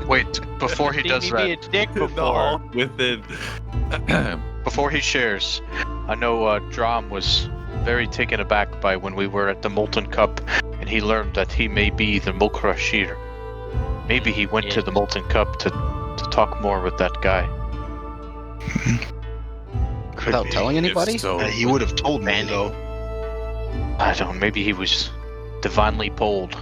Wait, before he does Seen me that, be a dick before. with it. before he shares, I know Drom was very taken aback by when we were at the Molten Cup, and he learned that he may be the Mokrashir. Maybe he went to the Molten Cup to talk more with that guy. Could Without be. telling anybody? If so, He would have told me Banding. though. I don't. Maybe he was divinely bold.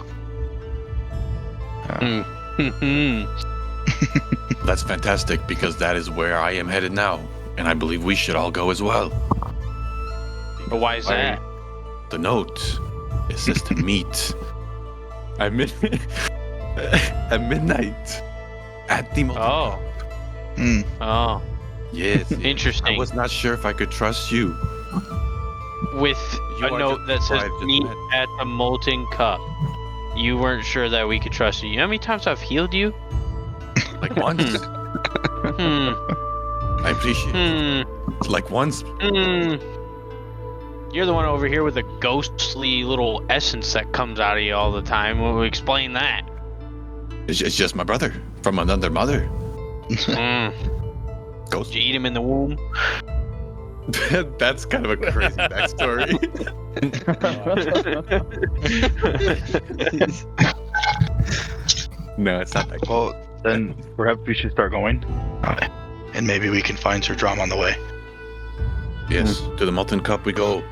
that's fantastic because that is where I am headed now, and I believe we should all go as well. But why is that? The note, it says to meet at midnight at the Molten Oh. Hmm. Oh. Yes. I Interesting. was not sure if I could trust you. With You a are note just that says deprived of meet med. at the Molten Cup. You weren't sure that we could trust you. You know how many times I've healed you? Like once. Hmm. I appreciate it. Hmm. Like once. Hmm. You're the one over here with a ghostly little essence that comes out of you all the time. Will we explain that? It's just my brother from another mother. Hmm. Ghost. Did you eat him in the womb? That's kind of a crazy backstory. No, it's not that. Well, then perhaps we should start going. And maybe we can find Sir Drom on the way. Yes, to the Molten Cup we go.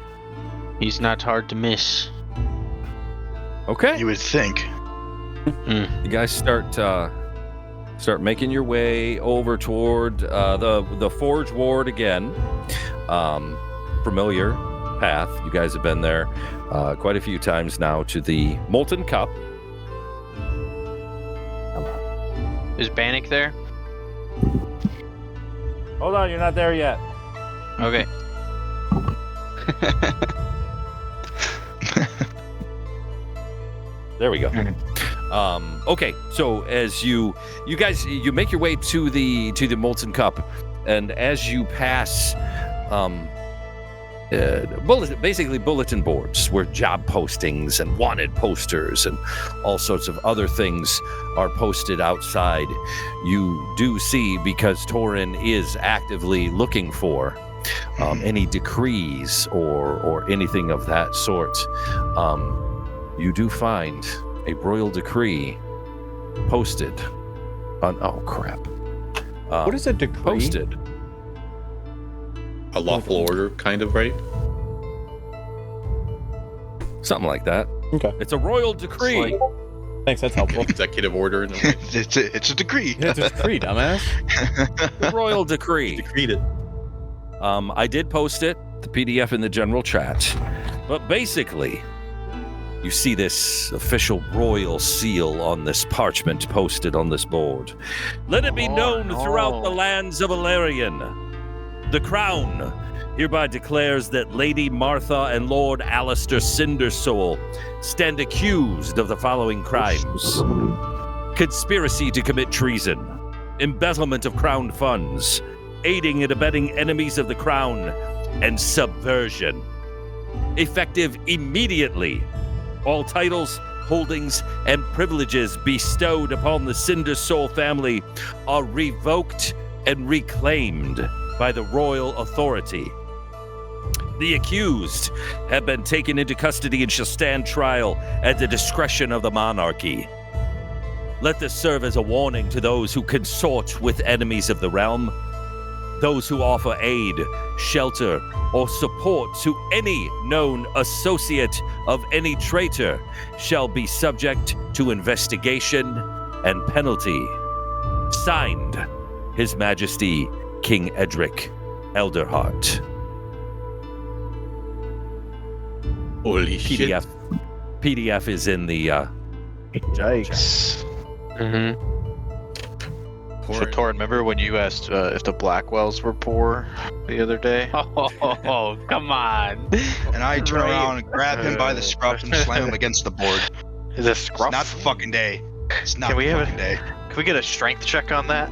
He's not hard to miss. Okay. You would think. You guys start making your way over toward the Forge Ward again. Familiar path. You guys have been there quite a few times now to the Molten Cup. Is Bannock there? Hold on, you're not there yet. Okay. There we go. Okay, so as you guys make your way to the Molten Cup, and as you pass basically bulletin boards where job postings and wanted posters and all sorts of other things are posted outside. You do see, because Torin is actively looking for any decrees or anything of that sort, you do find a royal decree posted on, oh crap. What is a decree? Posted. A lawful order, kind of, right? Something like that. Okay. It's a royal decree. Thanks, that's helpful. Executive order. In a way. It's a decree. Yeah, it's a decree, dumbass. The royal decree. Decreed it. I did post it, the PDF in the general chat. But basically, you see this official royal seal on this parchment posted on this board. Let it be known throughout the lands of Elarion. The Crown hereby declares that Lady Martha and Lord Alistair Cindersoul stand accused of the following crimes: conspiracy to commit treason, embezzlement of crown funds, aiding and abetting enemies of the crown, and subversion. Effective immediately, all titles, holdings, and privileges bestowed upon the Cindersoul family are revoked and reclaimed by the royal authority. The accused have been taken into custody and shall stand trial at the discretion of the monarchy. Let this serve as a warning to those who consort with enemies of the realm. Those who offer aid, shelter, or support to any known associate of any traitor shall be subject to investigation and penalty. Signed, His Majesty King Edric Elderheart. Holy shit. PDF is in the Yikes. Mm-hmm. So, Torin, remember when you asked if the Blackwells were poor the other day? Oh, come on. And I turn around and grab him by the scruff and slam him against the board. Is it scruff? It's not the fucking day. It's not Can we the have fucking day. Can we get a strength check on that?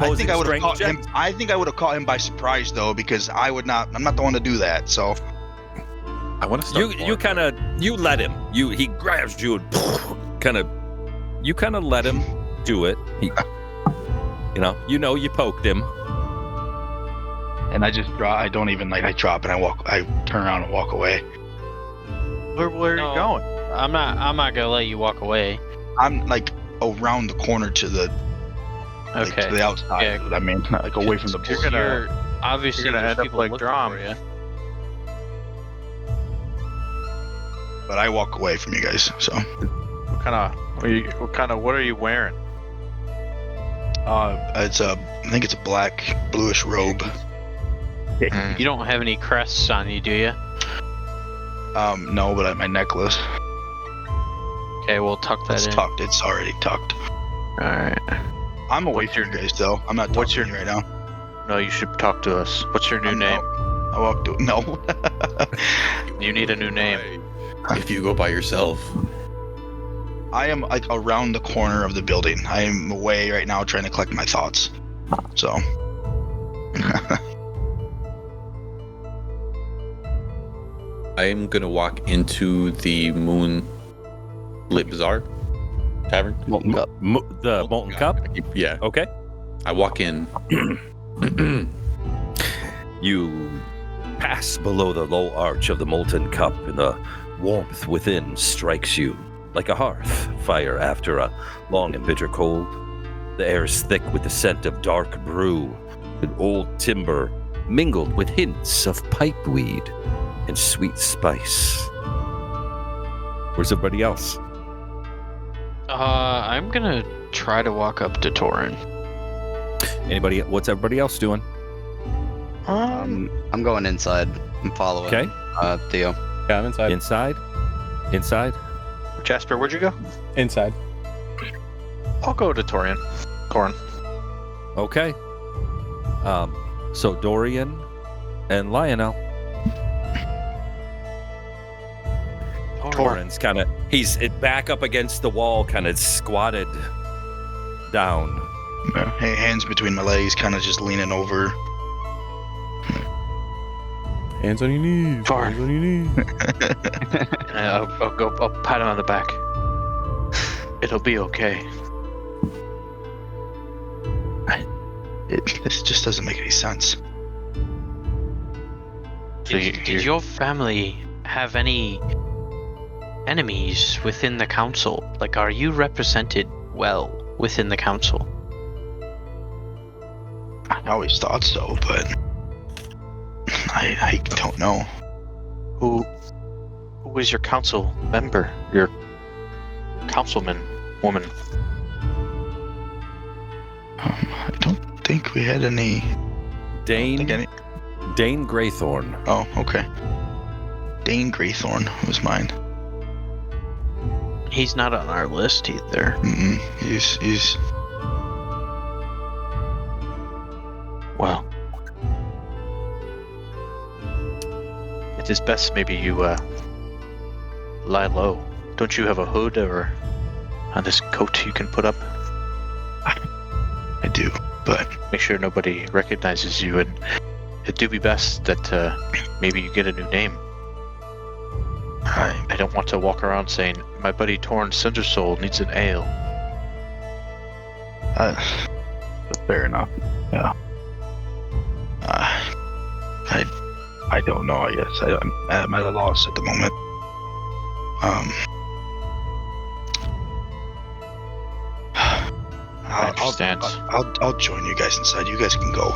I think I would have caught him. I think I would have caught him by surprise though, because I'm not the one to do that. So I want to start. You let him. He grabs you and you kind of let him do it. You poked him. and I just drop. I don't even I drop and I turn around and walk away. Where are you going? I'm not gonna let you walk away. I'm like around the corner to the to the outside. Yeah. I mean, like away from the board. Obviously you're gonna there's end up people like looking Drom. for you. But I walk away from you guys. So What are you wearing? I think it's a black bluish robe. You don't have any crests on you, do you? No, but my necklace. Okay, we'll tuck that It's in. tucked. It's already tucked. Alright. I'm away from you guys though. I'm not What's talking your- to you right now. No, you should talk to us. What's your new name? I walk to no. You need a new name. If you go by yourself. I am like around the corner of the building. I am away right now trying to collect my thoughts. So I am gonna walk into the Moonlit Bazaar Tavern. Molten Cup. The Molten Cup? Yeah. Okay. I walk in. You pass below the low arch of the Molten Cup, and the warmth within strikes you like a hearth fire after a long and bitter cold. The air is thick with the scent of dark brew and old timber, mingled with hints of pipeweed and sweet spice. Where's everybody else? I'm gonna try to walk up to Torin. What's everybody else doing? I'm going inside. I'm following. Okay. Theo. Yeah, I'm inside. Inside? Jasper, where'd you go? Inside. I'll go to Torin. Okay. So Dorian and Lionel. Torin's he's back up against the wall, kind of squatted down. hands between my legs, kind of just leaning over. Hands on your knees. Far. Hands on your knees. And I'll pat him on the back. It'll be okay. This just doesn't make any sense. So Did your family have any enemies within the council? Like, are you represented well within the council? I always thought so, but I don't know. Who was your council member? Your councilman woman? I don't think we had any. Dane Think any. Dane Graythorn. Oh, okay. Dane Graythorn was mine. He's not on our list either. He's. Well, it is best maybe you lie low. Don't you have a hood or on this coat you can put up? I do, but Make sure nobody recognizes you, and it do be best that maybe you get a new name. I don't want to walk around saying, my buddy Torin Cindersoul needs an ale. fair enough. Yeah. I don't know. I guess I'm at a loss at the moment. I understand. I'll join you guys inside. You guys can go.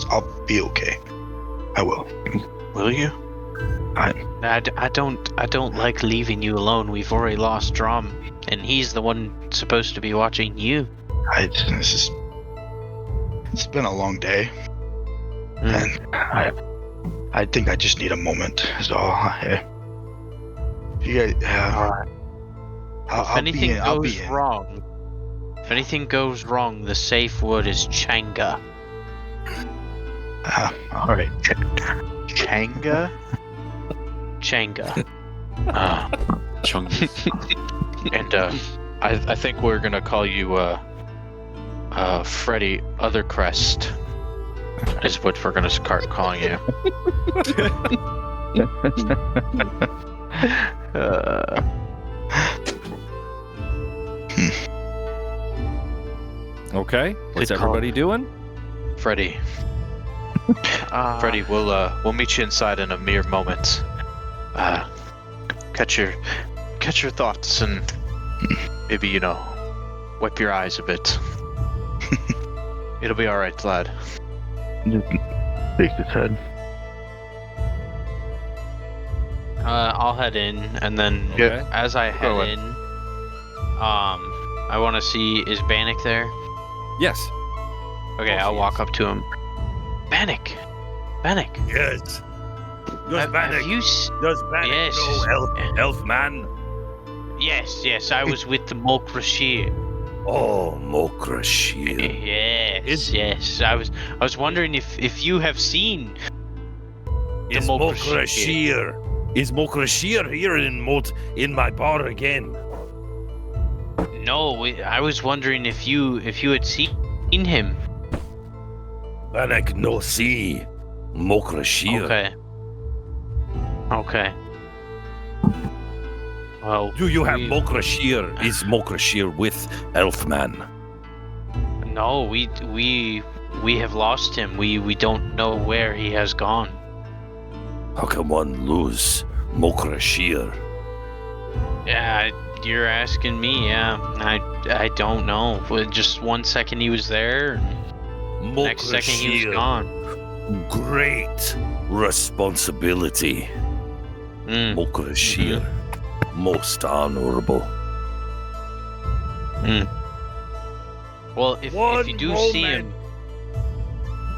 I'll be okay. I will. Will you? I don't like leaving you alone. We've already lost Drom, and he's the one supposed to be watching you. It's been a long day, and I think I just need a moment. Is all. You guys, All right. If anything goes wrong, the safe word is Changa. all right. Changa? Changa. Chungus. And I think we're gonna call you Freddy Othercrest is what we're gonna start calling you. Okay, what's Good call. everybody doing? Freddy. Freddy, we'll meet you inside in a mere moment. Catch your thoughts and maybe wipe your eyes a bit. It'll be all right, lad. Just shakes his head. I'll head in, and then Okay. as I head Go in, I want to see, is Bannock there? Yes. Okay, Oh, I'll she walk is. up to him. Bannock. Yes. Does Have Bannock you? does Bannock Yes. know Elfman? Yes. I was with the Mokrashir. Oh, Mokrashir. Yes. I was wondering if you have seen the Is Mokrashir. Mokrashir here in my bar again? No, I was wondering if you had seen him. Bannock no see Mokrashir. Okay. Well, Do you have Mokrashir? Is Mokrashir with Elfman? No, we have lost him. We don't know where he has gone. How can one lose Mokrashir? Yeah, you're asking me. Yeah, I don't know. But just 1 second he was there, and next second he was gone. Great responsibility. Mokrashir. Most honorable. Well, if you do see him,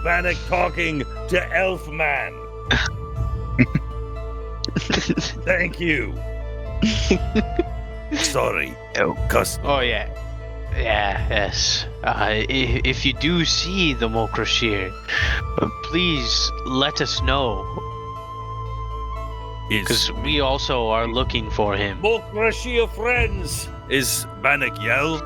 Bannock talking to Elfman. Thank you. Sorry. oh yes. If you do see the Mokrashir, please let us know, because we also are looking for him. Mokrashir friends. Is Bannock yell?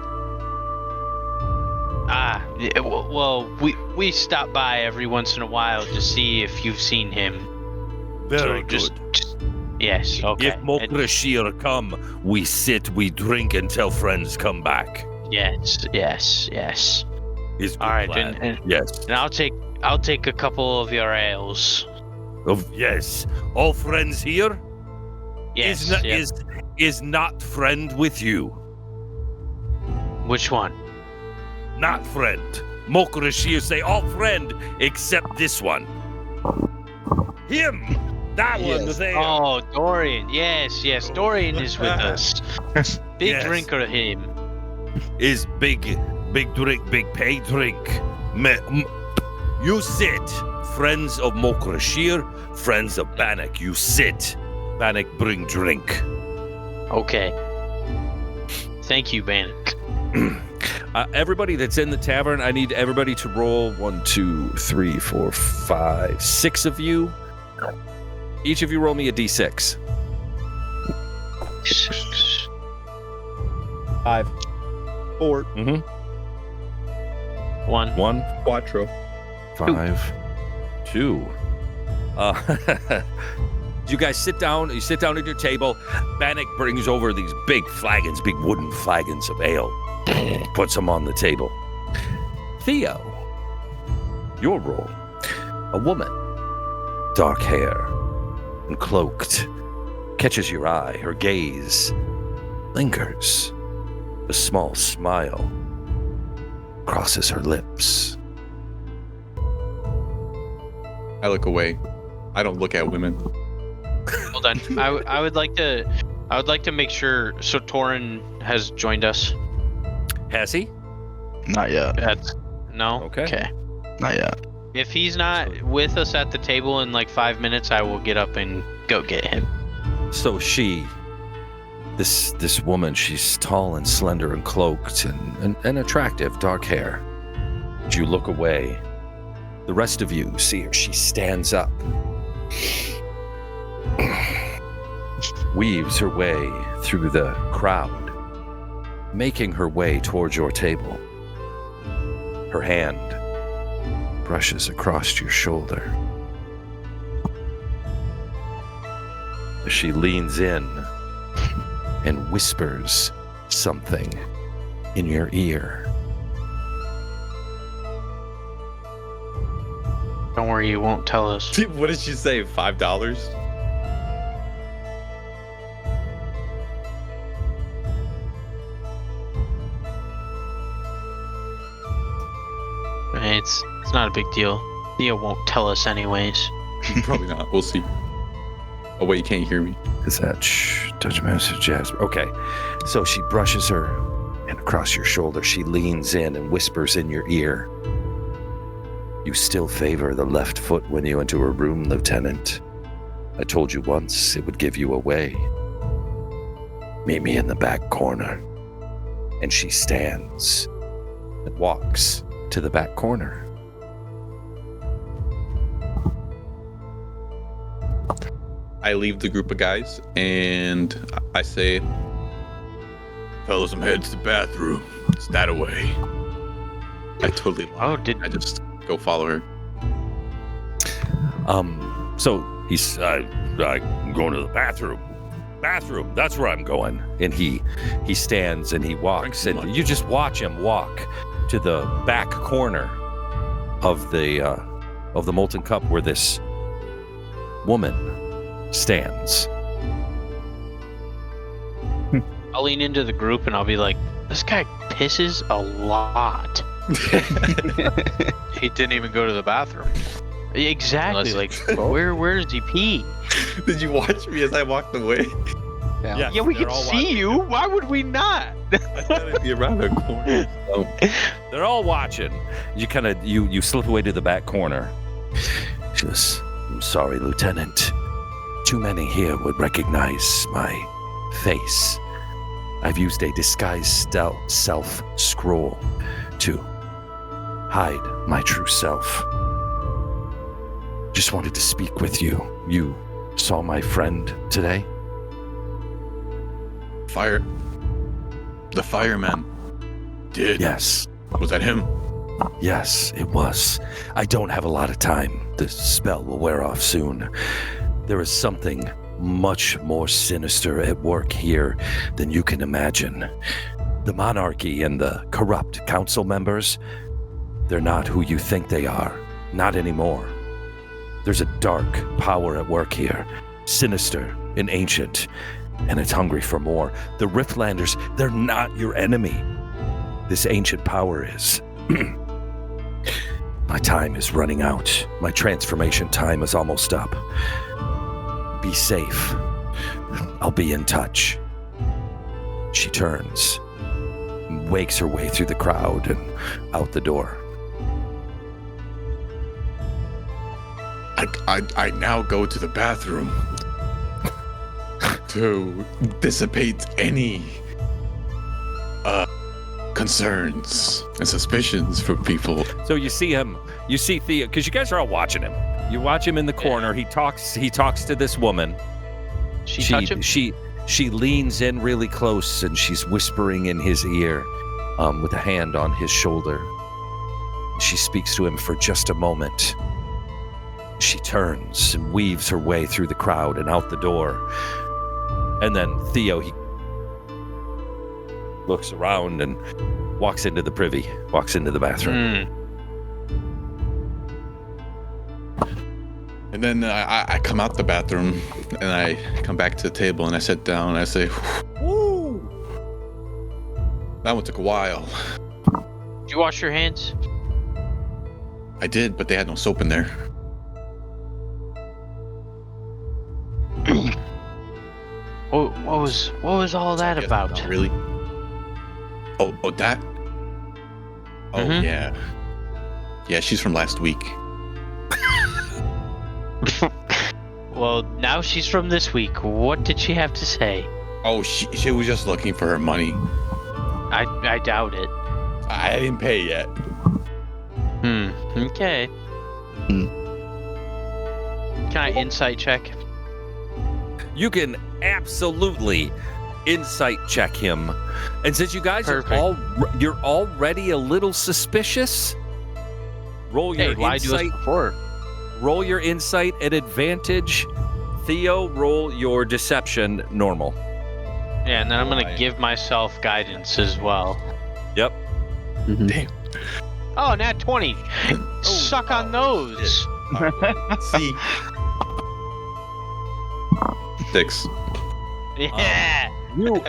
Well, we stop by every once in a while to see if you've seen him. Very So good. just yes, okay. If Mokrashir come, we sit, we drink until friends come back. Yes. Is good All right, plan. and Yes. I'll take a couple of your ales. Yes. All friends here Yes. is not friend with you. Which one? Not friend. Mokrashir say all friend except this one. Him. That one there. Oh, Dorian. Yes. Dorian is with us. Big Yes. drinker, him. Is big drink, big pay drink. You sit. Friends of Mokrashir, friends of Bannock. You sit. Bannock bring drink. Okay. Thank you, Bannock. Everybody that's in the tavern, I need everybody to roll 1, 2, 3, 4, 5, 6 of you. Each of you roll me a d6. 5, 4, 1. 1, Quattro. 5, 2. You guys sit down. You sit down at your table. Bannock brings over these big flagons, big wooden flagons of ale. Puts them on the table. Theo, your role. A woman, dark hair and cloaked, catches your eye. Her gaze lingers. A small smile crosses her lips. I look away. I don't look at women. Hold on. I would like to make sure. So Torin has joined us. Has he? Not yet. No. Okay. Not yet. If he's not with us at the table in like 5 minutes, I will get up and go get him. So this woman, she's tall and slender and cloaked and attractive, dark hair. As you look away, the rest of you see her. She stands up, weaves her way through the crowd, making her way towards your table. Her hand brushes across your shoulder. She leans in and whispers something in your ear. Don't worry, you won't tell us. What did she say? $5? It's not a big deal. Theo won't tell us anyways. Probably not. We'll see. Oh wait, you can't hear me. Is that Dutch Master Jasper? Okay. So she brushes her hand across your shoulder. She leans in and whispers in your ear. You still favor the left foot when you enter a room, Lieutenant. I told you once it would give you away. Meet me in the back corner. And she stands and walks to the back corner. I leave the group of guys and I say, fellas, I'm headed to the bathroom. It's that away. I totally lie. I just go follow her. So he's, I'm going to the bathroom. Bathroom, that's where I'm going. And he stands and he walks, and you just watch him walk to the back corner of the Molten Cup where this woman stands. I'll lean into the group and I'll be like, this guy pisses a lot. He didn't even go to the bathroom. Exactly. Unless- Like, where does he pee? Did you watch me as I walked away? Yeah. Yeah, we they're can all see watching. you. Why would we not? I thought it'd be around the corner. So. They're all watching. You kind of you slip away to the back corner. She goes, I'm sorry, Lieutenant. Too many here would recognize my face. I've used a disguised self scroll to hide my true self. Just wanted to speak with you. You saw my friend today? The fireman did. Yes. Was that him? Yes, it was. I don't have a lot of time. The spell will wear off soon. There is something much more sinister at work here than you can imagine. The monarchy and the corrupt council members, they're not who you think they are. Not anymore. There's a dark power at work here, sinister and ancient, and it's hungry for more. The Riftlanders, they're not your enemy. This ancient power is. My time is running out. My transformation time is almost up. Be safe. I'll be in touch. She turns, wakes her way through the crowd and out the door. I now go to the bathroom to dissipate any concerns and suspicions from people. So you see Theo, because you guys are all watching him. You watch him in the corner. He talks to this woman. She touch him? She leans in really close and she's whispering in his ear with a hand on his shoulder. She speaks to him for just a moment. She turns and weaves her way through the crowd and out the door. And then Theo, he looks around and walks into the privy, walks into the bathroom. And then I come out the bathroom and I come back to the table and I sit down and I say, "Woo! That one took a while." Did you wash your hands? I did, but they had no soap in there. What was all that Yes, about? not really? Oh, that? Oh, Mhm. yeah. Yeah, she's from last week. Well, now she's from this week. What did she have to say? Oh, she was just looking for her money. I doubt it. I didn't pay yet. Okay. Can I insight check? You can absolutely insight check him. And since you guys Perfect. you're already a little suspicious, roll your Hey, why do us insight. before? Roll your insight at advantage. Theo, roll your deception normal. Yeah, and then I'm gonna Why? give myself guidance as well. Yep. Damn. Oh, nat 20. Suck on those. See? 6. Yeah. You,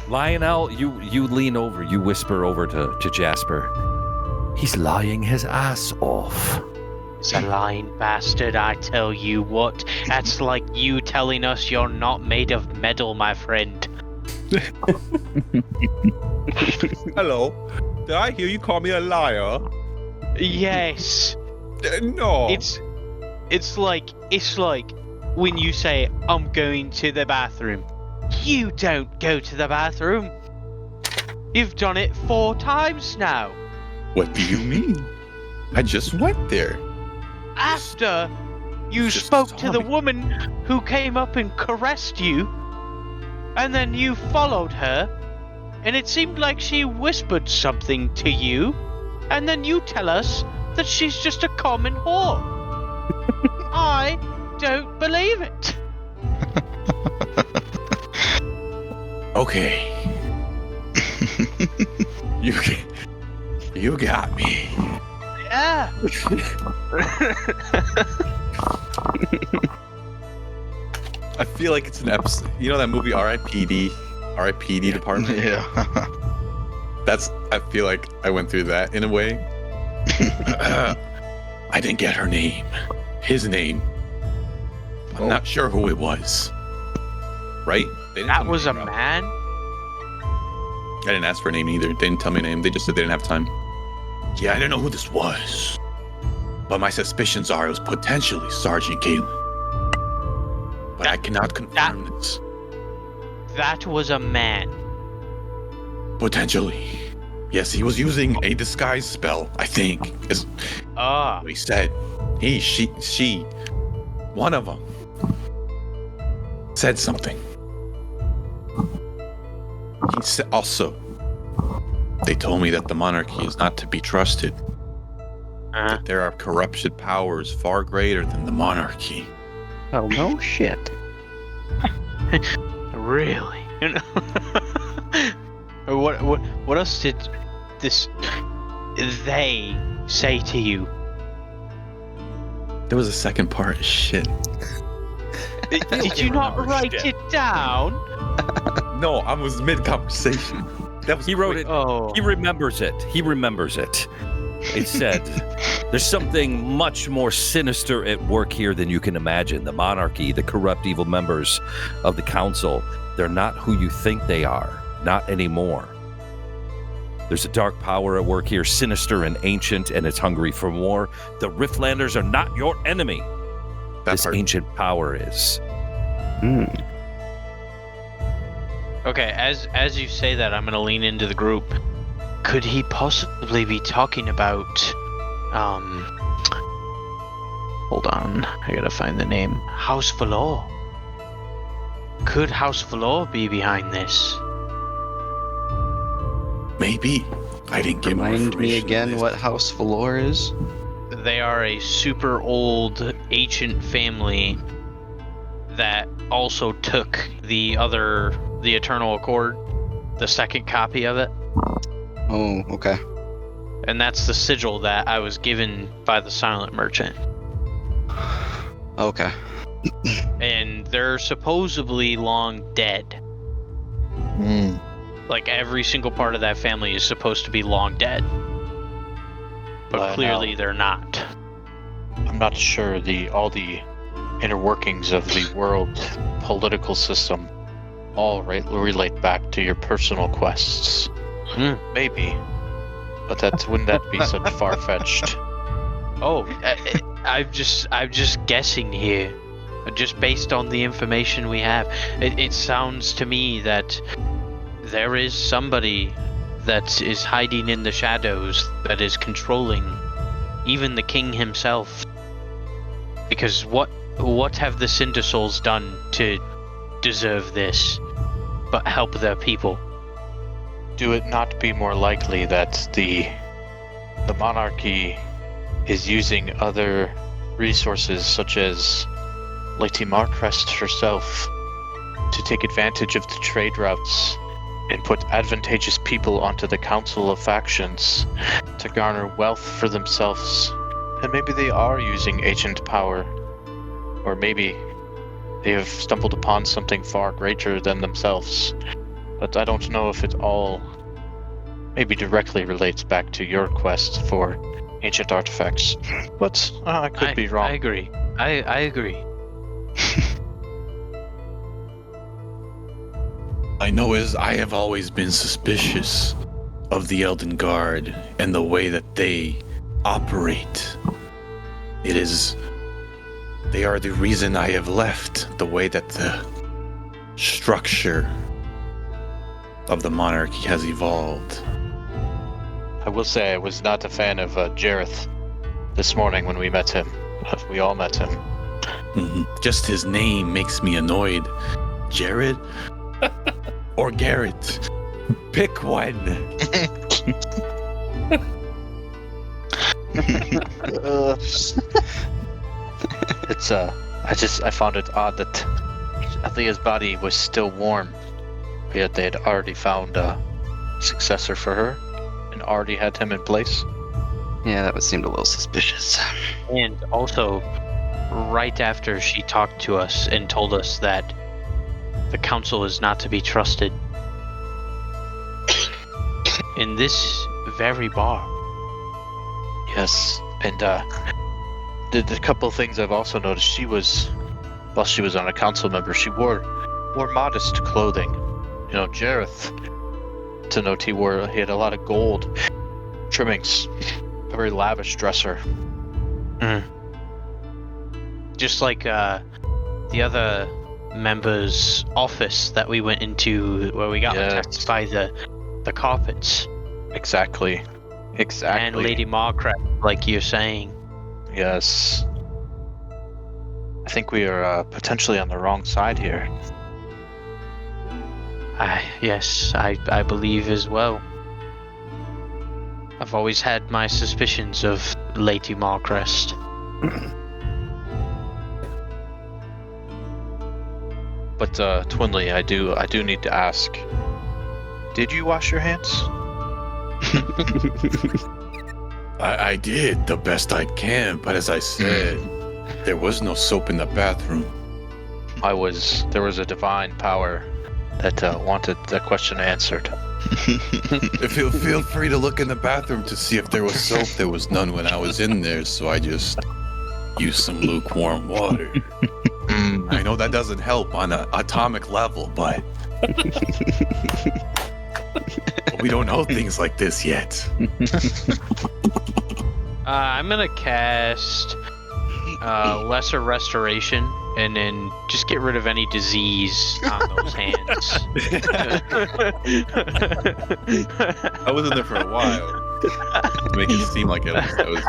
Lionel, you lean over, you whisper over to Jasper. He's lying his ass off. He's a lying bastard, I tell you what. That's like you telling us you're not made of metal, my friend. Hello. Did I hear you call me a liar? Yes. No. It's like when you say I'm going to the bathroom. You don't go to the bathroom. You've done it 4 times now. What do you mean? I just went there. After you Just spoke to saw the me. woman who came up and caressed you, and then you followed her, and it seemed like she whispered something to you, and then you tell us that she's just a common whore. I don't believe it. Okay. You got me. Yeah. I feel like it's an episode. You know that movie R.I.P.D. Department? Yeah. I feel like I went through that in a way. I didn't get her name. His name. I'm not sure who it was. Right? They didn't tell That me was a her name. man? I didn't ask for a name either. They didn't tell me a name. They just said they didn't have time. Yeah, I didn't know who this was. But my suspicions are it was potentially Sergeant Galen. But I cannot confirm this. That was a man. Potentially. Yes, he was using a disguise spell, I think. Is Ah. what he said. He, she, one of them said something. He said also, they told me that the monarchy is not to be trusted. Uh, There are corrupted powers far greater than the monarchy. Well, no shit. Really? Or what else did they say to you? There was a second part. Shit. Did you not write it down? No, I was mid-conversation. He wrote it. Oh. He remembers it. It said, there's something much more sinister at work here than you can imagine. The monarchy, the corrupt evil members of the council, they're not who you think they are. Not anymore. There's a dark power at work here, sinister and ancient, and it's hungry for more. The Riftlanders are not your enemy. This ancient power is. Okay, as you say that, I'm gonna lean into the group. Could he possibly be talking about, hold on, I gotta find the name. House Valor. Could House Valor be behind this? Maybe. I didn't get more Remind me information again on this. what House Valor is. They are a super old, ancient family that also took the Eternal Accord, the second copy of it. Oh, okay. And that's the sigil that I was given by the Silent Merchant. Okay. And they're supposedly long dead. Like every single part of that family is supposed to be long dead. But clearly they're not. I'm not sure all the inner workings of the world political system all relate back to your personal quests. Maybe, but wouldn't that be such far-fetched? Oh, I'm just guessing here, just based on the information we have. It sounds to me that there is somebody that is hiding in the shadows that is controlling even the king himself. Because what have the Cinder Souls done to deserve this, but help their people? Do it not be more likely that the monarchy is using other resources, such as Lady Marcrest herself, to take advantage of the trade routes and put advantageous people onto the Council of Factions to garner wealth for themselves? And maybe they are using ancient power, or maybe they have stumbled upon something far greater than themselves. But I don't know if it all maybe directly relates back to your quest for ancient artifacts. But I could be wrong. I agree. I agree. I know is I have always been suspicious of the Elden Guard and the way that they operate. They are the reason I have left, the way that the structure of the monarchy has evolved. I will say I was not a fan of Jareth this morning when we met him. We all met him. Just his name makes me annoyed. Jared or Garrett? Pick one. I found it odd that Althea's body was still warm, yet they had already found a successor for her and already had him in place. Yeah, that would seem a little suspicious. And also, right after she talked to us and told us that the council is not to be trusted, in this very bar. Yes, and the couple of things I've also noticed, while she was on a council member, she wore modest clothing. You know, Jareth, to note, he had a lot of gold trimmings, a very lavish dresser. Just like the other member's office that we went into, where we got attacked by the carpets. Exactly. And Lady Margaret, like you're saying. Yes. I think we are potentially on the wrong side here. Yes, I believe as well. I've always had my suspicions of Lady Marcrest. But Twinley, I do need to ask. Did you wash your hands? I did the best I can, but as I said, there was no soap in the bathroom. There was a divine power that wanted that question answered. Feel free to look in the bathroom to see if there was soap. There was none when I was in there, so I just used some lukewarm water. I know that doesn't help on an atomic level, but we don't know things like this yet. I'm gonna cast Lesser Restoration, and then just get rid of any disease on those hands. I was in there for a while. To make it seem like that was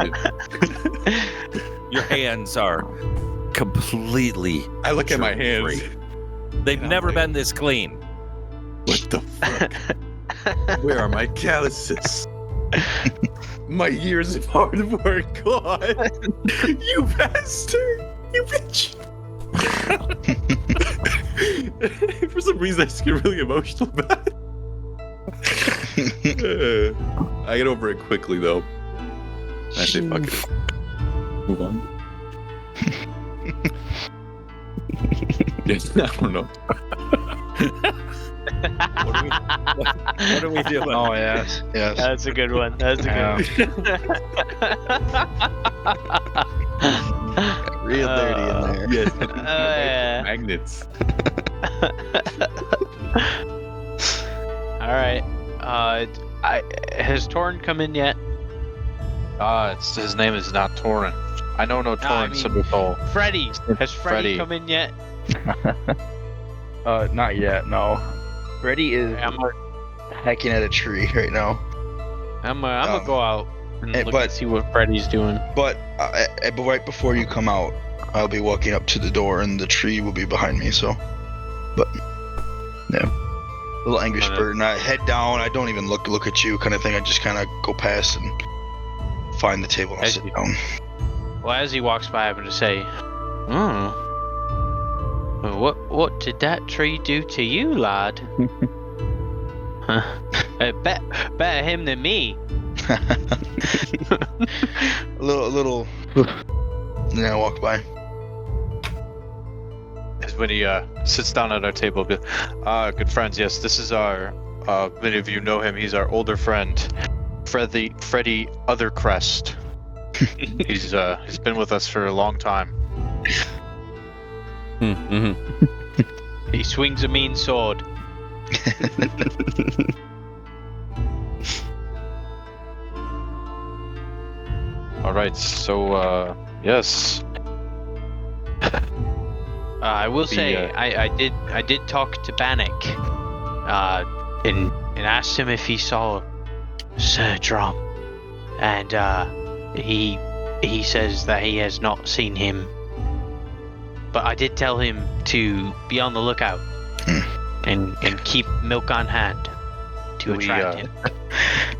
it. Your hands are completely. I look at my hands. They've never been this clean. What the fuck? Where are my calluses? My years of hard work gone. You bastard! You bitch! For some reason, I just get really emotional about it. I get over it quickly, though. I say, fuck it. Move on. Yes, I don't know. What are we doing? Oh, yes. That's a good one. That's a good one. Real dirty in there. Yes. Yeah. Magnets. All right. Has Torin come in yet? His name is not Torin. I know no Torin Sabutol. Freddy. Has Freddy come in yet? Not yet, no. Freddy is hacking at a tree right now. I'm gonna go out and look but- and see what Freddy's doing. But right before you come out, I'll be walking up to the door, and the tree will be behind me. So, but yeah, little angry spurt, and I head down. I don't even look at you, kind of thing. I just kind of go past and find the table and sit down. Well, as he walks by, I'm gonna say, What did that tree do to you, lad? Better him than me. a little. Then I walk by. Is when he sits down at our table. Good friends, yes, this is our. Many of you know him. He's our older friend, Freddy Othercrest. He's been with us for a long time. He swings a mean sword. All right, so yes. I will say I did talk to Bannock, and asked him if he saw Sir Drom, and he says that he has not seen him. But I did tell him to be on the lookout and keep milk on hand to attract him.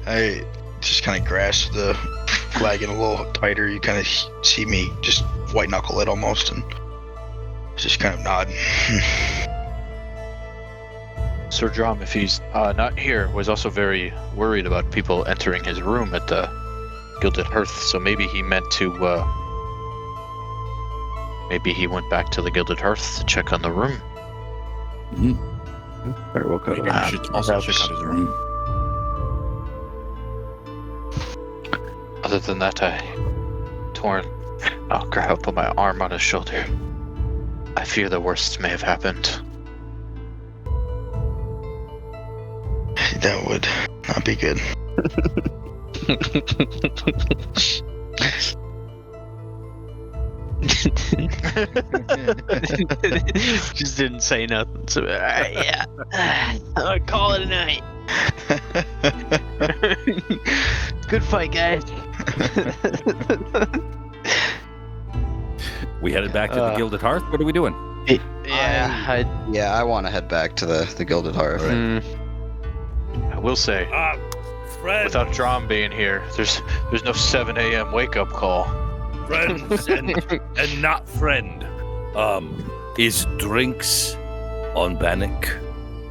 I just kind of grasp the flagon a little tighter. You kind of see me just white knuckle it almost, and just kind of nod. Sir Drom, if he's not here, was also very worried about people entering his room at the Gilded Hearth. So maybe he meant to. Maybe he went back to the Gilded Hearth to check on the room. Very well covered. Maybe I should also check out his room. Other than that, I'll put my arm on his shoulder. I fear the worst may have happened. That would not be good. Just didn't say nothing. So, alright, yeah. I'll call it a night. Good fight, guys. We headed back to the Gilded Hearth. What are we doing? Yeah, I want to head back to the Gilded Hearth. I will say, Friends, without Drom being here, there's no 7 a.m. wake up call. friends, and not friend. Is drinks On Bannock,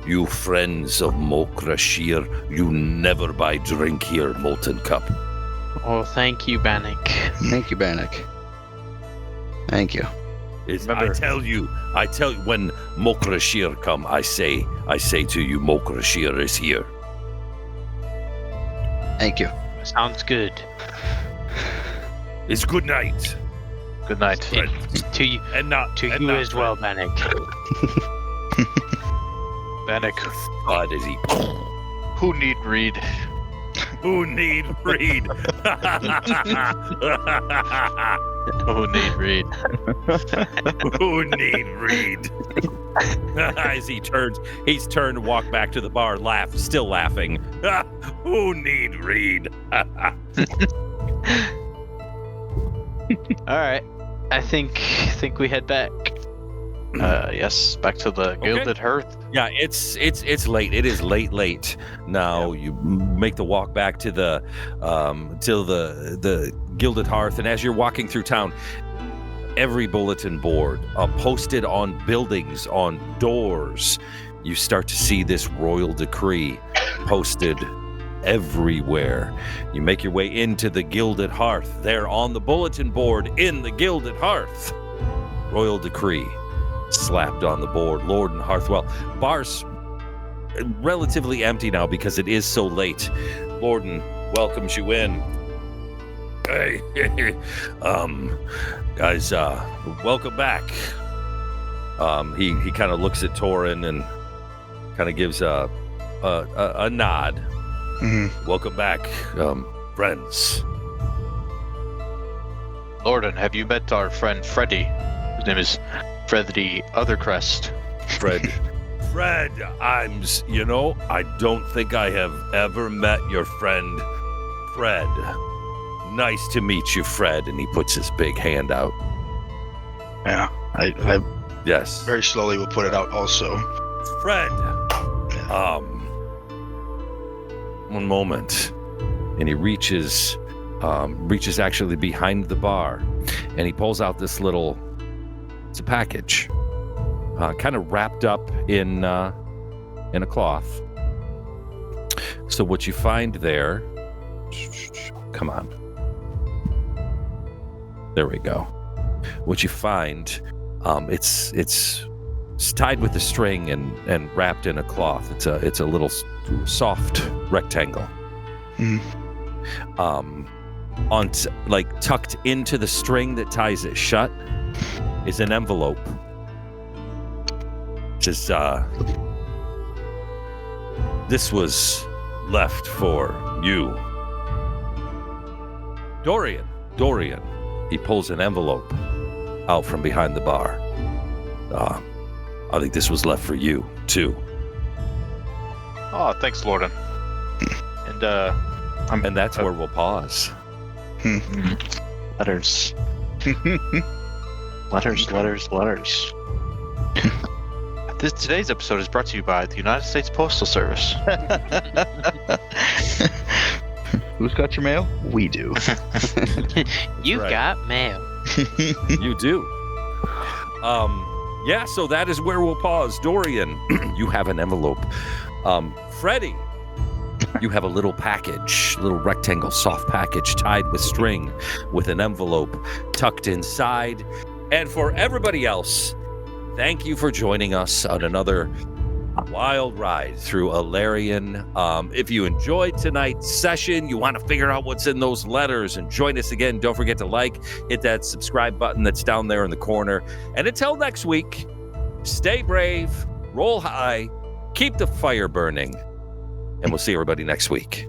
you friends of Mokrashir, you never buy drink here, Molten Cup. Oh, thank you, Bannock. Thank you, Bannock. Thank you. I tell you, when Mokrashir come, I say to you, Mokrashir is here. Thank you. Sounds good. It's good night. Good night. To you, And not to and you not as well, Bannock. Bannock, God, is he? who need read? Who need read? Who need read? Who need read? As he's turned to walk back to the bar, still laughing. Who need read? All right. I think we head back. Yes, back to the Gilded Hearth. Yeah, it's late. It is late now. You make the walk back to the Gilded Hearth, and as you're walking through town, every bulletin board posted on buildings, on doors, you start to see this royal decree posted everywhere. You make your way into the Gilded Hearth. There on the bulletin board in the Gilded Hearth, royal decree slapped on the board. Lord and Hearthwell. Bar's relatively empty now because it is so late. Lorden welcomes you in. Hey, guys, welcome back. He kind of looks at Torin and kind of gives a nod. Mm-hmm. Welcome back, friends. Lorden, have you met our friend Freddy? His name is Freddy Othercrest. Fred, I don't think I have ever met your friend, Fred. Nice to meet you, Fred. And he puts his big hand out. Yeah, I Yes. very slowly will put it out also. Fred. One moment. And he reaches actually behind the bar, and he pulls out this it's a package, kind of wrapped up in a cloth. So what you find there, come on. There we go. What you find, it's tied with a string and wrapped in a cloth. It's a little soft rectangle. Tucked into the string that ties it shut is an envelope. Just this was left for you, Dorian. He pulls an envelope out from behind the bar. I think this was left for you too. Oh, thanks, Lorden. And that's where we'll pause. Letters. Letters. Today's episode is brought to you by the United States Postal Service. Who's got your mail? We do. You got mail. You do. Yeah, so that is where we'll pause. Dorian, you have an envelope. Freddy, you have a little package, little rectangle, soft package tied with string with an envelope tucked inside. And for everybody else, thank you for joining us on another wild ride through Elarion. If you enjoyed tonight's session, you want to figure out what's in those letters and join us again, don't forget to hit that subscribe button that's down there in the corner. And until next week, stay brave, roll high, keep the fire burning, and we'll see everybody next week.